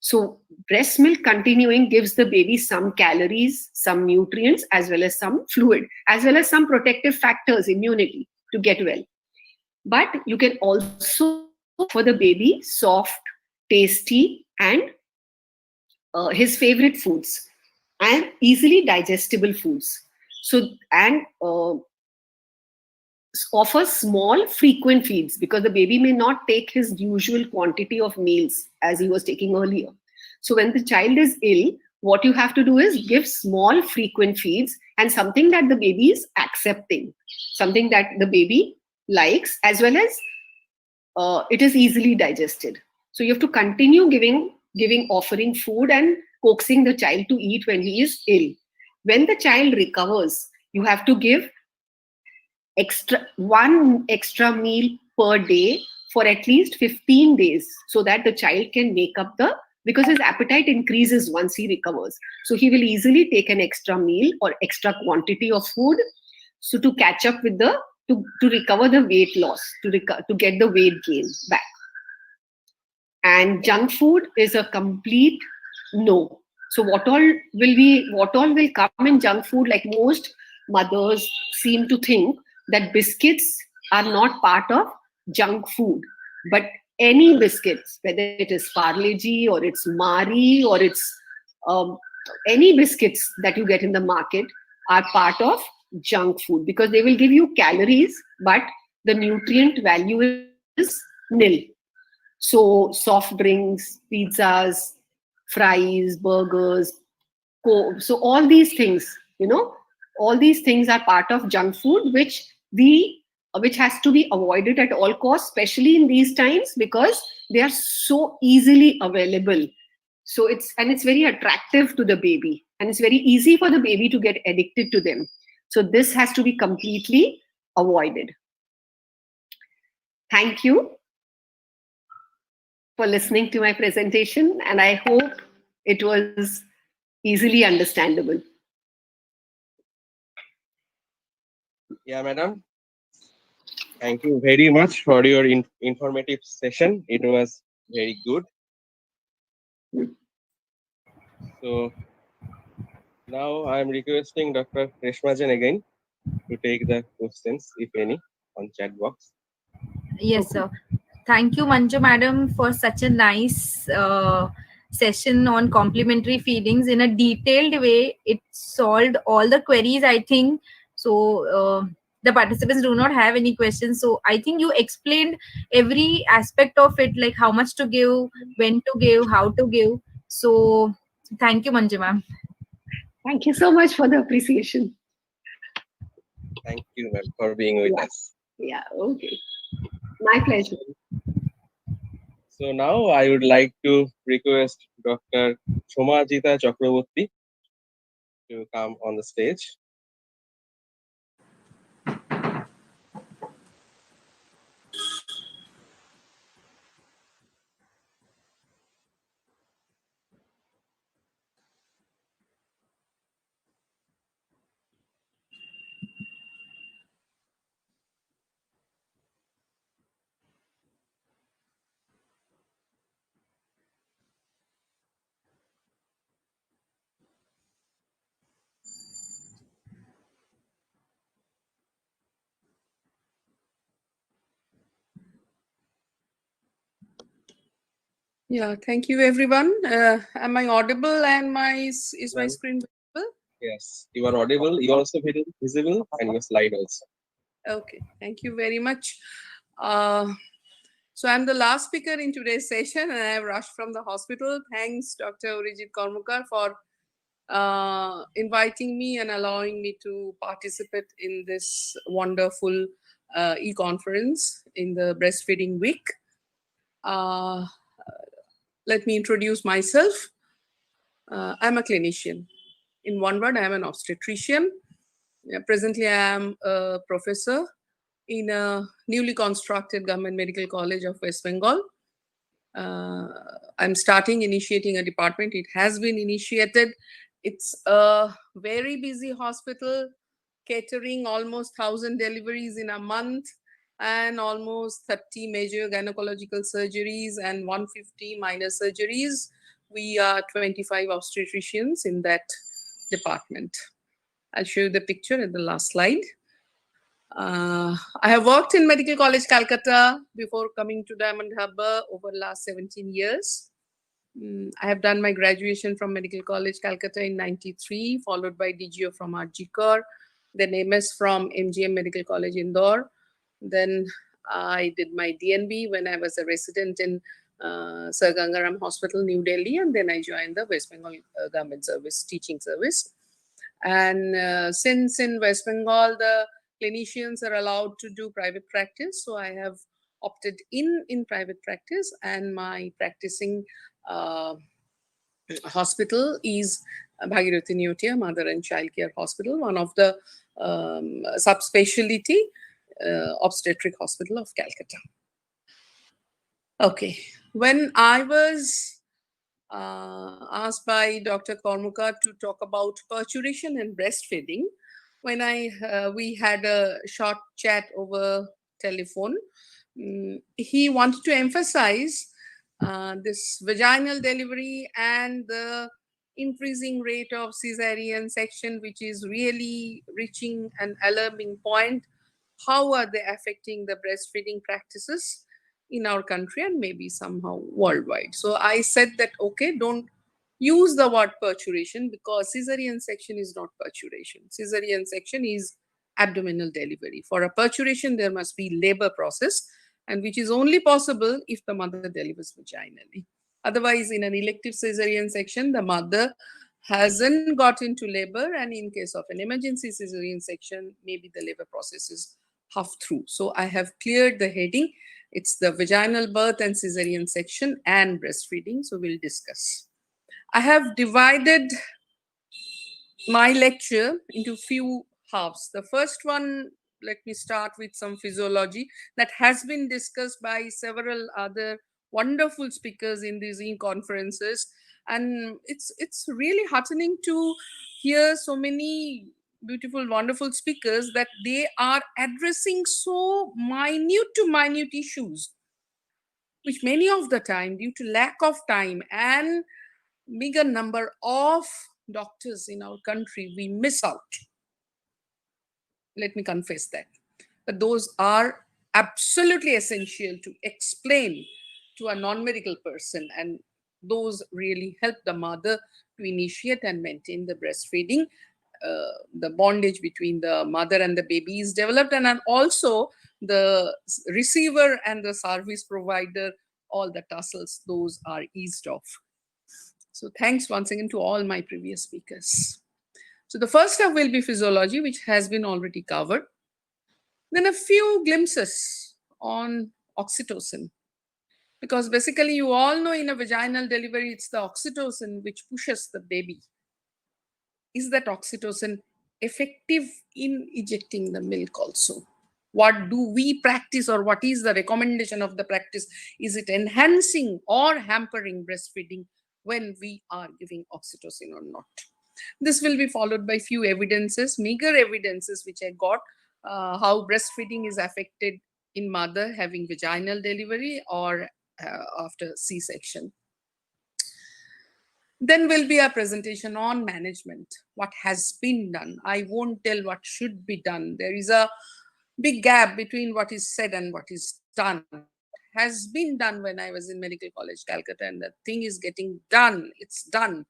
So breast milk continuing gives the baby some calories, some nutrients, as well as some fluid, as well as some protective factors, immunity to get well. But you can also offer the baby soft, tasty, and his favorite foods and easily digestible foods. So, and offer small, frequent feeds because the baby may not take his usual quantity of meals as he was taking earlier. So when the child is ill, what you have to do is give small, frequent feeds and something that the baby is accepting, something that the baby likes, as well as it is easily digested. So you have to continue offering food and coaxing the child to eat when he is ill. When the child recovers, you have to give one extra meal per day for at least 15 days so that the child can make up because his appetite increases once he recovers. So he will easily take an extra meal or extra quantity of food, so to catch up with to recover the weight loss, to get the weight gain back. And junk food is a complete no. So what all will come in junk food? Like most mothers seem to think that biscuits are not part of junk food, but any biscuits, whether it is Parle-G or it's Marie or it's any biscuits that you get in the market are part of junk food because they will give you calories, but the nutrient value is nil. So soft drinks, pizzas, fries, burgers, so all these things, all these things are part of junk food, which has to be avoided at all costs, especially in these times because they are so easily available. So it's very attractive to the baby and it's very easy for the baby to get addicted to them. So this has to be completely avoided. Thank you for listening to my presentation, and I hope it was easily understandable. Yeah, madam. Thank you very much for your informative session. It was very good. So now I'm requesting Dr. Reshmajan again to take the questions, if any, on chat box. Yes, sir. thank you, Manju madam, for such a nice session on complementary feedings in a detailed way. It solved all the queries, I think. So the participants do not have any questions. So I think you explained every aspect of it, like how much to give, when to give, how to give. So thank you, Manju ma'am. Thank you so much for the appreciation. Thank you, ma'am, for being with Yeah, us. yeah, okay. My pleasure. So now I would like to request Dr. Shomajita Chakraborty to come on the stage. Yeah, thank you everyone. Am I audible and is my Ma'am, screen visible? yes, you are audible, you are also visible, and your slide also. Okay, thank you very much. Uh, so I'm the last speaker in today's session and I have rushed from the hospital. Thanks, Dr. Urijit Kormukar, for inviting me and allowing me to participate in this wonderful e-conference in the breastfeeding week. Uh, Let me introduce myself. I'm a clinician. In one word, I am an obstetrician. Presently, I am a professor in a newly constructed government medical college of West Bengal. I'm initiating a department. It has been initiated. It's a very busy hospital, catering almost 1,000 deliveries in a month and almost 30 major gynecological surgeries and 150 minor surgeries. We are 25 obstetricians in that department. I'll show you the picture at the last slide. I have worked in Medical College Calcutta before coming to Diamond Harbour over the last 17 years. I have done my graduation from Medical College Calcutta in 93, followed by DGO from RG Kar, then MS from MGM Medical College Indore. Then I did my DNB when I was a resident in Sir Gangaram Hospital, New Delhi, and then I joined the West Bengal Government Service, teaching service. And since in West Bengal, the clinicians are allowed to do private practice, so I have opted in private practice, and my practicing hospital is Bhagirathi Neotia Mother and Child Care Hospital, one of the subspecialty obstetric hospital of Calcutta. Okay, when I was asked by Dr. Kormukar to talk about parturition and breastfeeding, when we had a short chat over telephone, he wanted to emphasize this vaginal delivery and the increasing rate of cesarean section, which is really reaching an alarming point. How are they affecting the breastfeeding practices in our country and maybe somehow worldwide? So I said that, okay, don't use the word parturition, because cesarean section is not parturition. Cesarean section is abdominal delivery. For a parturition, there must be labor process, and which is only possible if the mother delivers vaginally. Otherwise, in an elective cesarean section, the mother hasn't got into labor, and in case of an emergency cesarean section, maybe the labor process is half through. So I have cleared the heading. It's the vaginal birth and cesarean section and breastfeeding. So we'll discuss. I have divided my lecture into few halves. The first one, let me start with some physiology that has been discussed by several other wonderful speakers in these conferences, and it's really heartening to hear so many beautiful, wonderful speakers that they are addressing so minute issues, which many of the time, due to lack of time and bigger number of doctors in our country, we miss out. Let me confess that. But those are absolutely essential to explain to a non-medical person, and those really help the mother to initiate and maintain the breastfeeding. The bondage between the mother and the baby is developed, and then also the receiver and the service provider, all the tussles, those are eased off. So thanks once again to all my previous speakers. So the first step will be physiology, which has been already covered. Then a few glimpses on oxytocin, because basically you all know in a vaginal delivery, it's the oxytocin which pushes the baby. Is that oxytocin effective in ejecting the milk also? What do we practice, or what is the recommendation of the practice? Is it enhancing or hampering breastfeeding when we are giving oxytocin or not? This will be followed by few evidences, meager evidences which I got, how breastfeeding is affected in mother having vaginal delivery or after C-section. Then will be a presentation on management, what has been done. I won't tell what should be done. There is a big gap between what is said and what is done. Has been done when I was in Medical College, Calcutta, and the thing is getting done. It's done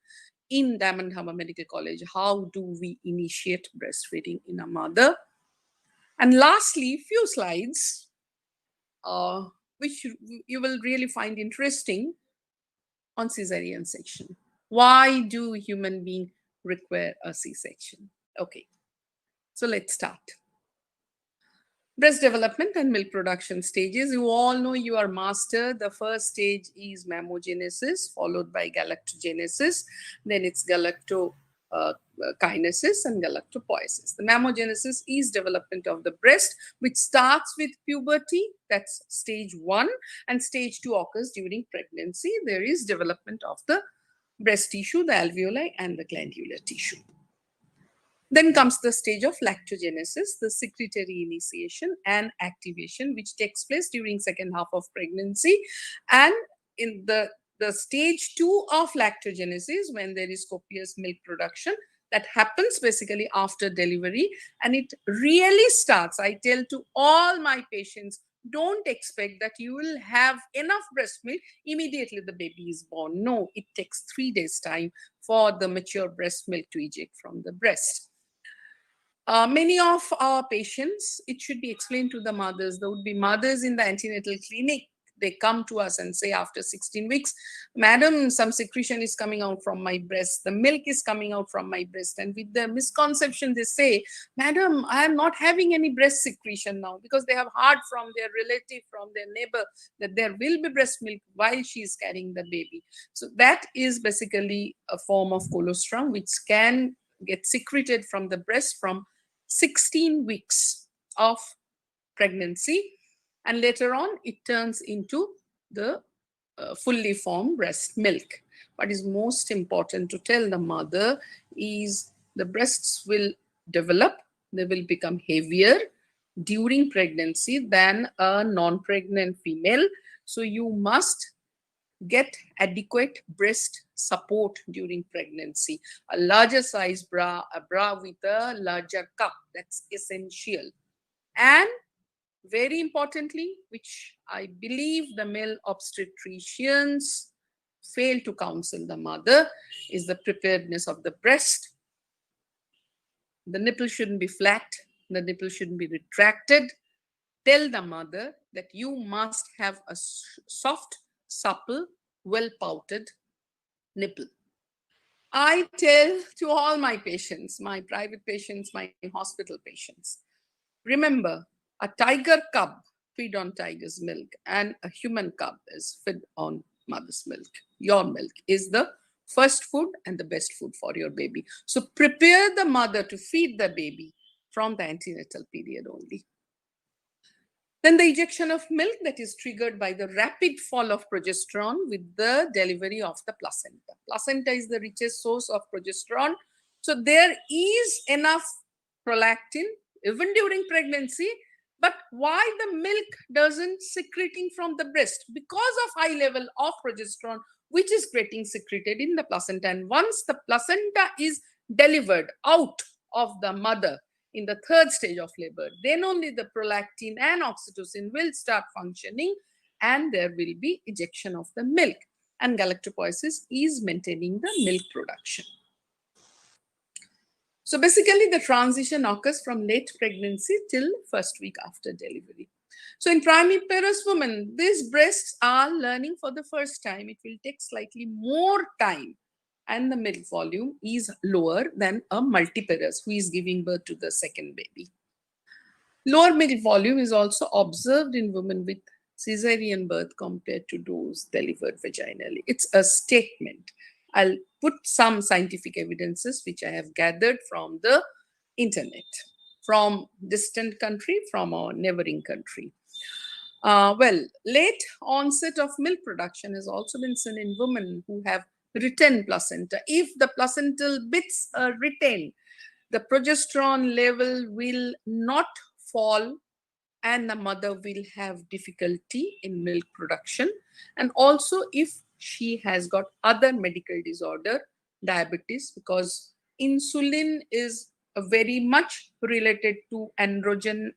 in Diamond Harbour Medical College. How do we initiate breastfeeding in a mother? And lastly, few slides, which you will really find interesting on cesarean section. Why do human beings require a C-section? Okay, so let's start. Breast development and milk production stages. You all know, you are master. The first stage is mammogenesis, followed by galactogenesis. Then it's galactokinesis and galactopoiesis. The mammogenesis is development of the breast, which starts with puberty. That's stage 1. And stage 2 occurs during pregnancy. There is development of the breast tissue, the alveoli, and the glandular tissue. Then comes the stage of lactogenesis, the secretory initiation and activation, which takes place during second half of pregnancy. And in the stage 2 of lactogenesis, when there is copious milk production, that happens basically after delivery. And it really starts, I tell to all my patients, don't expect that you will have enough breast milk immediately the baby is born. No, it takes 3 days time for the mature breast milk to eject from the breast. Many of our patients, it should be explained to the mothers. There would be mothers in the antenatal clinic. They come to us and say after 16 weeks, madam, some secretion is coming out from my breast. The milk is coming out from my breast. And with the misconception, they say, madam, I am not having any breast secretion now, because they have heard from their relative, from their neighbor, that there will be breast milk while she is carrying the baby. So that is basically a form of colostrum, which can get secreted from the breast from 16 weeks of pregnancy, and later on it turns into the fully formed breast milk. What is most important to tell the mother is the breasts will develop, they will become heavier during pregnancy than a non-pregnant female. So you must get adequate breast support during pregnancy. A larger size bra, a bra with a larger cup, that's essential. And very importantly, which I believe the male obstetricians fail to counsel the mother, is the preparedness of the breast. The nipple shouldn't be flat, the nipple shouldn't be retracted. Tell the mother that you must have a soft, supple, well-pouted nipple. I tell to all my patients, my private patients, my hospital patients, remember, a tiger cub feed on tiger's milk, and a human cub is fed on mother's milk. Your milk is the first food and the best food for your baby. So prepare the mother to feed the baby from the antenatal period only. Then the ejection of milk, that is triggered by the rapid fall of progesterone with the delivery of the placenta. Placenta is the richest source of progesterone. So there is enough prolactin even during pregnancy. But why the milk doesn't secreting from the breast? Because of high level of progesterone, which is getting secreted in the placenta. And once the placenta is delivered out of the mother, in the third stage of labor, then only the prolactin and oxytocin will start functioning and there will be ejection of the milk. And galactopoiesis is maintaining the milk production. So basically the transition occurs from late pregnancy till first week after delivery. So in primiparous women, these breasts are learning for the first time. It will take slightly more time and the milk volume is lower than a multiparous who is giving birth to the second baby. Lower milk volume is also observed in women with cesarean birth compared to those delivered vaginally. It's a statement. I'll put some scientific evidences which I have gathered from the internet, from distant country, from our neighboring country. Well, late onset of milk production has also been seen in women who have retained placenta. If the placental bits are retained, the progesterone level will not fall and the mother will have difficulty in milk production. And also if she has got other medical disorder, diabetes, because insulin is very much related to androgen.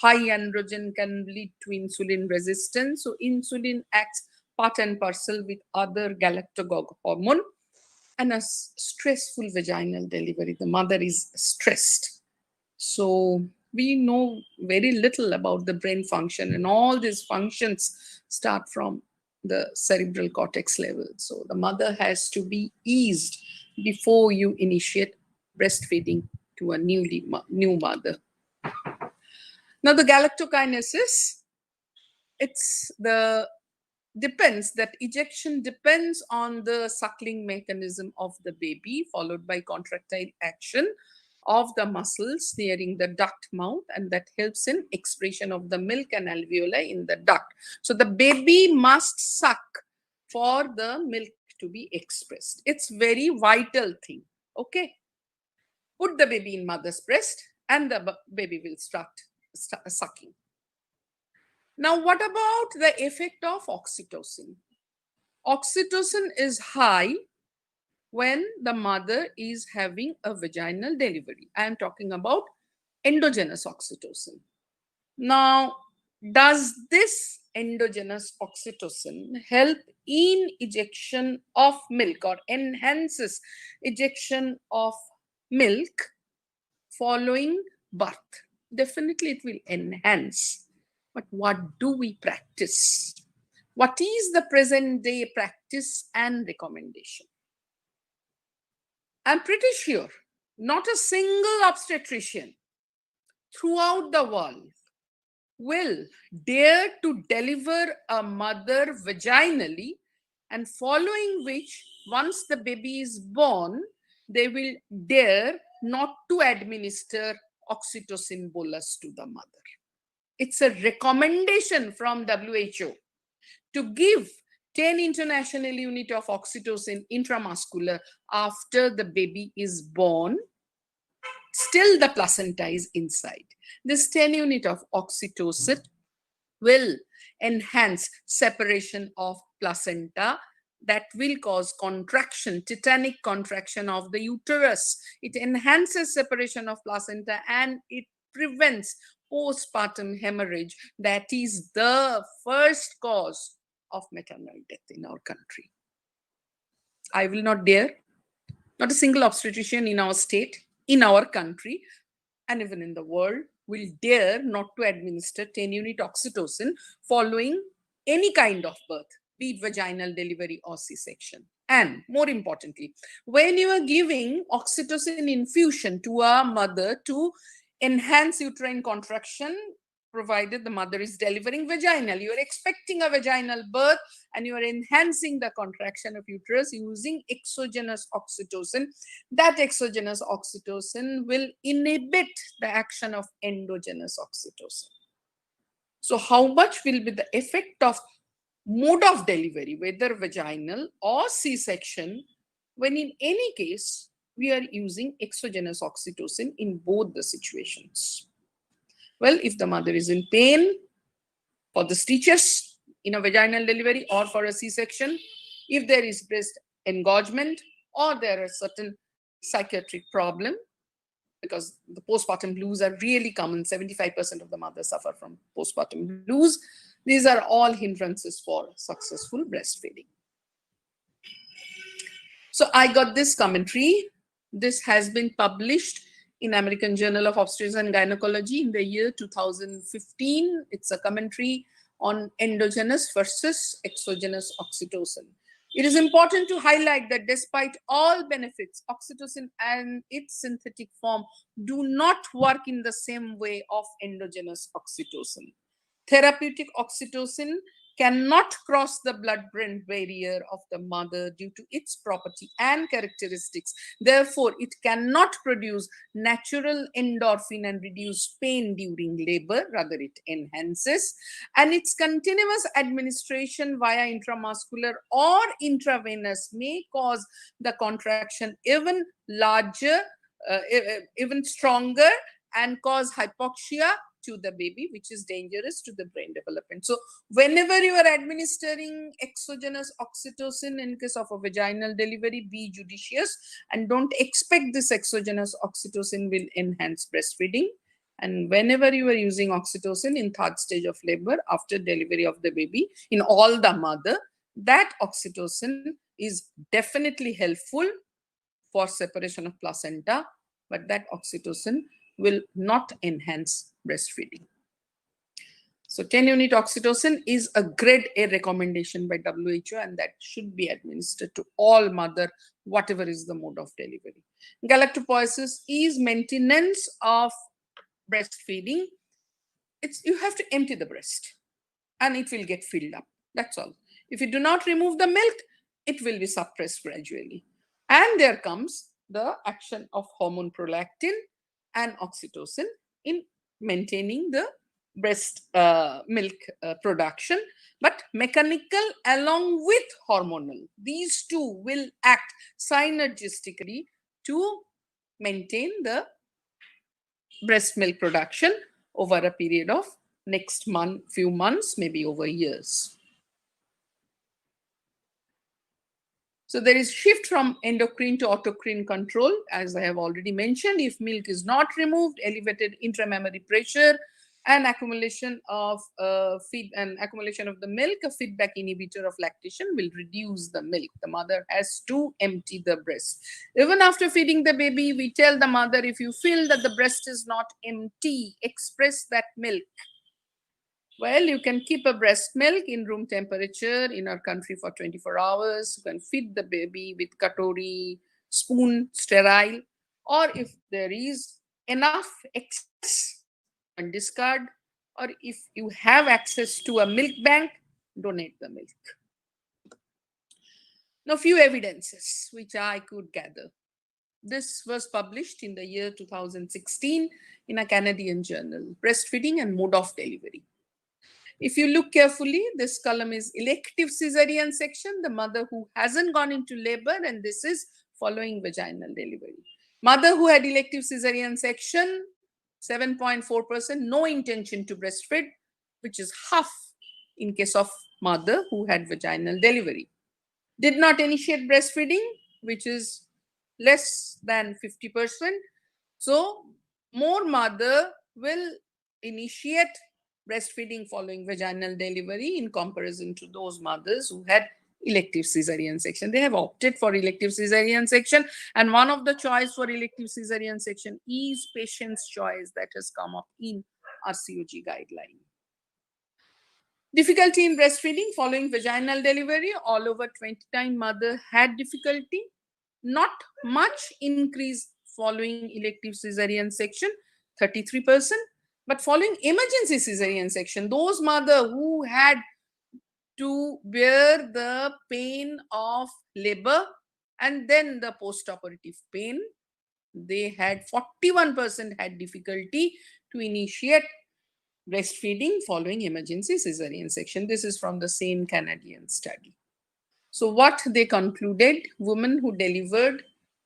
High androgen can lead to insulin resistance. So insulin acts part and parcel with other galactagogue hormone. And a stressful vaginal delivery, the mother is stressed. So we know very little about the brain function, and all these functions start from the cerebral cortex level. So the mother has to be eased before you initiate breastfeeding to a new mother. Now the galactokinesis, depends that ejection depends on the suckling mechanism of the baby, followed by contractile action of the muscles nearing the duct mouth, and that helps in expression of the milk and alveoli in the duct. So the baby must suck for the milk to be expressed. It's very vital thing. Okay, put the baby in mother's breast and the baby will start sucking. Now, what about the effect of oxytocin? Oxytocin is high when the mother is having a vaginal delivery. I am talking about endogenous oxytocin. Now, does this endogenous oxytocin help in ejection of milk or enhances ejection of milk following birth? Definitely it will enhance. But what do we practice? What is the present day practice and recommendation? I'm pretty sure not a single obstetrician throughout the world will dare to deliver a mother vaginally, and following which, once the baby is born, they will dare not to administer oxytocin bolus to the mother. It's a recommendation from WHO to give 10 international unit of oxytocin intramuscular after the baby is born. Still the placenta is inside. This 10 unit of oxytocin will enhance separation of placenta, that will cause contraction, tetanic contraction of the uterus. It enhances separation of placenta and it prevents postpartum hemorrhage, that is the first cause of maternal death in our country. I will not dare, not a single obstetrician in our state, in our country, and even in the world will dare not to administer 10 unit oxytocin following any kind of birth, be it vaginal delivery or C-section. And more importantly, when you are giving oxytocin infusion to a mother to enhance uterine contraction, provided the mother is delivering vaginal, you are expecting a vaginal birth and you are enhancing the contraction of uterus using exogenous oxytocin. That exogenous oxytocin will inhibit the action of endogenous oxytocin. So how much will be the effect of mode of delivery, whether vaginal or C-section, when in any case we are using exogenous oxytocin in both the situations? Well, if the mother is in pain for the stitches in a vaginal delivery or for a C-section, if there is breast engorgement or there are certain psychiatric problem, because the postpartum blues are really common. 75% of the mothers suffer from postpartum blues. These are all hindrances for successful breastfeeding. So I got this commentary. This has been published in American Journal of Obstetrics and Gynecology in the year 2015. It's a commentary on endogenous versus exogenous oxytocin. It is important to highlight that despite all benefits, oxytocin and its synthetic form do not work in the same way of endogenous oxytocin. Therapeutic oxytocin cannot cross the blood-brain barrier of the mother due to its property and characteristics. Therefore, it cannot produce natural endorphin and reduce pain during labor. Rather, it enhances. And its continuous administration via intramuscular or intravenous may cause the contraction even larger, even stronger, and cause hypoxia to the baby, which is dangerous to the brain development. So whenever you are administering exogenous oxytocin in case of a vaginal delivery, be judicious and don't expect this exogenous oxytocin will enhance breastfeeding. And whenever you are using oxytocin in third stage of labor after delivery of the baby in all the mother, that oxytocin is definitely helpful for separation of placenta, but that oxytocin will not enhance breastfeeding. So 10-unit oxytocin is a grade A recommendation by WHO, and that should be administered to all mother, whatever is the mode of delivery. Galactopoiesis is maintenance of breastfeeding. You have to empty the breast and it will get filled up. That's all. If you do not remove the milk, it will be suppressed gradually. And there comes the action of hormone prolactin and oxytocin in maintaining the breast milk production, but mechanical along with hormonal. These two will act synergistically to maintain the breast milk production over a period of next few months, maybe over years. So there is shift from endocrine to autocrine control, as I have already mentioned. If milk is not removed, elevated intramammary pressure and accumulation of accumulation of the milk, a feedback inhibitor of lactation, will reduce the milk. The mother has to empty the breast. Even after feeding the baby, we tell the mother, if you feel that the breast is not empty, express that milk. Well, you can keep a breast milk in room temperature in our country for 24 hours. You can feed the baby with katori, spoon, sterile, or if there is enough excess, and discard, or if you have access to a milk bank, donate the milk. Now, few evidences which I could gather. This was published in the year 2016 in a Canadian journal, Breastfeeding and Mode of Delivery. If you look carefully, this column is elective cesarean section, the mother who hasn't gone into labor, and this is following vaginal delivery. Mother who had elective cesarean section, 7.4%, no intention to breastfeed, which is half in case of mother who had vaginal delivery. Did not initiate breastfeeding, which is less than 50%. So more mother will initiate breastfeeding following vaginal delivery in comparison to those mothers who had elective cesarean section. They have opted for elective cesarean section, and one of the choice for elective cesarean section is patient's choice that has come up in RCOG guideline. Difficulty in breastfeeding following vaginal delivery, all over 29 mothers had difficulty. Not much increase following elective cesarean section, 33%. But following emergency cesarean section, those mothers who had to bear the pain of labor and then the postoperative pain, they had 41% had difficulty to initiate breastfeeding following emergency cesarean section. This is from the same Canadian study. So what they concluded, women who delivered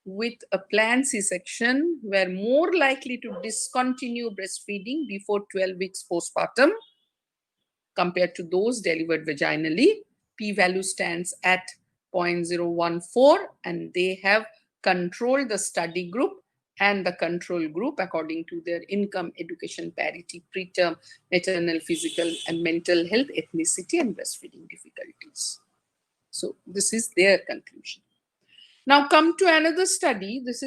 with a planned C-section were more likely to discontinue breastfeeding before 12 weeks postpartum compared to those delivered vaginally. P-value stands at 0.014, and they have controlled the study group and the control group according to their income, education, parity, preterm, maternal, physical, and mental health, ethnicity, and breastfeeding difficulties. So this is their conclusion. Now come to another study. This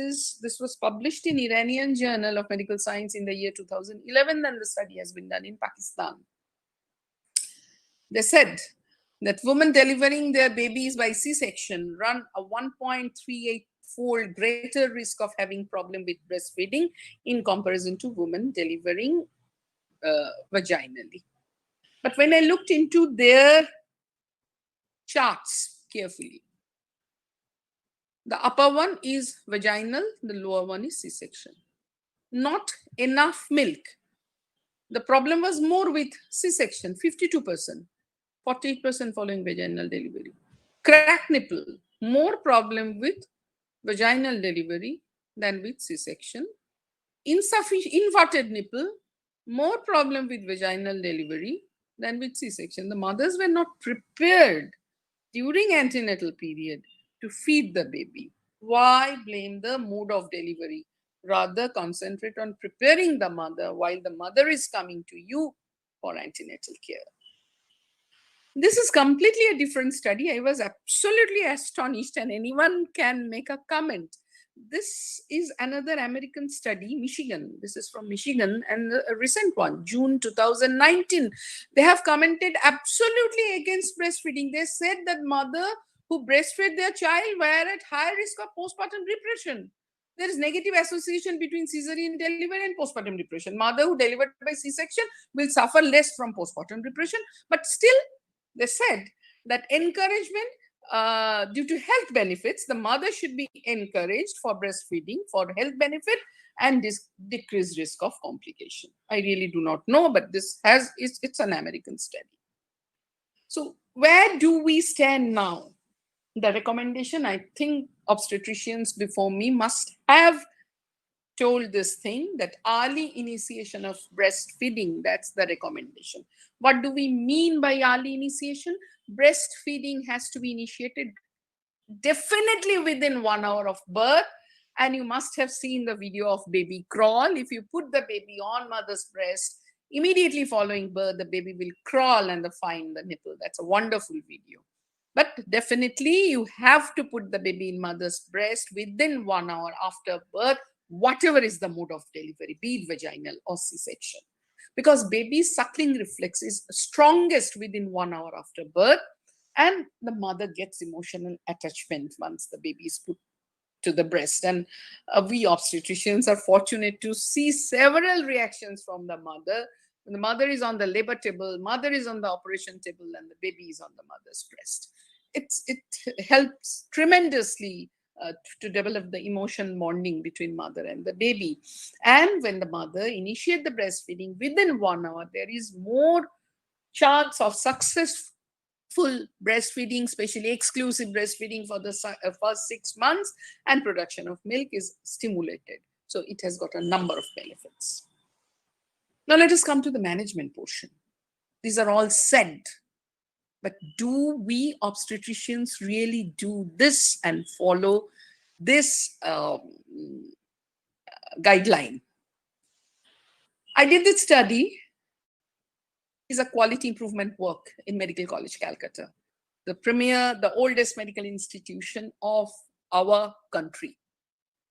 was published in Iranian Journal of Medical Science in the year 2011, and the study has been done in Pakistan. They said that women delivering their babies by C-section run a 1.38-fold greater risk of having problem with breastfeeding in comparison to women delivering vaginally. But when I looked into their charts carefully, the upper one is vaginal, the lower one is C-section. Not enough milk. The problem was more with C-section, 52%, 48% following vaginal delivery. Cracked nipple, more problem with vaginal delivery than with C-section. Inverted nipple, more problem with vaginal delivery than with C-section. The mothers were not prepared during antenatal period to feed the baby. Why blame the mode of delivery? Rather concentrate on preparing the mother while the mother is coming to you for antenatal care. This is completely a different study. I was absolutely astonished, and anyone can make a comment. This is another American study, Michigan. This is from Michigan, and a recent one, June 2019. They have commented absolutely against breastfeeding. They said that mother who breastfed their child were at high risk of postpartum depression. There is negative association between cesarean delivery and postpartum depression. Mother who delivered by C-section will suffer less from postpartum depression, but still they said that encouragement due to health benefits, the mother should be encouraged for breastfeeding for health benefit and decreased risk of complication. I really do not know, but it's an American study. So where do we stand now? The recommendation, I think obstetricians before me must have told this thing, that early initiation of breastfeeding, that's the recommendation. What do we mean by early initiation? Breastfeeding has to be initiated definitely within 1 hour of birth, and you must have seen the video of baby crawl. If you put the baby on mother's breast, immediately following birth, the baby will crawl and find the nipple. That's a wonderful video. But definitely you have to put the baby in mother's breast within 1 hour after birth, whatever is the mode of delivery, be it vaginal or C-section. Because baby's suckling reflex is strongest within 1 hour after birth, and the mother gets emotional attachment once the baby is put to the breast. And we obstetricians are fortunate to see several reactions from the mother. When the mother is on the labor table, mother is on the operation table, and the baby is on the mother's breast. It helps tremendously to develop the emotion bonding between mother and the baby. And when the mother initiates the breastfeeding within 1 hour, there is more chance of successful breastfeeding, especially exclusive breastfeeding for the first 6 months, and production of milk is stimulated. So it has got a number of benefits. Now let us come to the management portion. These are all said, but do we obstetricians really do this and follow this guideline? I did this study. Is a quality improvement work in Medical College, Calcutta, the oldest medical institution of our country.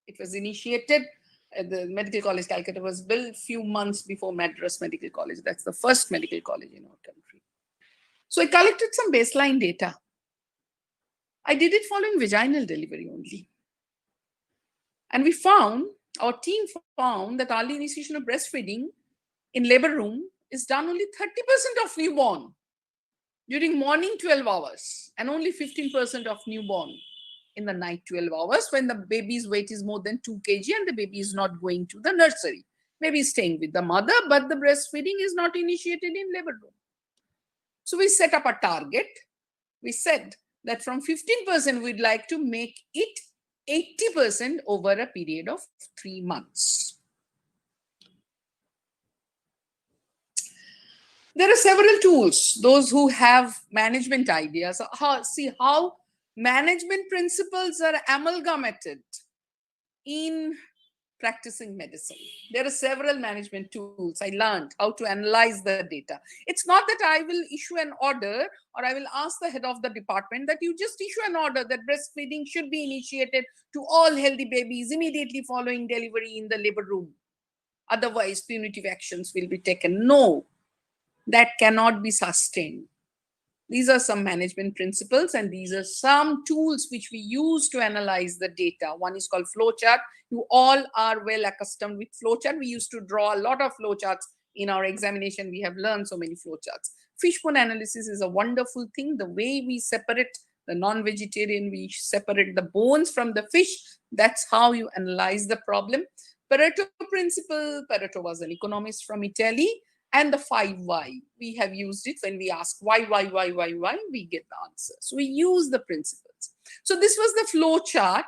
It was initiated, the Medical College, Calcutta was built a few months before Madras Medical College. That's the first medical college in our country. So I collected some baseline data. I did it following vaginal delivery only. And our team found that early initiation of breastfeeding in labor room is done only 30% of newborn during morning 12 hours and only 15% of newborn in the night 12 hours when the baby's weight is more than 2 kg and the baby is not going to the nursery. Maybe staying with the mother, but the breastfeeding is not initiated in labor room. So we set up a target. We said that from 15%, we'd like to make it 80% over a period of 3 months. There are several tools. Those who have management ideas, see how management principles are amalgamated in practicing medicine. There are several management tools. I learned how to analyze the data. It's not that I will issue an order or I will ask the head of the department that you just issue an order that breastfeeding should be initiated to all healthy babies immediately following delivery in the labor room. Otherwise, punitive actions will be taken. No, that cannot be sustained. These are some management principles, and these are some tools which we use to analyze the data. One is called flowchart. You all are well accustomed with flowchart. We used to draw a lot of flowcharts in our examination. We have learned so many flowcharts. Fishbone analysis is a wonderful thing. The way we separate the non-vegetarian, we separate the bones from the fish. That's how you analyze the problem. Pareto principle. Pareto was an economist from Italy. And the 5 why. We have used it when we ask why, we get the answer. So we use the principles. So this was the flow chart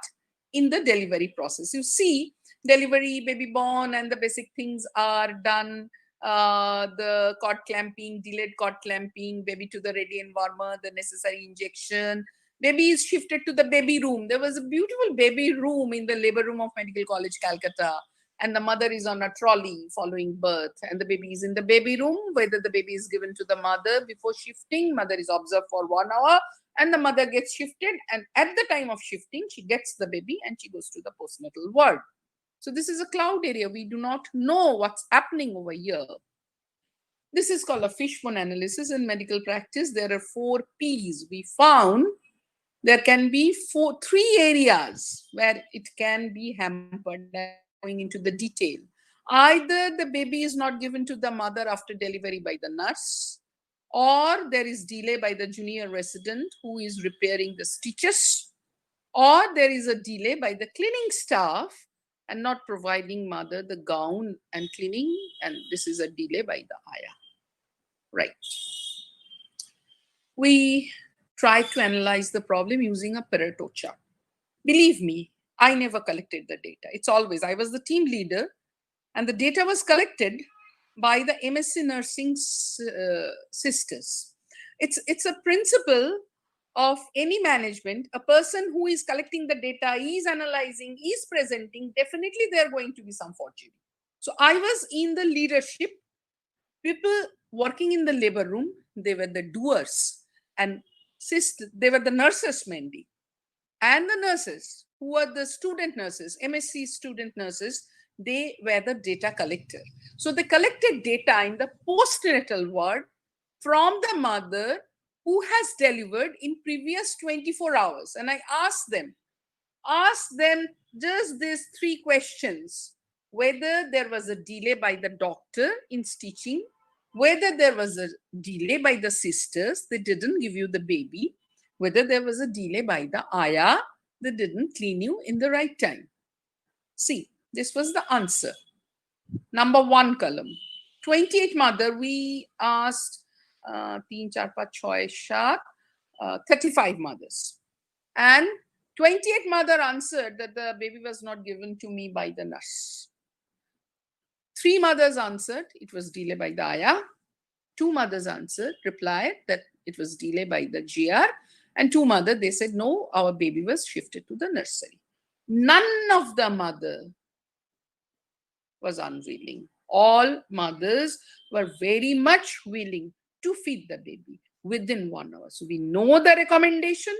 in the delivery process. You see, delivery, baby born, and the basic things are done. The cord clamping, delayed cord clamping, baby to the radiant warmer, the necessary injection. Baby is shifted to the baby room. There was a beautiful baby room in the labor room of Medical College, Calcutta. And the mother is on a trolley following birth, and the baby is in the baby room. Whether the baby is given to the mother before shifting, mother is observed for 1 hour, and the mother gets shifted. And at the time of shifting, she gets the baby and she goes to the postnatal ward. So this is a cloud area. We do not know what's happening over here. This is called a fishbone analysis in medical practice. There are 4 P's. We found there can be 3 areas where it can be hampered. Going into the detail. Either the baby is not given to the mother after delivery by the nurse, or there is delay by the junior resident who is repairing the stitches, or there is a delay by the cleaning staff and not providing mother the gown and cleaning, and this is a delay by the ayah. Right. We try to analyze the problem using a Pareto chart. Believe me, I never collected the data. It's always, I was the team leader, and the data was collected by the MSc nursing sisters. It's a principle of any management. A person who is collecting the data, is analyzing, is presenting, definitely there are going to be some forgery. So I was in the leadership. People working in the labor room, they were the doers, and they were the nurses mainly. And the nurses, who were the student nurses, MSc student nurses, they were the data collector. So they collected data in the postnatal ward from the mother who has delivered in previous 24 hours. And I asked them just these 3 questions: whether there was a delay by the doctor in stitching, whether there was a delay by the sisters, they didn't give you the baby, whether there was a delay by the ayah, they didn't clean you in the right time. See, this was the answer. Number 1 column. 28 mother, we asked 3, 4, 5, 6, 7, 35 mothers. And 28 mother answered that the baby was not given to me by the nurse. 3 mothers answered it was delayed by the ayah. 2 mothers replied that it was delayed by the GR. And 2 mothers, they said, no, our baby was shifted to the nursery. None of the mother was unwilling. All mothers were very much willing to feed the baby within 1 hour. So we know the recommendation,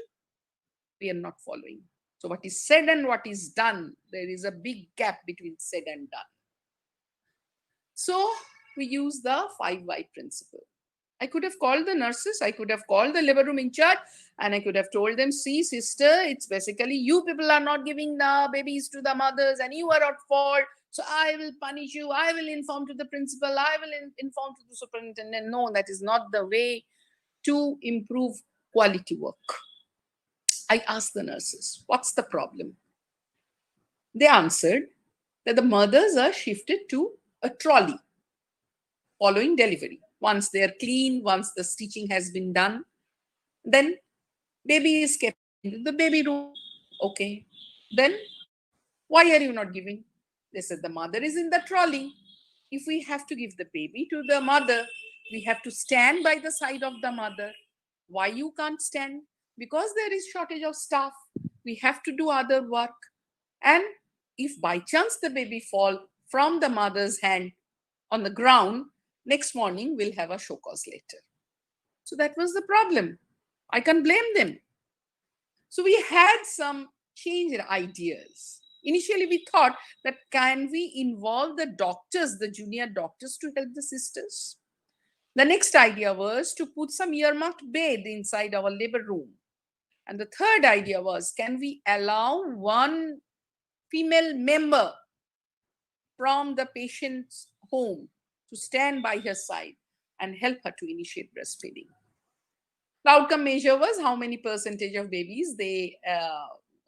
we are not following. So what is said and what is done, there is a big gap between said and done. So we use the 5 why principle. I could have called the nurses, I could have called the labor room in charge, and I could have told them, see, sister, it's basically you people are not giving the babies to the mothers and you are at fault. So I will punish you. I will inform to the principal. I will inform to the superintendent. No, that is not the way to improve quality work. I asked the nurses, what's the problem? They answered that the mothers are shifted to a trolley following delivery. Once they are clean, once the stitching has been done, then baby is kept in the baby room. Okay. Then why are you not giving? They said the mother is in the trolley. If we have to give the baby to the mother, we have to stand by the side of the mother. Why you can't stand? Because there is shortage of staff. We have to do other work. And if by chance the baby fall from the mother's hand on the ground, next morning we'll have a show cause letter. So that was the problem. I can't blame them. So we had some change ideas. Initially, we thought that can we involve the doctors, the junior doctors, to help the sisters? The next idea was to put some earmarked bed inside our labor room. And the third idea was, can we allow one female member from the patient's home to stand by her side and help her to initiate breastfeeding? The outcome measure was how many percentage of babies they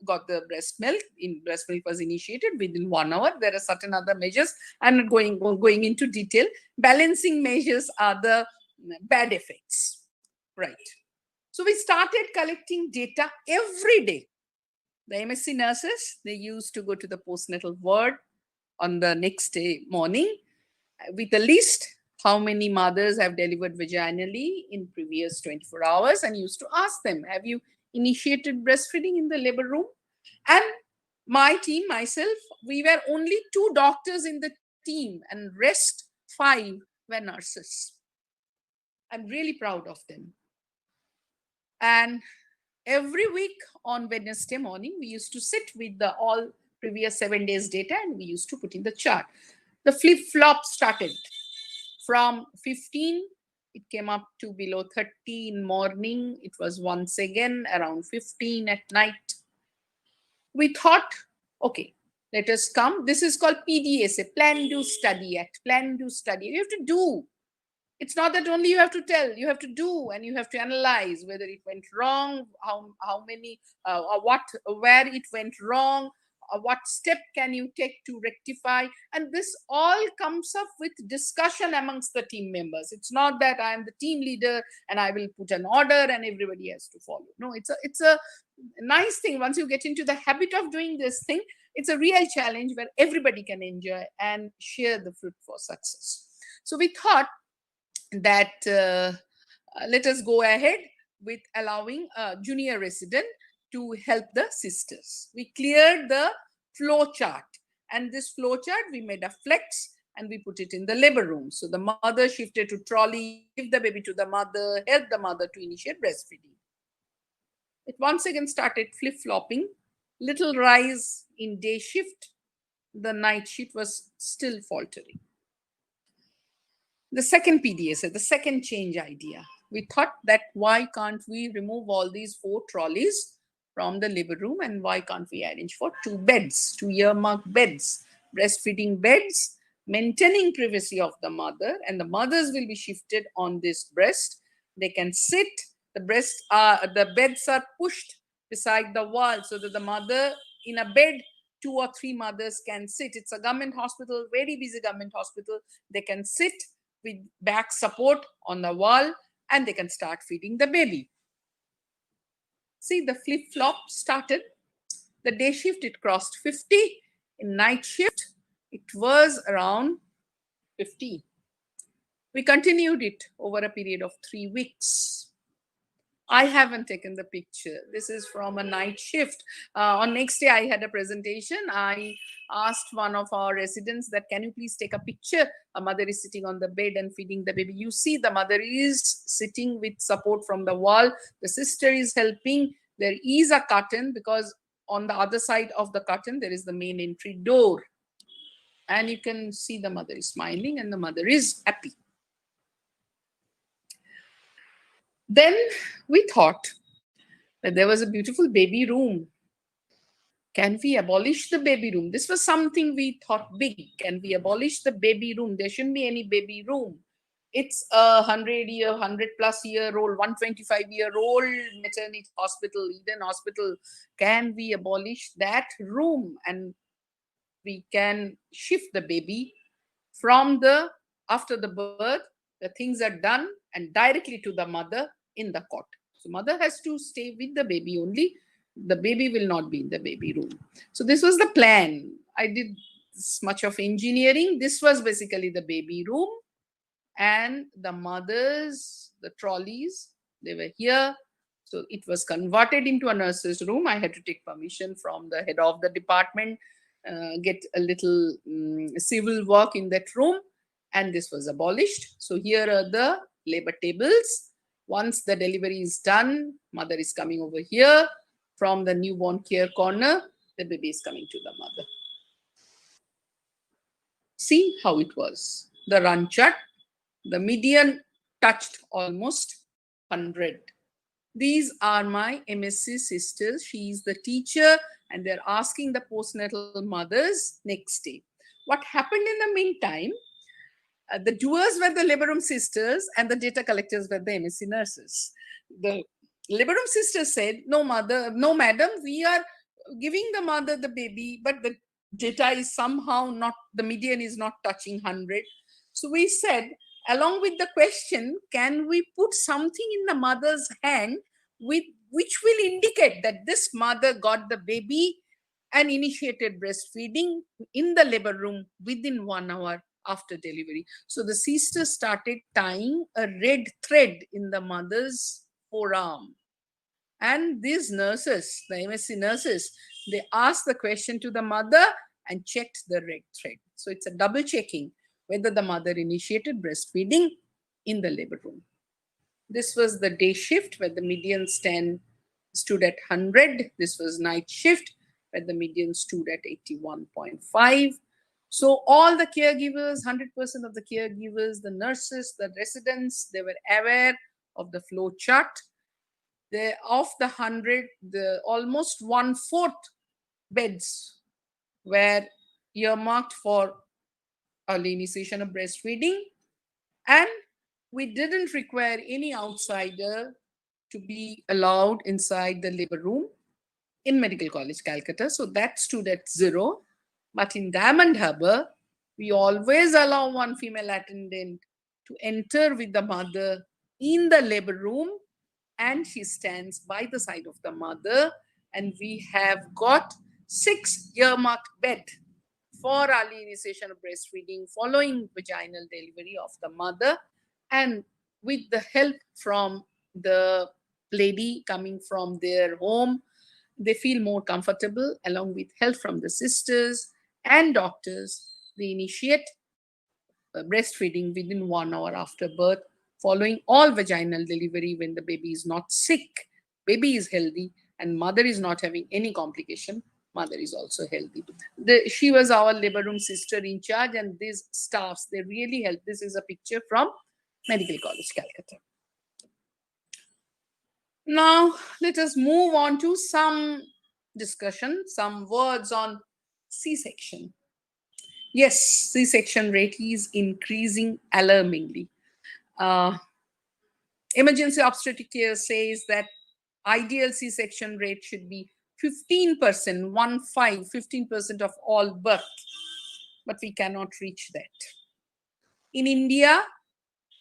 got the breast milk. Breast milk was initiated within 1 hour. There are certain other measures. I'm not going into detail. Balancing measures are the bad effects, right? So we started collecting data every day. The MSc nurses, they used to go to the postnatal ward on the next day morning with a list how many mothers have delivered vaginally in previous 24 hours and used to ask them, have you initiated breastfeeding in the labor room? And my team, myself, we were only 2 doctors in the team and rest 5 were nurses. I'm really proud of them. And every week on Wednesday morning, we used to sit with the all previous 7 days data and we used to put in the chart. The flip-flop started from 15, it came up to below 30 in morning. It was once again around 15 at night. We thought, okay, let us come. This is called PDSA, Plan, Do, Study Act. Plan, Do, Study. You have to do. It's not that only you have to tell, you have to do, and you have to analyze whether it went wrong, how many, where it went wrong, what step can you take to rectify. And this all comes up with discussion amongst the team members. It's not that I am the team leader and I will put an order and everybody has to follow. No, it's a nice thing. Once you get into the habit of doing this thing, it's a real challenge where everybody can enjoy and share the fruit for success. So we thought that let us go ahead with allowing a junior resident to help the sisters. We cleared the flow chart, and this flow chart we made a flex and we put it in the labor room. So the mother shifted to trolley, give the baby to the mother, help the mother to initiate breastfeeding. It once again started flip-flopping, little rise in day shift. The night shift was still faltering. The second PDSA, the second change idea, we thought that why can't we remove all these 4 trolleys from the labor room and why can't we arrange for 2 beds, 2 earmarked beds, breastfeeding beds, maintaining privacy of the mother, and the mothers will be shifted on this breast. They can sit, the beds are pushed beside the wall so that the mother in a bed, 2 or 3 mothers can sit. It's a government hospital, very busy government hospital. They can sit with back support on the wall and they can start feeding the baby. See, the flip-flop started. The day shift, it crossed 50. In night shift, it was around 50. We continued it over a period of 3 weeks. I haven't taken the picture. This is from a night shift. On next day, I had a presentation. I asked one of our residents that, can you please take a picture? A mother is sitting on the bed and feeding the baby. You see the mother is sitting with support from the wall. The sister is helping. There is a curtain because on the other side of the curtain, there is the main entry door. And you can see the mother is smiling and the mother is happy. Then we thought that there was a beautiful baby room. Can we abolish the baby room? This was something we thought big. Can we abolish the baby room? There shouldn't be any baby room. It's a 100-plus-year-old, 125-year-old maternity hospital, Eden Hospital. Can we abolish that room and we can shift the baby from after the birth, the things are done and directly to the mother in the cot. So mother has to stay with the baby only. The baby will not be in the baby room. So this was the plan. I did this much of engineering. This was basically the baby room. And the mothers, the trolleys, they were here. So it was converted into a nurse's room. I had to take permission from the head of the department. get a little civil work in that room, and this was abolished. So here are the labor tables. Once the delivery is done, mother is coming over here. From the newborn care corner, the baby is coming to the mother. See how it was. The run chart, the median touched almost 100. These are my MSc sisters. She is the teacher, and they're asking the postnatal mothers next day. What happened in the meantime? The doers were the labor room sisters, and the data collectors were the MSc nurses. The labor room sisters said, "No, mother, no, madam, we are giving the mother the baby, but the data is somehow not, the median is not touching 100. So we said, along with the question, can we put something in the mother's hand with which will indicate that this mother got the baby and initiated breastfeeding in the labor room within 1 hour after delivery?" So the sister started tying a red thread in the mother's forearm. And these nurses, the MSc nurses, they asked the question to the mother and checked the red thread. So it's a double checking whether the mother initiated breastfeeding in the labor room. This was the day shift where the median stood at 100. This was night shift where the median stood at 81.5. So all the caregivers, 100% of the caregivers, the nurses, the residents, they were aware of the flow chart. Of the 100, almost 1/4 beds were earmarked for early initiation of breastfeeding, and we didn't require any outsider to be allowed inside the labor room in Medical College, Calcutta. So that stood at 0. But in Diamond Harbour, we always allow one female attendant to enter with the mother in the labor room, and she stands by the side of the mother, and we have got 6 earmarked bed for early initiation of breastfeeding following vaginal delivery of the mother, and with the help from the lady coming from their home, they feel more comfortable. Along with help from the sisters and doctors, they initiate breastfeeding within 1 hour after birth, following all vaginal delivery when the baby is not sick, baby is healthy, and mother is not having any complication. Mother is also healthy. She was our labor room sister in charge, and these staffs, they really helped. This is a picture from Medical College, Calcutta. Now, let us move on to some discussion, some words on C-section. Yes, C-section rate is increasing alarmingly. Emergency obstetric care says that ideal C-section rate should be 15%, 15% of all birth, but we cannot reach that. In India,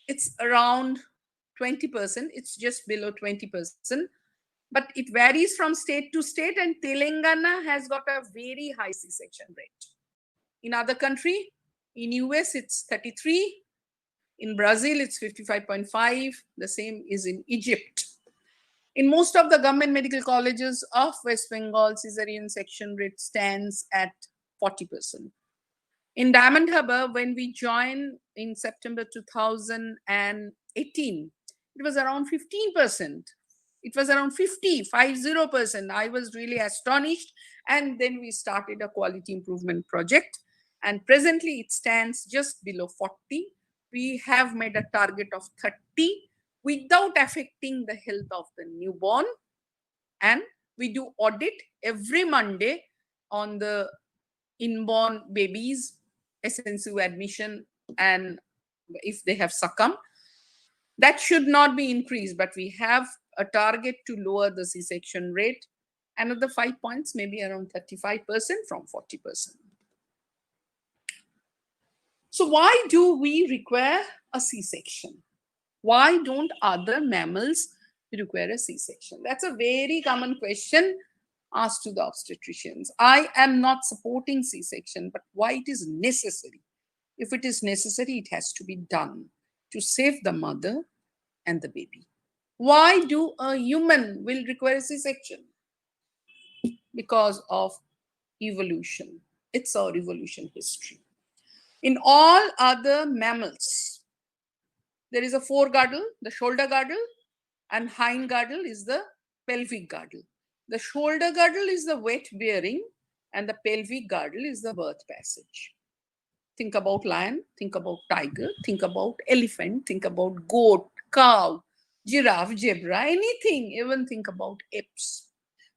it's around 20%, it's just below 20%, but it varies from state to state, and Telangana has got a very high C-section rate. In other country, in US, it's 33. In Brazil, it's 55.5. The same is in Egypt. In most of the government medical colleges of West Bengal, cesarean section rate stands at 40%. In Diamond Harbour, when we joined in September 2018, it was around 15%. It was around 50%. I was really astonished. And then we started a quality improvement project. And presently, it stands just below 40. We have made a target of 30 without affecting the health of the newborn. And we do audit every Monday on the inborn babies, SNCU admission, and if they have succumbed. That should not be increased, but we have a target to lower the C-section rate. Another 5 points, maybe around 35% from 40%. So why do we require a C-section? Why don't other mammals require a C-section? That's a very common question asked to the obstetricians. I am not supporting C-section, but why it is necessary? If it is necessary, it has to be done to save the mother and the baby. Why do a human will require a C-section? Because of evolution. It's our evolution history. In all other mammals, there is a foregirdle, the shoulder girdle, and hind girdle is the pelvic girdle. The shoulder girdle is the weight bearing, and the pelvic girdle is the birth passage. Think about lion, think about tiger, think about elephant, think about goat, cow, giraffe, zebra, anything, even think about apes.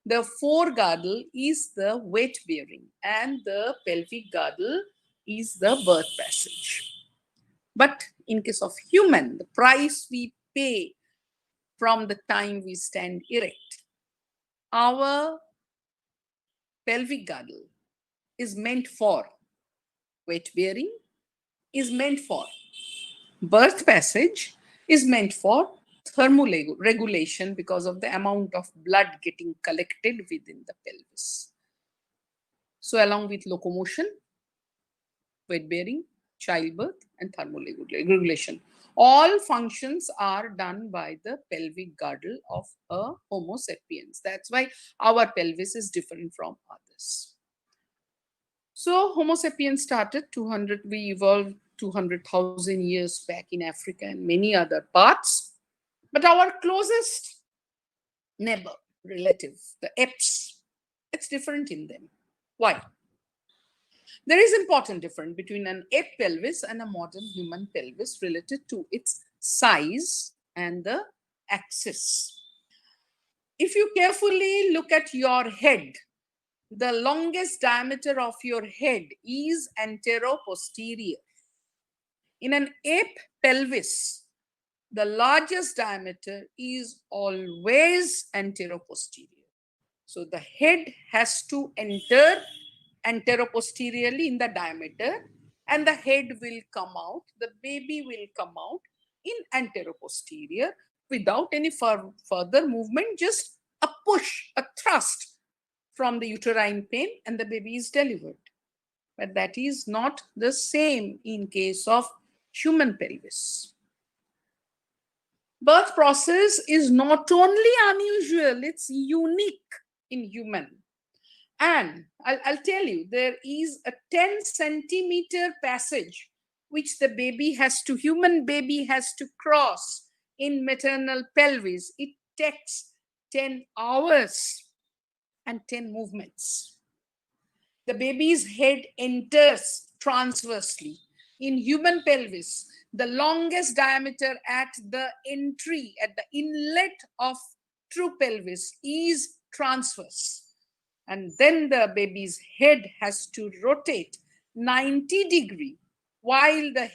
The foregirdle is the weight bearing, and the pelvic girdle is the birth passage. But in case of human, the price we pay from the time we stand erect, our pelvic girdle is meant for weight bearing, is meant for birth passage, is meant for thermoregulation because of the amount of blood getting collected within the pelvis. So along with locomotion, weight bearing, childbirth, and thermoregulation, all functions are done by the pelvic girdle of a Homo sapiens. That's why our pelvis is different from others. So Homo sapiens started 200, we evolved 200,000 years back in Africa and many other parts. But our closest neighbor, relative, the apes, it's different in them. Why? There is important difference between an ape pelvis and a modern human pelvis related to its size and the axis. If you carefully look at your head, the longest diameter of your head is antero-posterior. In an ape pelvis, the largest diameter is always antero-posterior. So the head has to enter antero-posteriorly in the diameter, and the head will come out, the baby will come out in antero-posterior without any further movement, just a push, a thrust from the uterine pain, and the baby is delivered. But that is not the same in case of human pelvis. Birth process is not only unusual, it's unique in human. And I'll tell you, there is a 10 centimeter passage which the human baby has to cross in maternal pelvis. It takes 10 hours and 10 movements. The baby's head enters transversely. In human pelvis, the longest diameter at the entry, at the inlet of true pelvis is transverse. And then the baby's head has to rotate 90 degrees while the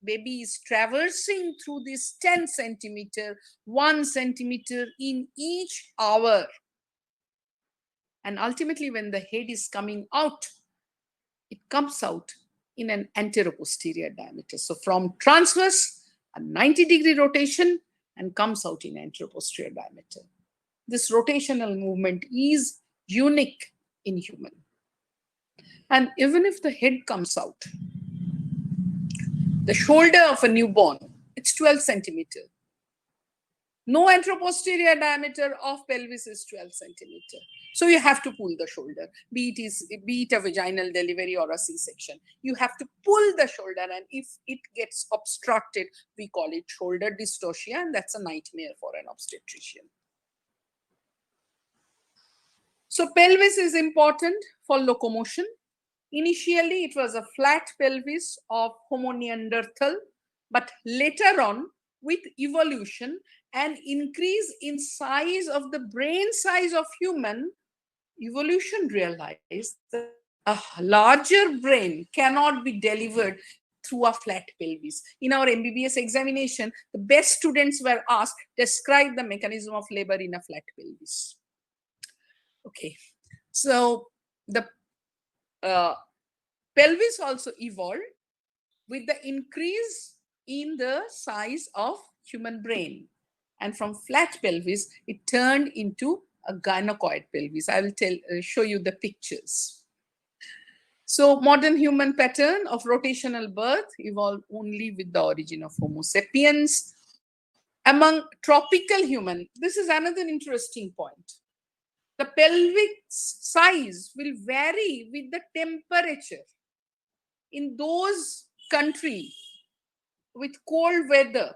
baby is traversing through this 10 centimeter, 1 centimeter in each hour. And ultimately, when the head is coming out, it comes out in an antero-posterior diameter. So from transverse, a 90-degree rotation, and comes out in antero-posterior diameter. This rotational movement is unique in human. And even if the head comes out, the shoulder of a newborn, it's 12 centimeter. No antero-posterior diameter of pelvis is 12 centimeter. So you have to pull the shoulder, be it a vaginal delivery or a C-section. You have to pull the shoulder, and if it gets obstructed, we call it shoulder dystocia, and that's a nightmare for an obstetrician. So pelvis is important for locomotion. Initially, it was a flat pelvis of Homo neanderthal, but later on, with evolution and increase in size of the brain size of human, evolution realized that a larger brain cannot be delivered through a flat pelvis. In our MBBS examination, the best students were asked, describe the mechanism of labor in a flat pelvis. Okay, so the pelvis also evolved with the increase in the size of human brain. And from flat pelvis, it turned into a gynecoid pelvis. I will show you the pictures. So modern human pattern of rotational birth evolved only with the origin of Homo sapiens. Among tropical human, this is another interesting point. The pelvic size will vary with the temperature. In those countries with cold weather,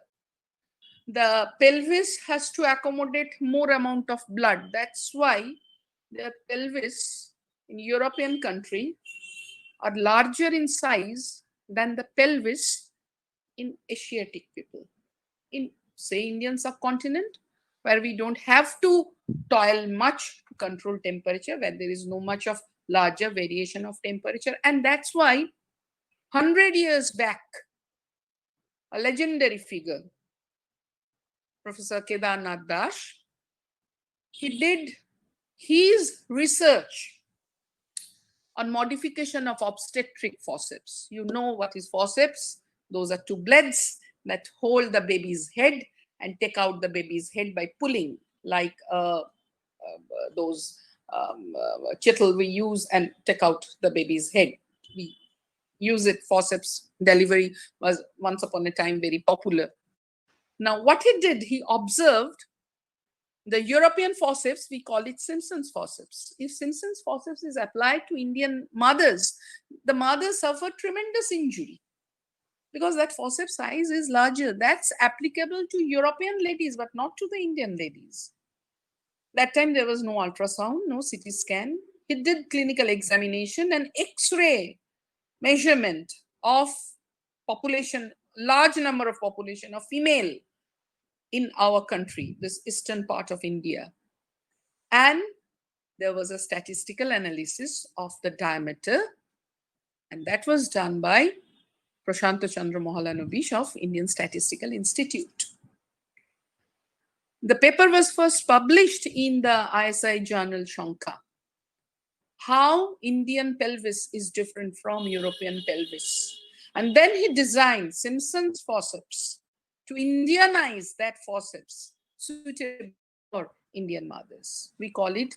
the pelvis has to accommodate more amount of blood. That's why the pelvis in European country are larger in size than the pelvis in Asiatic people. In, say, Indian subcontinent, where we don't have to toil much to control temperature, where there is no much of larger variation of temperature. And that's why 100 years back, a legendary figure, Professor Kedarnath Das, he did his research on modification of obstetric forceps. You know what is forceps? Those are two blades that hold the baby's head and take out the baby's head by pulling, like those chisel we use and take out the baby's head. We use it. Forceps delivery was once upon a time very popular. Now, what he did, he observed the European forceps, we call it Simpson's forceps. If Simpson's forceps is applied to Indian mothers, the mothers suffer tremendous injury because that forceps size is larger. That's applicable to European ladies, but not to the Indian ladies. That time there was no ultrasound, no CT scan. He did clinical examination and X-ray measurement of population, large number of population of female in our country, this eastern part of India. And there was a statistical analysis of the diameter, and that was done by Prashanta Chandra Mohalanobish of Indian Statistical Institute. The paper was first published in the ISI journal Shankha. How Indian pelvis is different from European pelvis. And then he designed Simpson's forceps to Indianize that forceps suitable for Indian mothers. We call it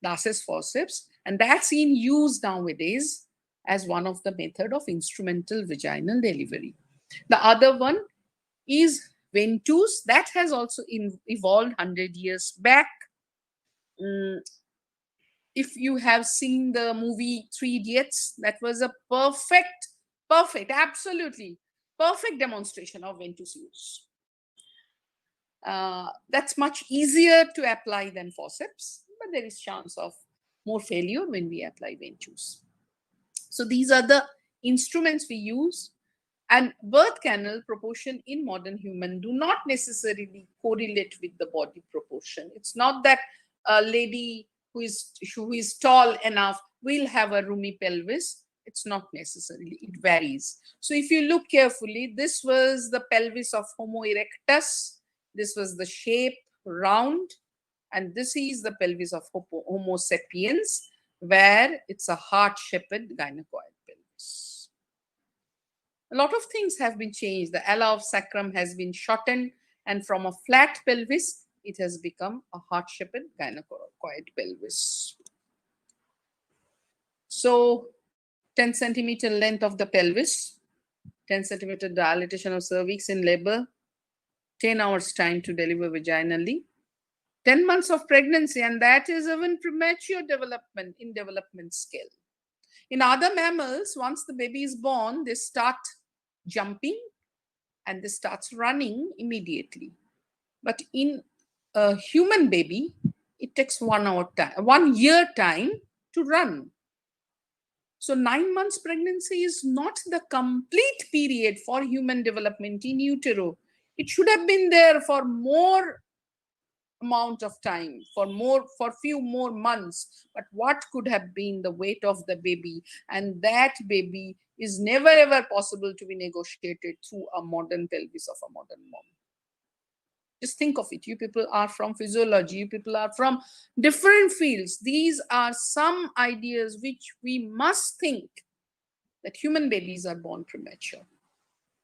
Das's forceps, and that's in use nowadays as one of the method of instrumental vaginal delivery. The other one is ventouse. That has also evolved 100 years back. If you have seen the movie Three Idiots, that was a perfect, absolutely perfect demonstration of ventouse use. That's much easier to apply than forceps, but there is chance of more failure when we apply ventouse. So these are the instruments we use. And birth canal proportion in modern human do not necessarily correlate with the body proportion. It's not that a lady who is tall enough will have a roomy pelvis. It's not necessarily, it varies. So if you look carefully, this was the pelvis of Homo erectus. This was the shape round. And this is the pelvis of Homo sapiens, where it's a heart-shaped gynecoid pelvis. A lot of things have been changed. The ala of sacrum has been shortened, and from a flat pelvis, it has become a heart-shaped gynecoid pelvis. So 10 centimeter length of the pelvis, 10 centimeter dilatation of cervix in labor, 10 hours time to deliver vaginally, 10 months of pregnancy, and that is even premature development in development scale. In other mammals, once the baby is born, they start jumping and they start running immediately. But in a human baby, it takes 1 year time to run. So 9 months pregnancy is not the complete period for human development in utero. It should have been there for more amount of time, for few more months. But what could have been the weight of the baby? And that baby is never ever possible to be negotiated through a modern pelvis of a modern mom. Just think of it. You people are from physiology. You people are from different fields. These are some ideas which we must think that human babies are born premature.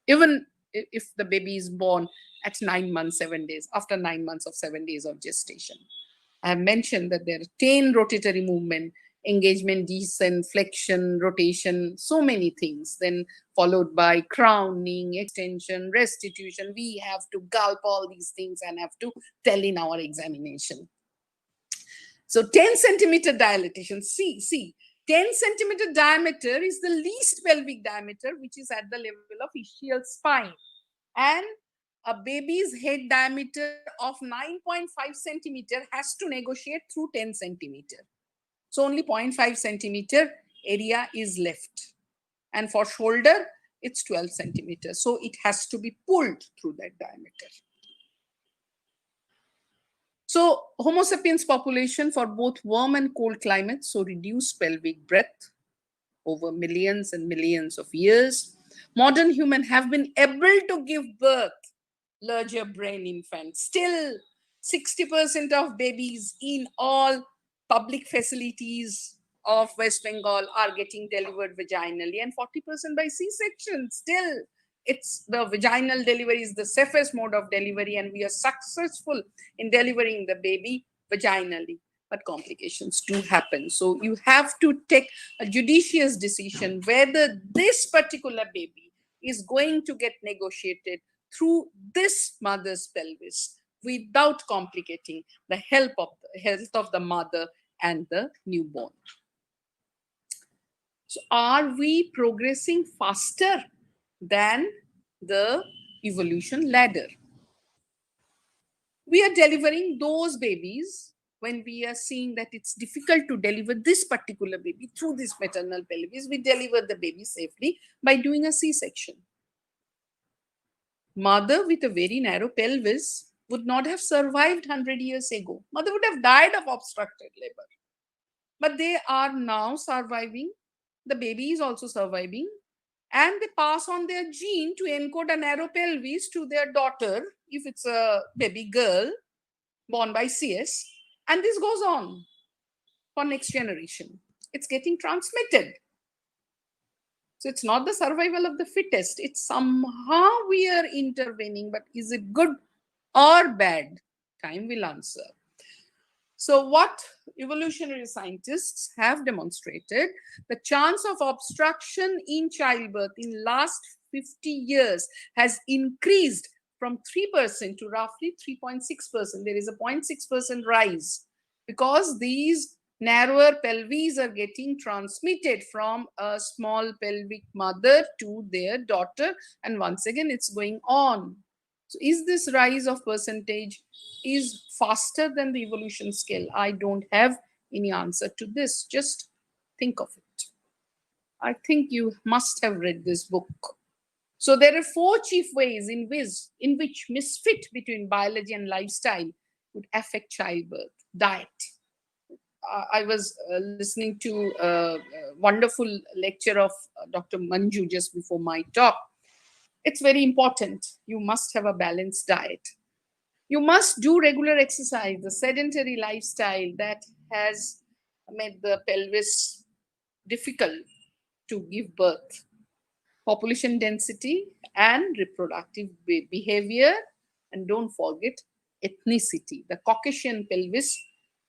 Even if the baby is born at 9 months, 7 days, after 9 months of 7 days of gestation. I have mentioned that there are 10 rotatory movement, engagement, descent, flexion, rotation, so many things. Then followed by crowning, extension, restitution. We have to gulp all these things and have to tell in our examination. So 10 centimeter dilatation, see, 10 centimeter diameter is the least pelvic diameter, which is at the level of ischial spine. And a baby's head diameter of 9.5 centimeter has to negotiate through 10 centimeter. So only 0.5 centimeter area is left. And for shoulder, it's 12 centimeters. So it has to be pulled through that diameter. So Homo sapiens population for both warm and cold climates, so reduced pelvic breadth over millions and millions of years. Modern humans have been able to give birth larger brain infants. Still, 60% of babies in all public facilities of West Bengal are getting delivered vaginally and 40% by C-section. Still, it's the vaginal delivery is the safest mode of delivery, and we are successful in delivering the baby vaginally. But complications do happen. So you have to take a judicious decision whether this particular baby is going to get negotiated through this mother's pelvis without complicating the health of the mother and the newborn. So are we progressing faster than the evolution ladder? We are delivering those babies when we are seeing that it's difficult to deliver this particular baby through this maternal pelvis. We deliver the baby safely by doing a C-section. Mother with a very narrow pelvis would not have survived 100 years ago. Mother would have died of obstructed labor. But they are now surviving. The baby is also surviving. And they pass on their gene to encode a narrow pelvis to their daughter, if it's a baby girl born by CS. And this goes on for next generation. It's getting transmitted. So it's not the survival of the fittest. It's somehow we are intervening, but is it good or bad? Time will answer. So what evolutionary scientists have demonstrated, the chance of obstruction in childbirth in last 50 years has increased from 3% to roughly 3.6%. There is a 0.6% rise because these narrower pelvis are getting transmitted from a small pelvic mother to their daughter, and once again it's going on. So is this rise of percentage is faster than the evolution scale? I don't have any answer to this. Just think of it. I think you must have read this book. So there are 4 chief ways in which misfit between biology and lifestyle would affect childbirth. Diet. I was listening to a wonderful lecture of Dr. Manju just before my talk. It's very important. You must have a balanced diet. You must do regular exercise. The sedentary lifestyle that has made the pelvis difficult to give birth. Population density and reproductive behavior. And don't forget ethnicity. The Caucasian pelvis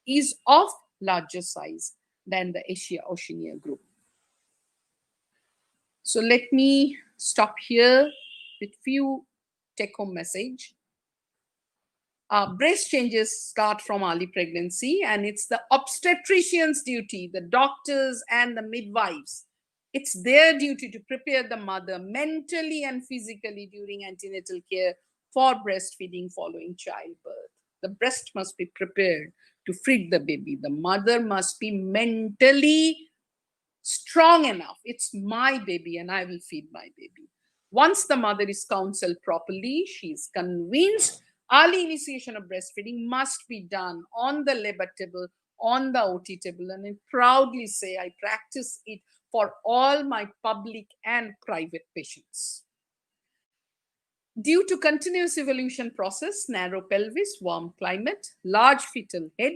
is of larger size than the Asia-Oceania group. So let me stop here with few take-home message. Breast changes start from early pregnancy, and it's the obstetrician's duty, the doctors and the midwives. It's their duty to prepare the mother mentally and physically during antenatal care for breastfeeding following childbirth. The breast must be prepared to feed the baby. The mother must be mentally strong enough. It's my baby and I will feed my baby. Once the mother is counseled properly, she is convinced early initiation of breastfeeding must be done on the labor table, on the OT table, and I proudly say I practice it for all my public and private patients. Due to continuous evolution process, narrow pelvis, warm climate, large fetal head,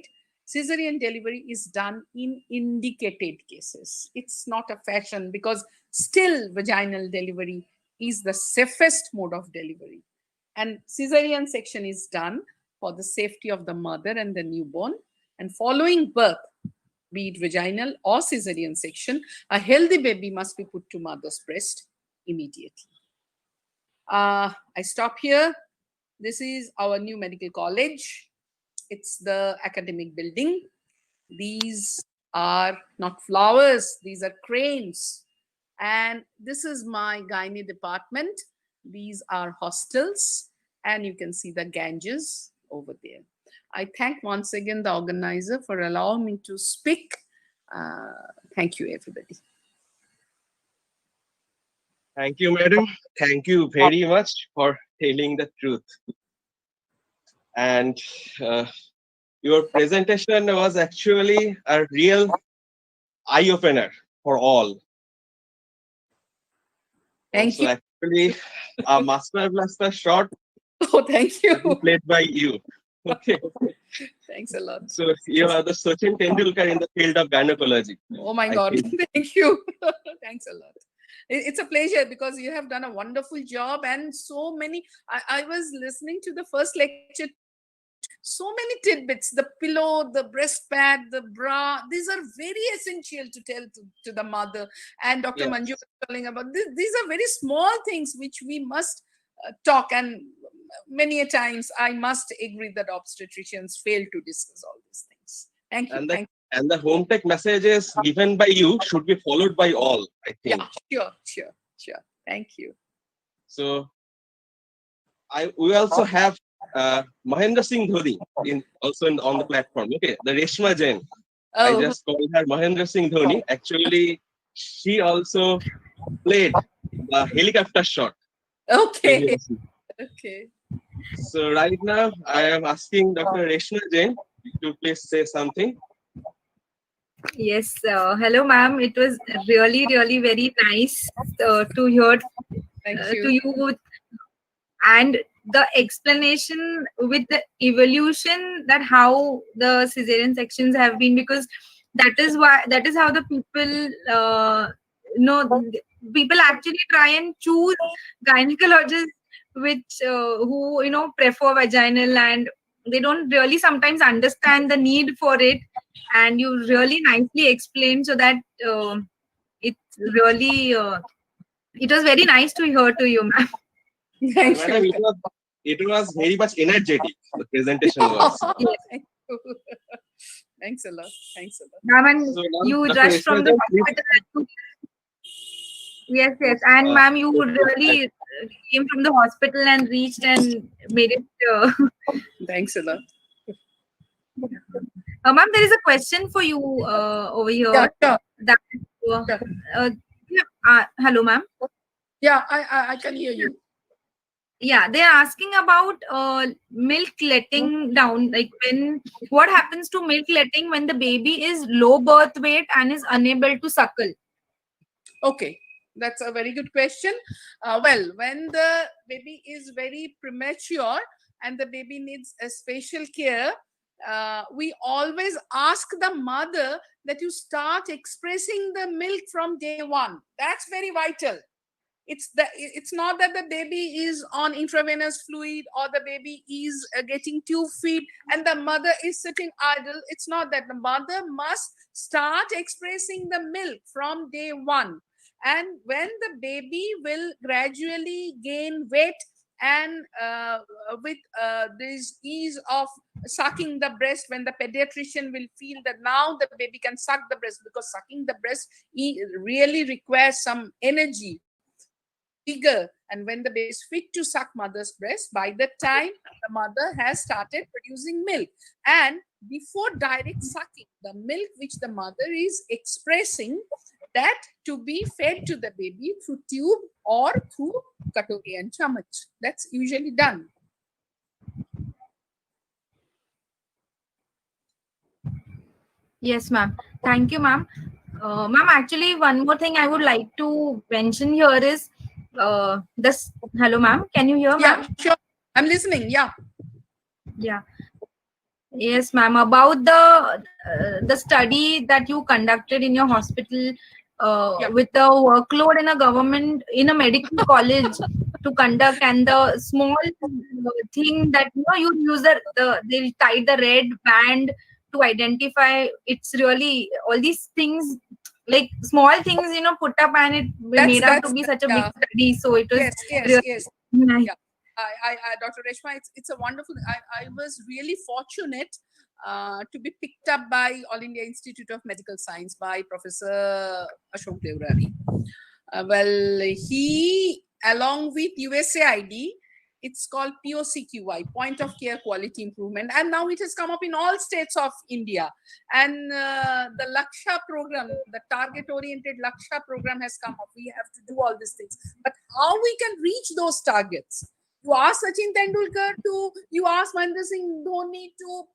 cesarean delivery is done in indicated cases. It's not a fashion because still vaginal delivery is the safest mode of delivery. And cesarean section is done for the safety of the mother and the newborn. And following birth, be it vaginal or cesarean section, a healthy baby must be put to mother's breast immediately. I stop here. This is our new medical college. It's the academic building. These are not flowers, these are cranes. And this is my gynae department. These are hostels, and you can see the Ganges over there. I thank once again the organizer for allowing me to speak. Thank you, everybody. Thank you, madam. Thank you very much for telling the truth. And your presentation was actually a real eye opener for all. Thank So you. actually, a master blaster shot Oh, thank you. played by you. Okay. Thanks a lot. So you are the Sachin Tendulkar in the field of gynecology. Oh my I God. think. Thank you. Thanks a lot. It's a pleasure because you have done a wonderful job, and so many. I was listening to the first lecture. So many tidbits: the pillow, the breast pad, the bra. These are very essential to tell to the mother. And Dr. Yes. Manju was telling about this. These are very small things which we must talk. And many a times, I must agree that obstetricians fail to discuss all these things. Thank you. And the home tech messages given by you should be followed by all, I think. Yeah, sure. Thank you. So we also have Mahendra Singh Dhoni on the platform. Okay, the Reshma Jain. I Oh, just called her Mahendra Singh Dhoni. Actually, she also played the helicopter shot. okay. previously. Okay. So right now, I am asking Dr. Reshma Jain to please say something. Yes, hello, ma'am. It was really, really very nice to hear Thank to you. you, and the explanation with the evolution that how the cesarean sections have been, because that is how the people people actually try and choose gynecologists which who prefer vaginal, and they don't really sometimes understand the need for it. And you really nicely explained, so that it's really it was very nice to hear to you, ma'am. Thank Madam, you. it was very much energetic. The presentation was. Yes. Thank you. Thanks a lot. Ma'am, and So now, you Dr. rushed from Reshma the Jain, please. hospital. Yes. And ma'am, you really came from the hospital and reached and made it. Thanks a lot. Ma'am, there is a question for you over here. Yeah, sure. That, hello, ma'am. Yeah, I can hear you. Yeah, they're asking about milk letting down. Like what happens to milk letting when the baby is low birth weight and is unable to suckle? Okay, that's a very good question. Well, when the baby is very premature and the baby needs a special care, we always ask the mother that you start expressing the milk from day one. That's very vital. It's not that the baby is on intravenous fluid or the baby is getting tube feed and the mother is sitting idle. It's not that. The mother must start expressing the milk from day one. And when the baby will gradually gain weight and with this ease of sucking the breast, when the pediatrician will feel that now the baby can suck the breast, because sucking the breast really requires some energy, vigor, and when the baby is fit to suck mother's breast, by the time the mother has started producing milk. And before direct sucking, the milk which the mother is expressing, that to be fed to the baby through tube or through katori and chamach. That's usually done. Yes, ma'am. Thank you, ma'am. Ma'am, actually, one more thing I would like to mention here is this. Hello, ma'am. Can you hear, ma'am? Yeah, sure. I'm listening. Yeah. Yeah. Yes, ma'am. About the study that you conducted in your hospital with the workload in a government, in a medical college to conduct, and the small thing that you use they tied the red band to identify. It's really all these things, like small things, put up, and it made out to be such a big study. So it was Yes. nice. Yeah. Dr. Reshma, it's a wonderful. I was really fortunate to be picked up by All India Institute of Medical Science by Professor Ashok Devrari. Well, he, along with USAID, it's called POCQI, Point of Care Quality Improvement, and now it has come up in all states of India. And the Laksha program, the target-oriented Laksha program has come up. We have to do all these things. But how we can reach those targets? You ask Sachin Tendulkar to, you ask Mahendra Singh Dhoni to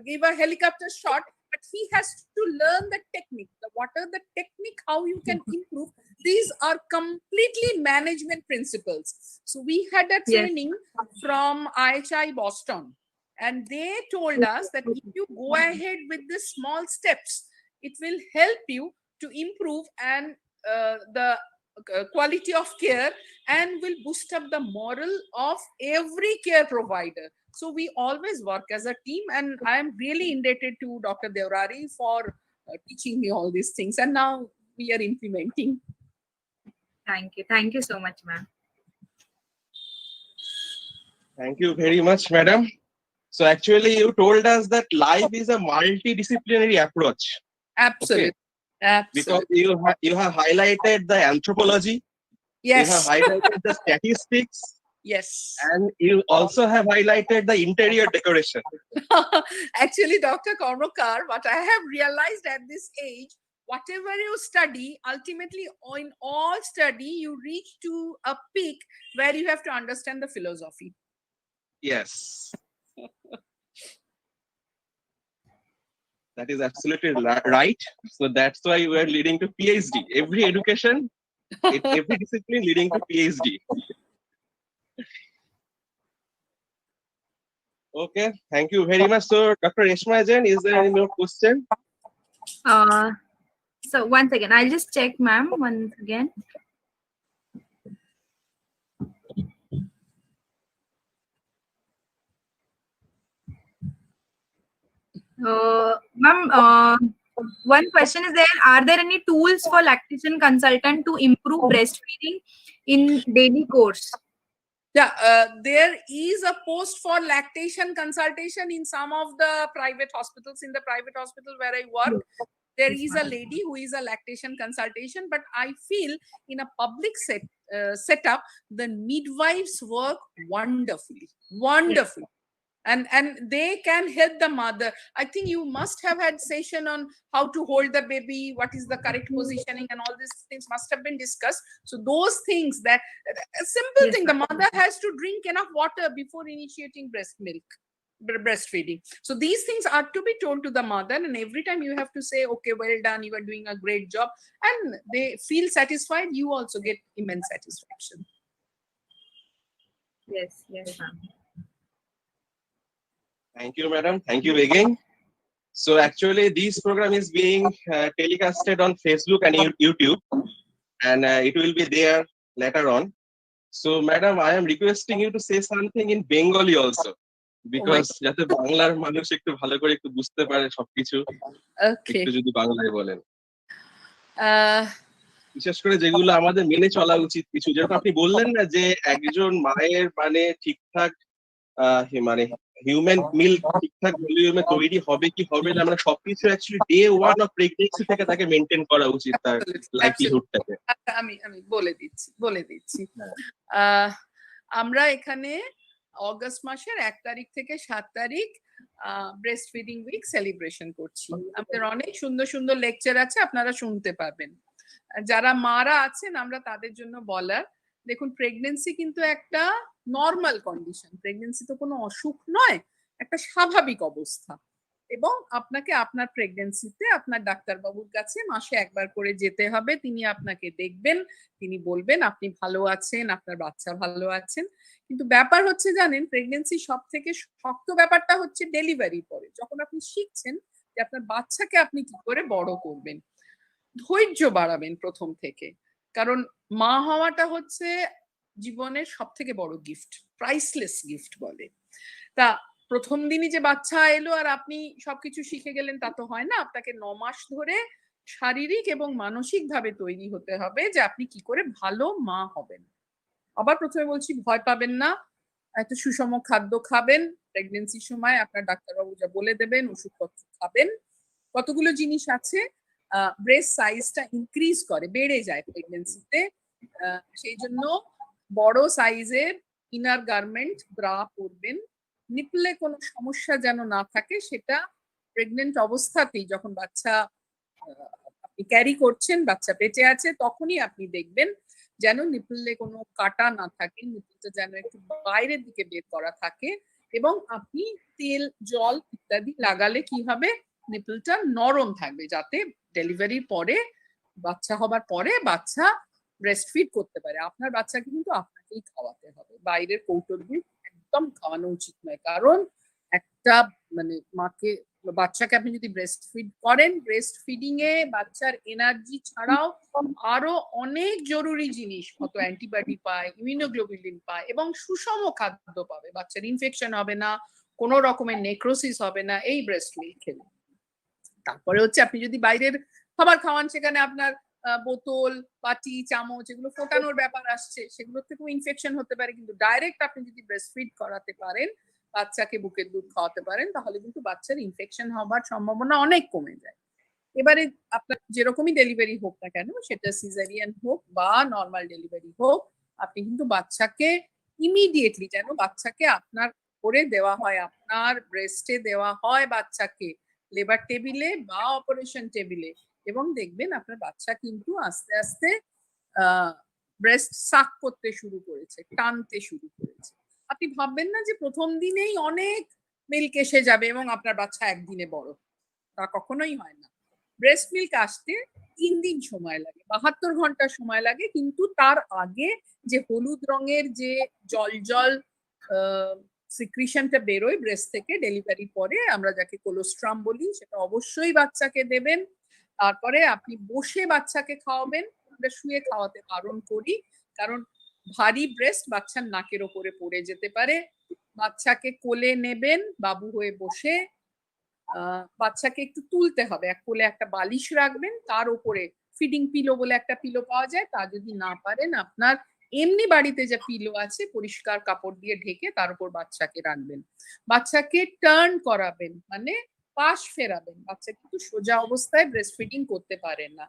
give a helicopter shot, but he has to learn the technique. What are the technique, how you can improve? These are completely management principles. So we had a training from IHI Boston, and they told us that if you go ahead with the small steps, it will help you to improve and the quality of care, and will boost up the moral of every care provider. So we always work as a team, and I am really indebted to Dr. Devrari for teaching me all these things, and now we are implementing. Thank you so much, ma'am. Thank you very much, madam. So actually, you told us that life is a multidisciplinary approach. Absolutely. Okay. Absolutely. Because you have highlighted the anthropology, yes, you have highlighted the statistics, yes, and you also have highlighted the interior decoration. Actually, Dr. Kormokar, what I have realized at this age, whatever you study, ultimately in all study, you reach to a peak where you have to understand the philosophy. Yes. That is absolutely right. So that's why we are leading to PhD. Every education, every discipline leading to PhD. Okay, thank you very much. So, Dr. Reshma Jain, is there any more question? So once again, I'll just check, ma'am, once again. Ma'am, one question is there: are there any tools for lactation consultant to improve breastfeeding in daily course? Yeah, there is a post for lactation consultation in some of the private hospitals. In the private hospital where I work, there is a lady who is a lactation consultation, but I feel in a public setup, the midwives work wonderfully. And they can help the mother. I think you must have had session on how to hold the baby, what is the correct positioning, and all these things must have been discussed. So those things, that a simple thing, the mother has to drink enough water before initiating breastfeeding. So these things are to be told to the mother, and every time you have to say, okay, well done, you are doing a great job, and they feel satisfied. You also get immense satisfaction. Yes, ma'am. Thank you, madam. Thank you again. So actually, this program is being telecasted on Facebook and YouTube, and it will be there later on. So, madam, I am requesting you to say something in Bengali also, because যাতে বাংলার মানুষ একটু ভালো করে একটু বুঝতে পারে সবকিছু, একটু যদি বাংলায় বলেন। বিশেষ করে যেগুলো আমাদের মেনে চলা উচিত কিছু, যেরকম আপনি বললেন না যে একজন মায়ের মানে ঠিকঠাক মানে হিউম্যান মিল্ক ঠিকঠাক ভলিউমে তৈরি হবে কি হবে না, আমরা সবকিছু actually day one of pregnancy থেকে তাকে মেনটেন করা উচিত তার লাইভলিহুডটাকে। আমি বলে দিচ্ছি আমরা এখানে অগস্ট মাসের 1 তারিখ থেকে 7 তারিখ ব্রেস্ট ফিডিং উইক সেলিব্রেশন করছি। আমাদের অনেক সুন্দর সুন্দর লেকচার আছে, আপনারা শুনতে পাবেন। যারা মারা আছেন, আমরা তাদের জন্য বলার, দেখুন প্রেগনেন্সি কিন্তু একটা নর্মাল কন্ডিশন, প্রেগনেন্সি তো কোনো অসুখ নয়, একটা স্বাভাবিক অবস্থা। এবং আপনাকে আপনার প্রেগনেন্সিতে আপনার ডাক্তারবাবুর কাছে মাসে একবার করে যেতে হবে। তিনি আপনাকে দেখবেন, তিনি বলবেন আপনি ভালো আছেন, আপনার বাচ্চা ভালো আছেন। কিন্তু ব্যাপার হচ্ছে জানেন, প্রেগনেন্সি সব থেকে শক্ত ব্যাপারটা হচ্ছে ডেলিভারির পরে, যখন আপনি শিখছেন যে আপনার বাচ্চাকে আপনি কি করে বড় করবেন। ধৈর্য বাড়াবেন প্রথম থেকে, কারণ মা হওয়াটা হচ্ছে জীবনের সব থেকে বড় গিফট, প্রাইসলেস গিফট বলে। তা প্রথম দিনই যে বাচ্চা এলো আর আপনি সবকিছু শিখে গেলেন তা তো হয় না। আপনাকে 9 মাস ধরে শারীরিক এবং মানসিক ভাবে তৈরি হতে হবে যে আপনি কি করে ভালো মা হবেন। আবার প্রথমে বলছি, ভয় পাবেন না, একটা সুষম খাদ্য খাবেন, প্রেগনেন্সির সময় আপনার ডাক্তারবাবু যা বলে দেবেন, ওষুধপত্র খাবেন। কতগুলো জিনিস আছে, ব্রেস্ট সাইজটা ইনক্রিজ করে, বেড়ে যায় প্রেগনেন্সিতে, সেই জন্য বড় সাইজের ইনার গার্মেন্ট ব্রা পরবেন। নিপলে কোনো সমস্যা যেন না থাকে, সেটা প্রেগনেন্ট অবস্থাতেই, যখন বাচ্চা আপনি ক্যারি করছেন, বাচ্চা পেটে আছে, তখনই আপনি দেখবেন যেন নিপলে কোনো কাটা না থাকে, নিপলটা যেন একটু বাইরের দিকে বের করা থাকে, এবং আপনি তেল, জল ইত্যাদি লাগালে কি হবে, নিপলটা নরম থাকবে, যাতে ডেলিভারির পরে, বাচ্চা হবার পরে বাচ্চা ব্রেস্ট ফিড করতে পারে। আপনার বাচ্চাকে কিন্তু আপনাকেই খাওয়াতে হবে, বাইরের কৌটোর দিয়ে একদম খাওয়ানো উচিত নয়। কারণ একটা মানে মাকে, বাচ্চাকে আপনি যদি ব্রেস্ট ফিড করেন, ব্রেস্ট ফিডিং এ বাচ্চার এনার্জি ছাড়াও আরো অনেক জরুরি জিনিস, কত অ্যান্টিবডি পায়, ইমিউনোগ্লোবুলিন পায়, এবং সুষম খাদ্য পাবে, বাচ্চার ইনফেকশন হবে না, কোনো রকমের নেক্রোসিস হবে না এই ব্রেস্ট মিল্ক খেলে। তারপরে হচ্ছে আপনি যদি বাইরের খাবার খাওয়ান, সেখানে আপনার বোতল, বাটি, চামচ এগুলো ফোটানোর ব্যাপার আসছে, সেগুলোর থেকেও ইনফেকশন হতে পারে। কিন্তু ডাইরেক্ট আপনি যদি ব্রেস্ট ফিড করাতে পারেন, বাচ্চাকে বুকের দুধ খাওয়াতে পারেন, তাহলে কিন্তু বাচ্চার ইনফেকশন হবার সম্ভাবনা অনেক কমে যায়। এবারে আপনার যেরকমই ডেলিভারি হোক না কেন, সেটা সিজারিয়ান হোক বা নর্মাল ডেলিভারি হোক, আপনি কিন্তু বাচ্চাকে ইমিডিয়েটলি, যেন বাচ্চাকে আপনার করে দেওয়া হয়, আপনার ব্রেস্টে দেওয়া হয় বাচ্চাকে, লেবার টেবিলে বা অপারেশন টেবিলে, এবং দেখবেন আপনার বাচ্চা কিন্তু আস্তে আস্তে ব্রেস্ট সাক করতে শুরু করেছে, টানতে শুরু করেছে। আপনি ভাববেন না যে প্রথম দিনেই অনেক মিল্ক এসে যাবে এবং আপনার বাচ্চা একদিনে বড়, তা কখনোই হয় না। ব্রেস্ট মিল্ক আসতে 3 দিন সময় লাগে, 72 ঘন্টা সময় লাগে, কিন্তু তার আগে যে হলুদ রঙের যে জল জল সিক্রিশনটা বেরোয় ব্রেস্ট থেকে ডেলিভারির পরে, আমরা যাকে কোলোস্ট্রাম বলি, সেটা অবশ্যই বাচ্চাকে দেবেন। তারপরে আপনি বসে বাচ্চাকে খাওয়াবেন, আমরা শুয়ে খাওয়াতে বারণ করি, কারণ ভারী ব্রেস্ট বাচ্চার নাকের ওপরে পড়ে যেতে পারে। বাচ্চাকে কোলে নেবেন বাবু হয়ে বসে, বাচ্চাকে একটু তুলতে হবে, এক কোলে একটা বালিশ রাখবেন, তার উপরে ফিডিং পিলো বলে একটা পিলো পাওয়া যায়, তা যদি না পারেন আপনার এমনি বাড়িতে যে পিলো আছে পরিষ্কার কাপড় দিয়ে ঢেকে তার উপর বাচ্চাকে রাখবেন। বাচ্চাকে টার্ন করাবেন, মানে পাশ ফেরাবেন, বাচ্চা কিন্তু সোজা অবস্থায় ব্রেস্ট ফিডিং করতে পারে না।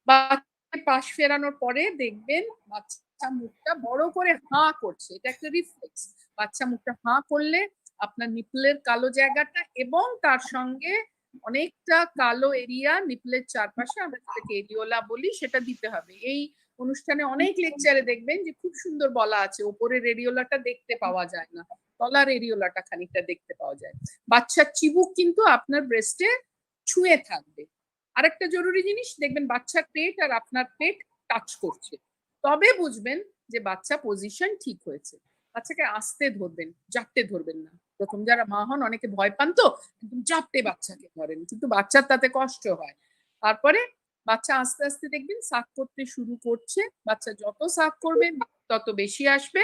বাচ্চাকে পাশ ফেরানোর পরে দেখবেন বাচ্চা মুখটা বড় করে হাঁ করছে, এটা একটা রিফ্লেক্স। বাচ্চা মুখটা হাঁ করলে আপনার নিপলের কালো জায়গাটা এবং তার সঙ্গে অনেকটা কালো এরিয়া নিপলের চারপাশে, আমরা যেটাকে এরিওলা বলি, সেটা দিতে হবে। এই অনুষ্ঠানে অনেক লেকচারে দেখবেন যে খুব সুন্দর বলা আছে, ওপরের এরিওলাটা দেখতে পাওয়া যায় না, তলার এরিওলাটা খানিকটা দেখতে পাওয়া যায়। বাচ্চার চিবুক কিন্তু আপনার ব্রেস্টে ছুঁয়ে থাকবে। আরেকটা জরুরি জিনিস, দেখবেন বাচ্চার পেট আর আপনার পেট টাচ করছে, তবে বুঝবেন যে বাচ্চা পজিশন ঠিক হয়েছে। বাচ্চাকে আস্তে ধরবেন, জাপটে ধরবেন না। প্রথম যারা মা হন অনেকে ভয় পান, তো একদম জাপটে বাচ্চাকে ধরেন, কিন্তু বাচ্চার তাতে কষ্ট হয়। তারপরে বাচ্চা আস্তে আস্তে দেখবেন সাক করতে শুরু করছে, বাচ্চা যত সাক করবে তত বেশি আসবে,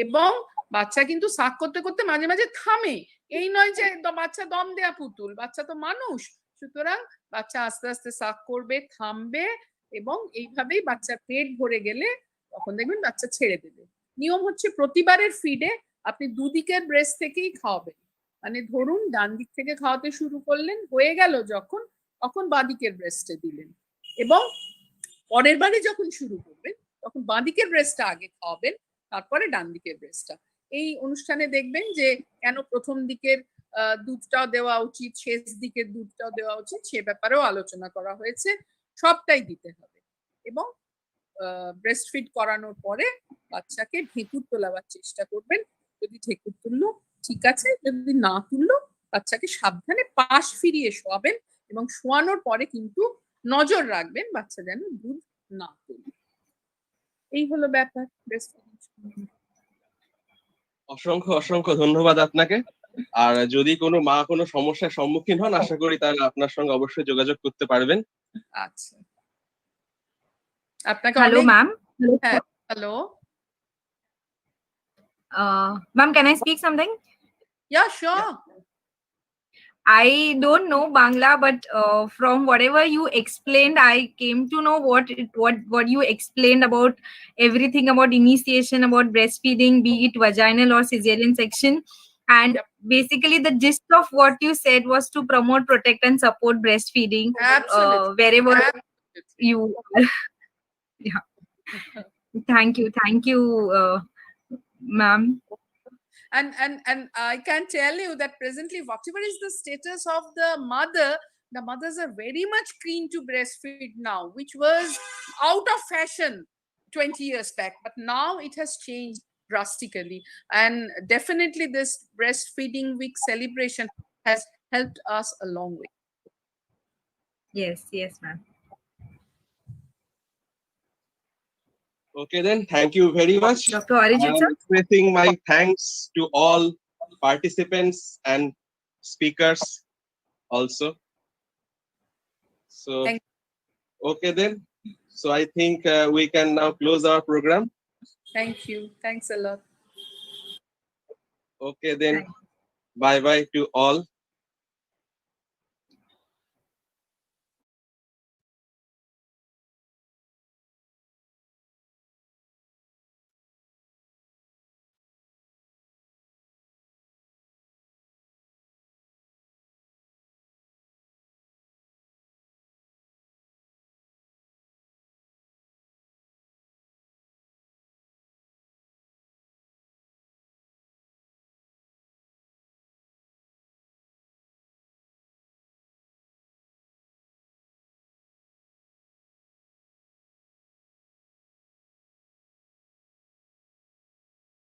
এবং বাচ্চা কিন্তু সাক করতে করতে মাঝে মাঝে থামে, এই নয় যে বাচ্চা দম দেয়া পুতুল, বাচ্চা তো মানুষ। সুতরাং বাচ্চা আস্তে আস্তে সাক করবে, থামবে, এবং এইভাবেই বাচ্চার পেট ভরে গেলে তখন দেখবেন বাচ্চা ছেড়ে দেবে। নিয়ম হচ্ছে প্রতিবারের ফিডে আপনি দুদিকের ব্রেস্ট থেকেই খাওয়াবেন, মানে ধরুন ডান দিক থেকে খাওয়াতে শুরু করলেন, হয়ে গেল যখন, তখন বাঁদিকের ব্রেস্টে দিলেন, এবং পরের বারে যখন শুরু করবেন তখন বাঁদিকের ব্রেস্টটা আগে খাওয়াবেন, তারপরে ডান দিকের ব্রেস্টটা। এই অনুষ্ঠানে দেখবেন যে কেন প্রথম দিকের দুধটাও দেওয়া উচিত, শেষ দিকের দুধটাও দেওয়া উচিত, সে ব্যাপারেও আলোচনা করা হয়েছে। সবটাই দিতে হবে, এবং ব্রেস্ট ফিড করানোর পরে বাচ্চাকে ঢেকুর তোলাবার চেষ্টা করবেন। যদি ঢেকুর তুললো ঠিক আছে, যদি না তুললো বাচ্চাকে সাবধানে পাশ ফিরিয়ে শোয়াবেন, এবং শোয়ানোর পরে কিন্তু নজর রাখবেন বাচ্চা যেন দুধ না তোলে। এই হলো ব্যাপার ব্রেস্ট ফিডিং। অসংখ্য অসংখ্য ধন্যবাদ আপনাকে। আর যদি কোনো মা কোনো সমস্যার সম্মুখীন হন, আশা করি তাহলে আপনার সঙ্গে অবশ্যই যোগাযোগ করতে পারবেন। আচ্ছা, আপনাকে Hello, অনেক, ma'am. হ্যাঁ, hello, Ma'am, can I speak something? yeah, sure. I don't know Bangla, but from whatever you explained, I came to know what you explained about everything about initiation, about breastfeeding, be it vaginal or cesarean section. And Yep. basically, the gist of what you said was to promote, protect, and support breastfeeding Absolutely. wherever Absolutely. you are. Yeah. Thank you, ma'am. And I can tell you that presently, whatever is the status of the mothers are very much keen to breastfeed now, which was out of fashion 20 years back, but now it has changed drastically. And definitely, this breastfeeding week celebration has helped us a long way. Yes, ma'am. Okay, then. Thank you very much. Dr. I Arijit, am sir? expressing my thanks to all participants and speakers also. So, Thank okay, then. So, I think we can now close our program. Thank you. Thanks a lot. Okay, then. Bye bye to all.